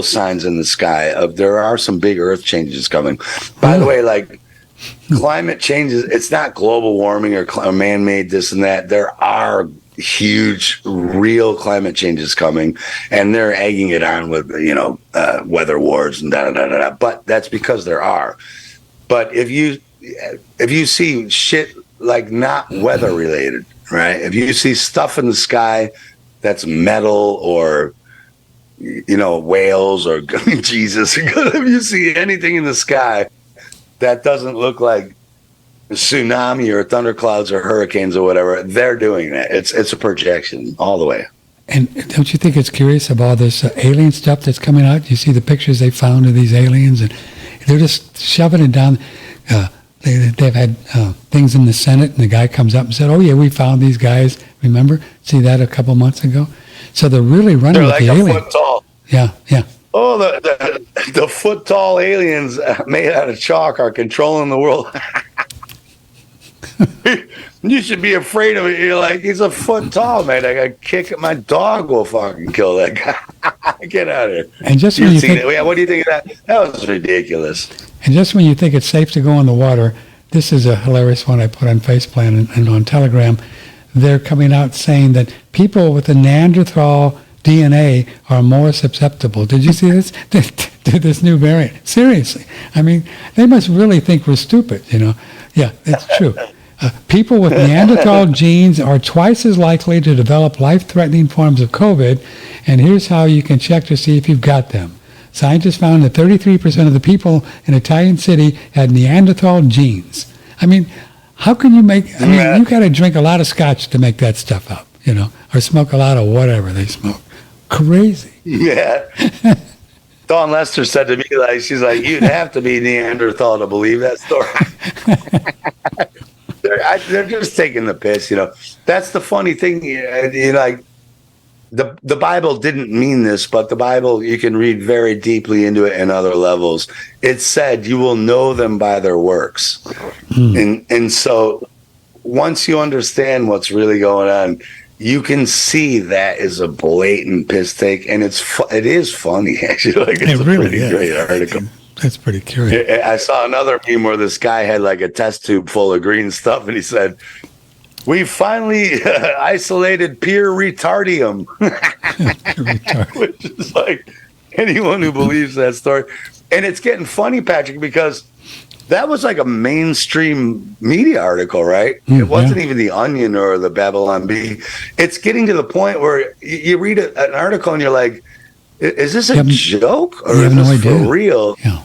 signs in the sky there are some big earth changes coming. By the way, like climate changes, it's not global warming or man-made this and that. There are huge real climate changes coming, and they're egging it on with weather wars and da. But that's because there are. But if you see shit like not weather related, right? If you see stuff in the sky that's metal or whales or Jesus, if you see anything in the sky that doesn't look like tsunami or thunderclouds or hurricanes or whatever, they're doing that. It's a projection all the way. And don't you think it's curious of all this alien stuff that's coming out? You see the pictures they found of these aliens, and they're just shoving it down. They've had things in the Senate, and the guy comes up and said, "Oh yeah, we found these guys." Remember? See that a couple months ago? So they're really running with the aliens. They're like a foot tall. Yeah. Oh, the foot tall aliens made out of chalk are controlling the world. You should be afraid of it. You're like, he's a foot tall, man. I got kick it. My dog will fucking kill that guy. Get out of here. And just when you think, what do you think of that? That was ridiculous. And just when you think it's safe to go in the water, this is a hilarious one I put on Faceplan and on Telegram. They're coming out saying that people with the Neanderthal DNA are more susceptible. Did you see this? To this new variant. Seriously. I mean, they must really think we're stupid, Yeah, it's true. People with Neanderthal genes are twice as likely to develop life-threatening forms of COVID, and here's how you can check to see if you've got them. Scientists found that 33% of the people in an Italian city had Neanderthal genes. I mean, how can you you got to drink a lot of scotch to make that stuff up, or smoke a lot of whatever they smoke. Crazy. Yeah. Dawn Lester said to me, she's like, you'd have to be Neanderthal to believe that story. They're just taking the piss, That's the funny thing, the Bible didn't mean this, but the Bible, you can read very deeply into it in other levels. It said, you will know them by their works. And so once you understand what's really going on, you can see that is a blatant piss take, and it is funny, actually. It's really a pretty great article. That's pretty curious. I saw another meme where this guy had like a test tube full of green stuff, and he said, "We finally isolated pure retardium," which is like anyone who believes that story. And it's getting funny, Patrick, because that was like a mainstream media article, right? It wasn't even the Onion or the Babylon Bee. It's getting to the point where you read an article and you're like, is this a joke or is this for real? Yeah.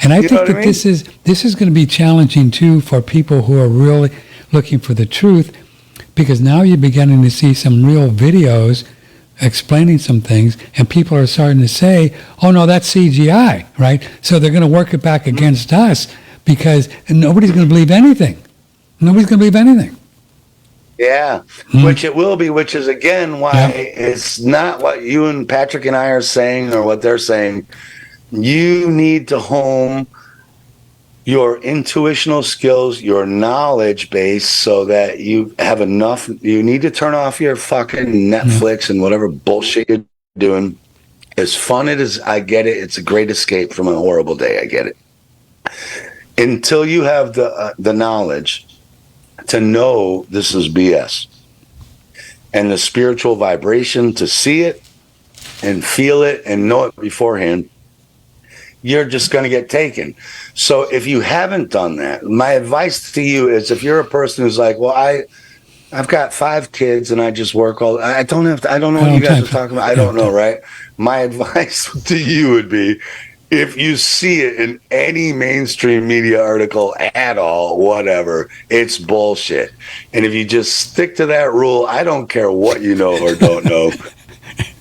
And I think that this is going to be challenging too for people who are really looking for the truth, because now you're beginning to see some real videos explaining some things, and people are starting to say, oh no, that's CGI, right? So they're going to work it back against us, because nobody's going to believe anything. Nobody's going to believe anything. Yeah, which it will be, which is, again, why it's not what you and Patrick and I are saying or what they're saying. You need to hone your intuitional skills, your knowledge base, so that you have enough. You need to turn off your fucking Netflix and whatever bullshit you're doing. As fun as I get it, it's a great escape from a horrible day. I get it. Until you have the knowledge to know this is BS, and the spiritual vibration to see it and feel it and know it beforehand, you're just going to get taken. So if you haven't done that, my advice to you is, if you're a person who's like, well, I've got 5 kids and I just work I don't know what you guys are talking about. I don't know, right? My advice to you would be, if you see it in any mainstream media article at all, whatever, it's bullshit. And if you just stick to that rule, I don't care what you know or don't know.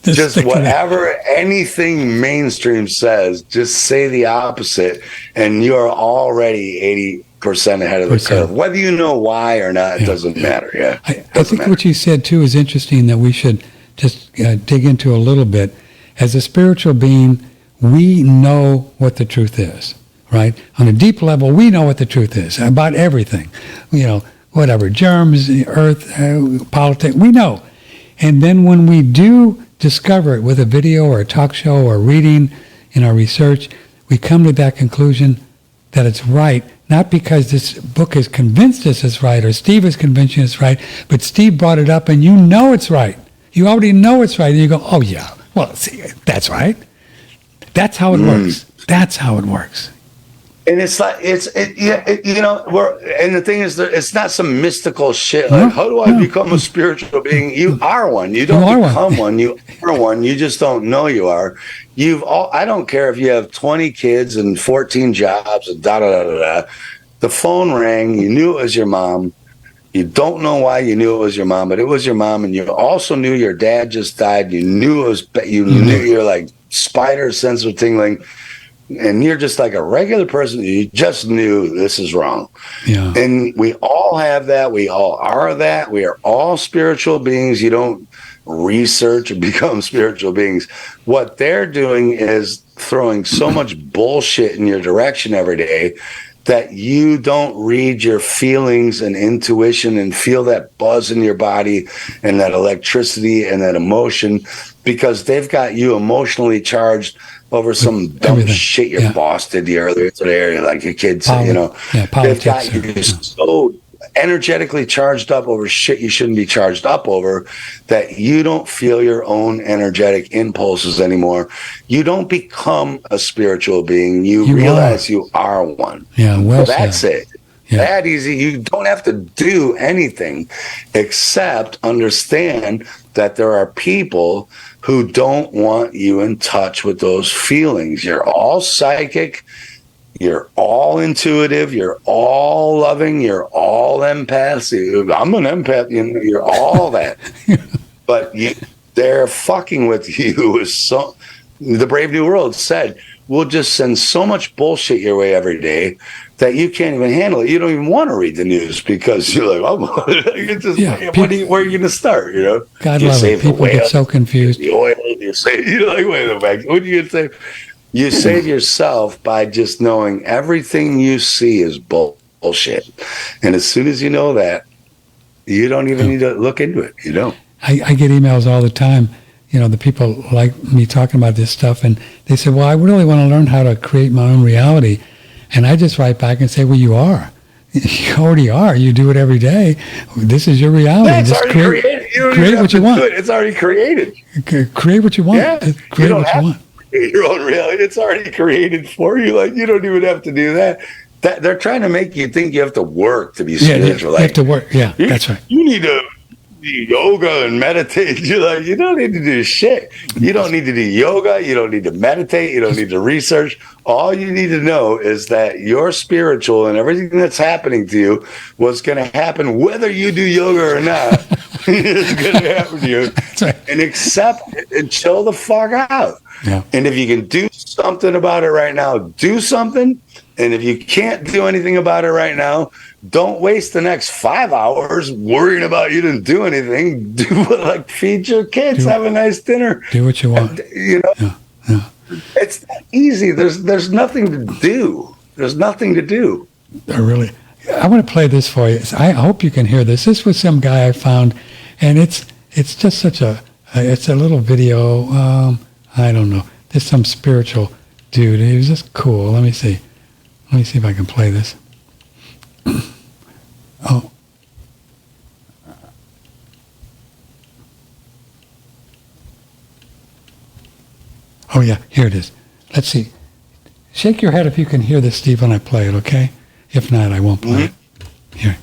Just whatever anything mainstream says, just say the opposite, and you're already 80% ahead of the curve. Whether you know why or not, it doesn't matter. Yeah, I think what you said too is interesting, that we should just dig into a little bit. As a spiritual being, we know what the truth is, right? On a deep level, we know what the truth is about everything. Whatever, germs, earth, politics, we know. And then when we do discover it with a video or a talk show or reading in our research, we come to that conclusion that it's right, not because this book has convinced us it's right or Steve has convinced you it's right, but Steve brought it up and you know it's right. You already know it's right. And you go, oh, yeah, well, see, that's right. That's how it works. That's how it works. And it's like, and the thing is that it's not some mystical shit. Like, how do I become a spiritual being? You are one. You don't become one. You are one. You just don't know you are. I don't care if you have 20 kids and 14 jobs and da-da-da-da-da. The phone rang. You knew it was your mom. You don't know why you knew it was your mom, but it was your mom. And you also knew your dad just died. You knew it was, you knew your like spider sense of tingling. And you're just like a regular person. You just knew this is wrong. Yeah. And we all have that. We all are that. We are all spiritual beings. You don't research and become spiritual beings. What they're doing is throwing so much bullshit in your direction every day that you don't read your feelings and intuition and feel that buzz in your body and that electricity and that emotion, because they've got you emotionally charged over some dumb shit your boss did to you earlier today, or like your kids, they've got you so energetically charged up over shit you shouldn't be charged up over that you don't feel your own energetic impulses anymore. You don't become a spiritual being. You realize you are one. Yeah, well that's said. it. Yeah. That easy. You don't have to do anything except understand that there are people who don't want you in touch with those feelings. You're all psychic. You're all intuitive. You're all loving. You're all empaths. I'm an empath. You're all that. But they're fucking with you. The Brave New World said, we'll just send so much bullshit your way every day that you can't even handle it. You don't even want to read the news because you're like, where are you going to start? God love it. People get so confused. The oil, wait a minute. What are you going to say? You save yourself by just knowing everything you see is bullshit. And as soon as you know that, you don't even need to look into it. You don't. I get emails all the time. The people like me talking about this stuff, and they say, well, I really want to learn how to create my own reality. And I just write back and say, well, you are. You already are. You do it every day. This is your reality. It's already created. Create what you want. It's already created. Create what you want. Yeah. Create what you want. Your own reality. It's already created for you. Like, you don't even have to do that. They're trying to make you think you have to work to be spiritual. You have to work. Yeah, that's right. You need to do yoga and meditate. You don't need to do shit. You don't need to do yoga. You don't need to meditate. You don't need to research. All you need to know is that you're spiritual, and everything that's happening to you was going to happen whether you do yoga or not. It's going to happen to you. That's right. And accept it and chill the fuck out. Yeah. And if you can do something about it right now, do something. And if you can't do anything about it right now, don't waste the next 5 hours worrying about you didn't do anything. Feed your kids, have a nice dinner. Do what you want. Yeah. It's that easy. There's nothing to do. There's nothing to do. I want to play this for you. I hope you can hear this. This was some guy I found, and it's just such it's a little video. I don't know. There's some spiritual dude. He was just cool. Let me see if I can play this. Oh. Oh, yeah, here it is. Let's see. Shake your head if you can hear this, Steve, when I play it, okay? If not, I won't play it. Here.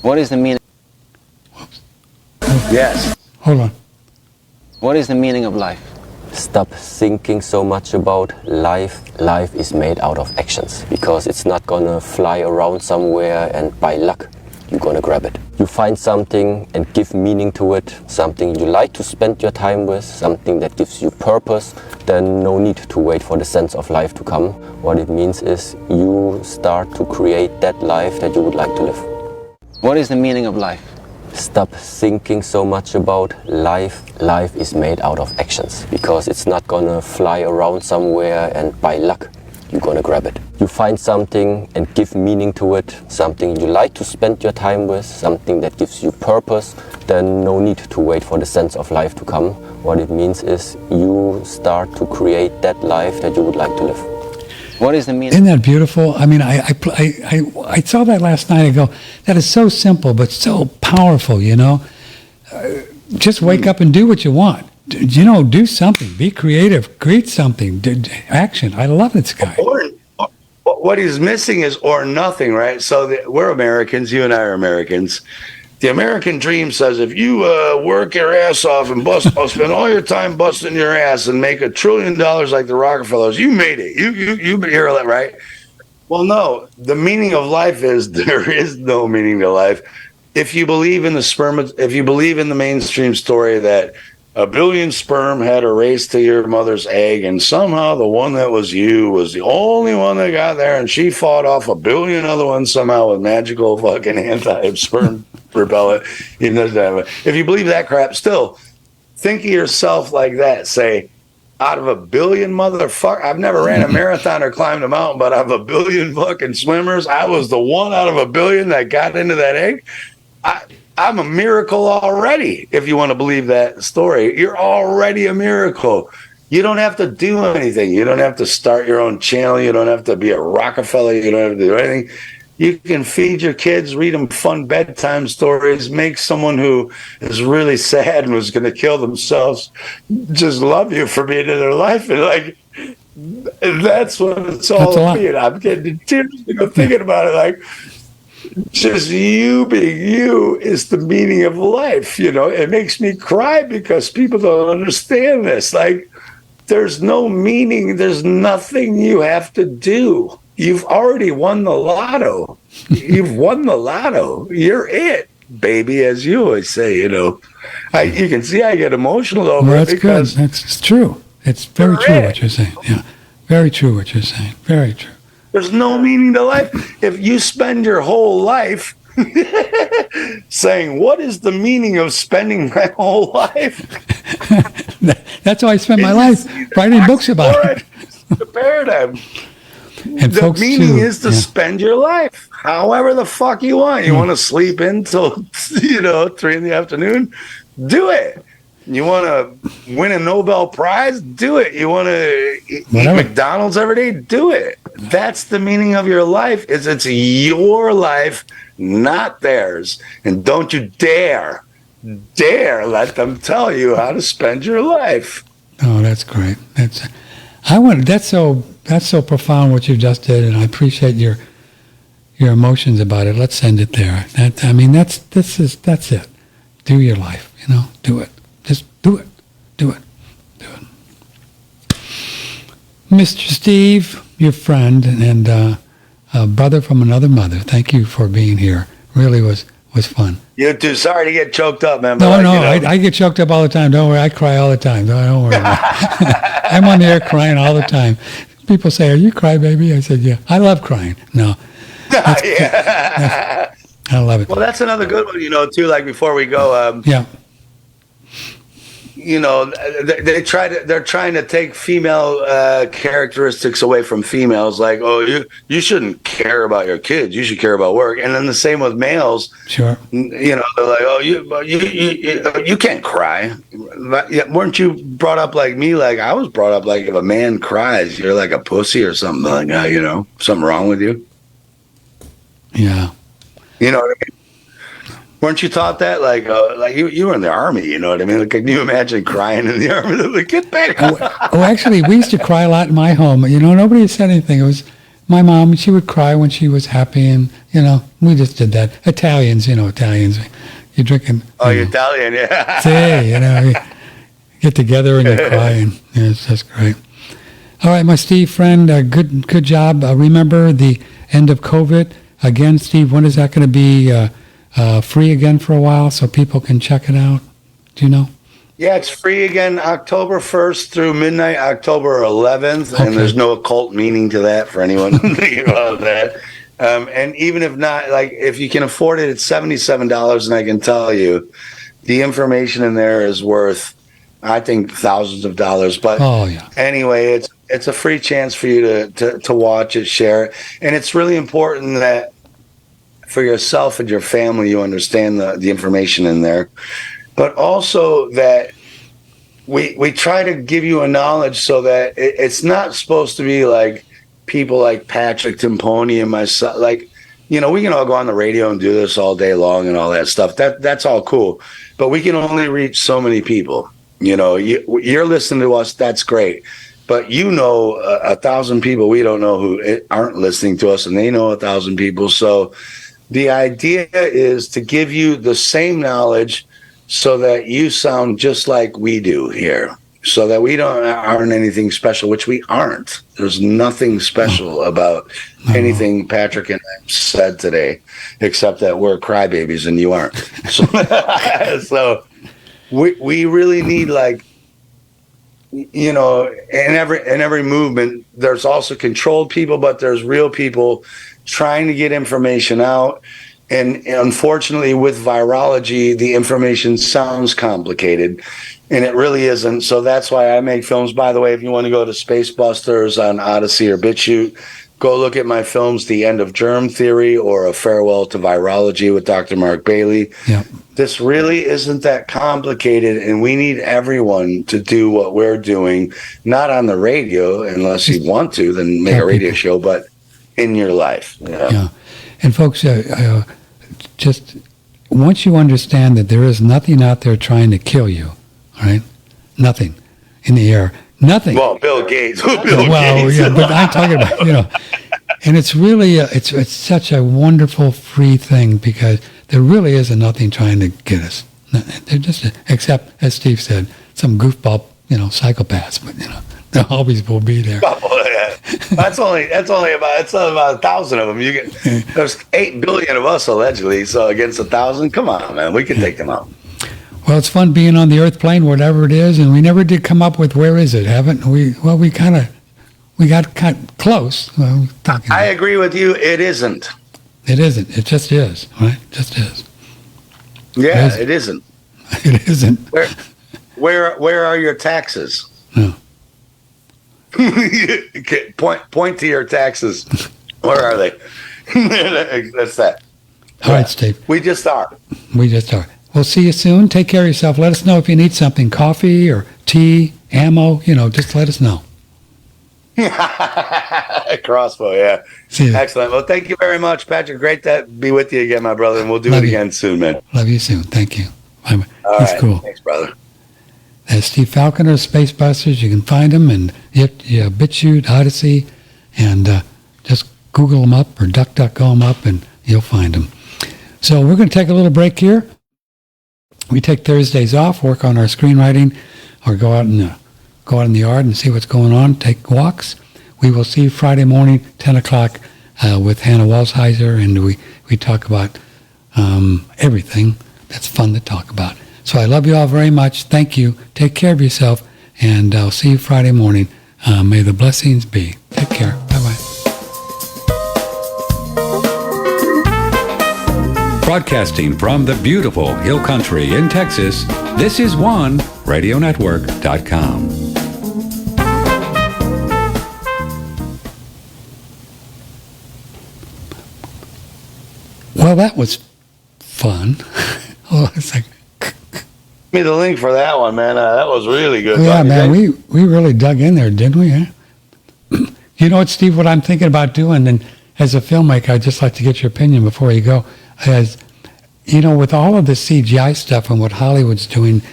What is the meaning? Whoops. Yes. Hold on. What is the meaning of life? Stop thinking so much about life. Life is made out of actions, because it's not gonna fly around somewhere and by luck you're gonna grab it. You find something and give meaning to it, something you like to spend your time with, something that gives you purpose, then no need to wait for the sense of life to come. What it means is you start to create that life that you would like to live. What is the meaning of life? Stop thinking so much about life. Life is made out of actions, because it's not gonna fly around somewhere and by luck you're gonna grab it. You find something and give meaning to it, something you like to spend your time with, something that gives you purpose, then no need to wait for the sense of life to come. What it means is you start to create that life that you would like to live. What is the meaning? Isn't that beautiful? I mean, I saw that last night. I go, that is so simple, but so powerful, you know? Just wake up and do what you want. You know, do something. Be creative. Create something. Action. I love it, Sky. Or what he's missing is or nothing, right? So we're Americans. You and I are Americans. The American dream says if you work your ass off and spend all your time busting your ass and make $1 trillion like the Rockefellers, you made it. You hear that, right? Well, no. The meaning of life is there is no meaning to life. If you believe in if you believe in the mainstream story that 1 billion sperm had a race to your mother's egg, and somehow the one that was you was the only one that got there, and she fought off 1 billion other ones somehow with magical fucking anti-sperm repellent. If you believe that crap, still think of yourself like that. Say, out of 1 billion motherfucker, I've never ran a marathon or climbed a mountain, but out of 1 billion fucking swimmers, I was the one out of 1 billion that got into that egg. I'm a miracle already. If you want to believe that story, you're already a miracle. You don't have to do anything. You don't have to start your own channel. You don't have to be a Rockefeller. You don't have to do anything. You can feed your kids, read them fun bedtime stories, make someone who is really sad and was going to kill themselves just love you for being in their life. And like, that's what it's all about. I'm getting tears thinking about it. Like, just you being you is the meaning of life. You know, it makes me cry because people don't understand this. Like, there's no meaning. There's nothing you have to do. You've already won the lotto. You've won the lotto. You're it, baby, as you always say, you know. You can see I get emotional over it because... That's true. It's very true what you're saying. Yeah, very true what you're saying. Very true. There's no meaning to life. If you spend your whole life saying, what is the meaning of spending my whole life? That's how I spend my life, writing books about it. The paradigm. And the meaning is to spend your life however the fuck you want. You want to sleep until 3 in the afternoon? Do it. You want to win a Nobel Prize? Do it. You want to eat McDonald's every day? Do it. That's the meaning of your life. It's your life, not theirs. And don't you dare let them tell you how to spend your life. Oh, that's great. That's so profound what you just did, and I appreciate your emotions about it. Let's end it there. That's it. Do your life, do it. Just do it. Do it. Do it. Mr. Steve, your friend and a brother from another mother, thank you for being here. Really was fun. You too. Sorry to get choked up, man. No, I get choked up all the time. Don't worry, I cry all the time. Don't worry. I'm on the air crying all the time. People say, "Are you cry baby?" I said, "Yeah." I love crying. No. I love it. Well, that's another good one, too. Like before we go, yeah. They're trying to take female characteristics away from females. Like, oh, you shouldn't care about your kids. You should care about work. And then the same with males. Sure. They're like, oh, you can't cry. Weren't you brought up like me? Like I was brought up like if a man cries, you're like a pussy or something. Like something wrong with you. Yeah. You know what I mean? Weren't you taught that? Like you were in the army, you know what I mean? Like, can you imagine crying in the army? Like, get back. Actually, we used to cry a lot in my home. Nobody said anything. It was my mom. She would cry when she was happy, and we just did that. Italians, you're drinking. Oh, you're Italian, yeah. See, you get together and you cry, and it's just great. All right, my Steve friend, good job. Remember the end of COVID again, Steve. When is that going to be? Free again for a while so people can check it out? Do you know? Yeah, it's free again October 1st through midnight, October 11th. Okay. And there's no occult meaning to that for anyone thinking about that. And even if not, like if you can afford it, it's $77, and I can tell you, the information in there is worth, I think, thousands of dollars. But anyway, it's a free chance for you to watch it, share it, and it's really important that for yourself and your family, you understand the information in there, but also that we try to give you a knowledge so that it's not supposed to be like people like Patrick Timpone and myself. Like, we can all go on the radio and do this all day long and all that stuff. That's all cool, but we can only reach so many people. You're listening to us. That's great. But 1,000 people we don't know who aren't listening to us, and they know 1,000 people. So the idea is to give you the same knowledge so that you sound just like we do here, so that we aren't anything special, which we aren't. There's nothing special about anything Patrick and I said today, except that we're crybabies and you aren't. So we really need, like, in every movement, there's also controlled people, but there's real people trying to get information out. And unfortunately, with virology, the information sounds complicated, and it really isn't. So that's why I make films. By the way, if you want to go to Space Busters on Odyssey or BitChute, go look at my films, The End of Germ Theory or A Farewell to Virology with Dr. Mark Bailey. Yeah. This really isn't that complicated, and we need everyone to do what we're doing, not on the radio, unless you want to, then make a radio show, but in your life. Yeah. And folks, just once you understand that there is nothing out there trying to kill you, all right? Nothing in the air. Nothing. Well, Bill Gates. Gates. Yeah, but I'm talking about, and it's really, it's such a wonderful free thing, because there really isn't nothing trying to get us. They're just, except, as Steve said, some goofball, psychopaths, but, there always will be there. That's only about 1,000 of them. There's 8 billion of us allegedly, so against 1,000, come on, man, we can take them out. Well, it's fun being on the Earth plane, whatever it is, and we never did come up with where is it, haven't we? Well, we got kind of close. Well, I agree with you. It isn't. It isn't. It just is, right? It just is. Yeah, it isn't. It isn't. Where are your taxes? No. Point to your taxes. Where are they? That's that. All right, Steve. We just are. We'll see you soon. Take care of yourself. Let us know if you need something, coffee or tea, ammo, just let us know. Crossbow, yeah. See you. Excellent. Well, thank you very much, Patrick. Great to be with you again, my brother, and we'll do it again soon, man. Love you soon. Thank you. All That's right. cool. Thanks, brother. That's Steve Falconer, Space Busters. You can find him and BitChute, Odyssey, and just Google them up or DuckDuckGo them up, and you'll find them. So we're going to take a little break here. We take Thursdays off, work on our screenwriting, or go out in the yard and see what's going on, take walks. We will see you Friday morning, 10 o'clock, with Hannah Walsheiser, and we talk about everything that's fun to talk about. So I love you all very much. Thank you. Take care of yourself, and I'll see you Friday morning. May the blessings be. Take care. Bye-bye. Broadcasting from the beautiful Hill Country in Texas, this is OneRadioNetwork.com. Well, that was fun. It's like, Give me the link for that one, man. That was really good. yeah, man, we really dug in there, didn't we? Huh? You know what, Steve, what I'm thinking about doing, and as a filmmaker, I'd just like to get your opinion before you go, is, with all of the CGI stuff and what Hollywood's doing,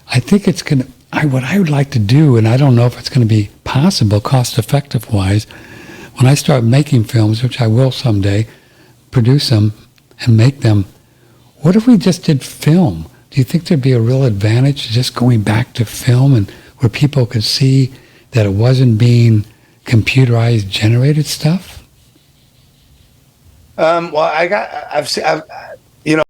I think it's going to, what I would like to do, and I don't know if it's going to be possible cost-effective wise, when I start making films, which I will someday, produce them and make them, what if we just did film? Do you think there'd be a real advantage to just going back to film, and where people could see that it wasn't being computerized, generated stuff? Well, I've seen,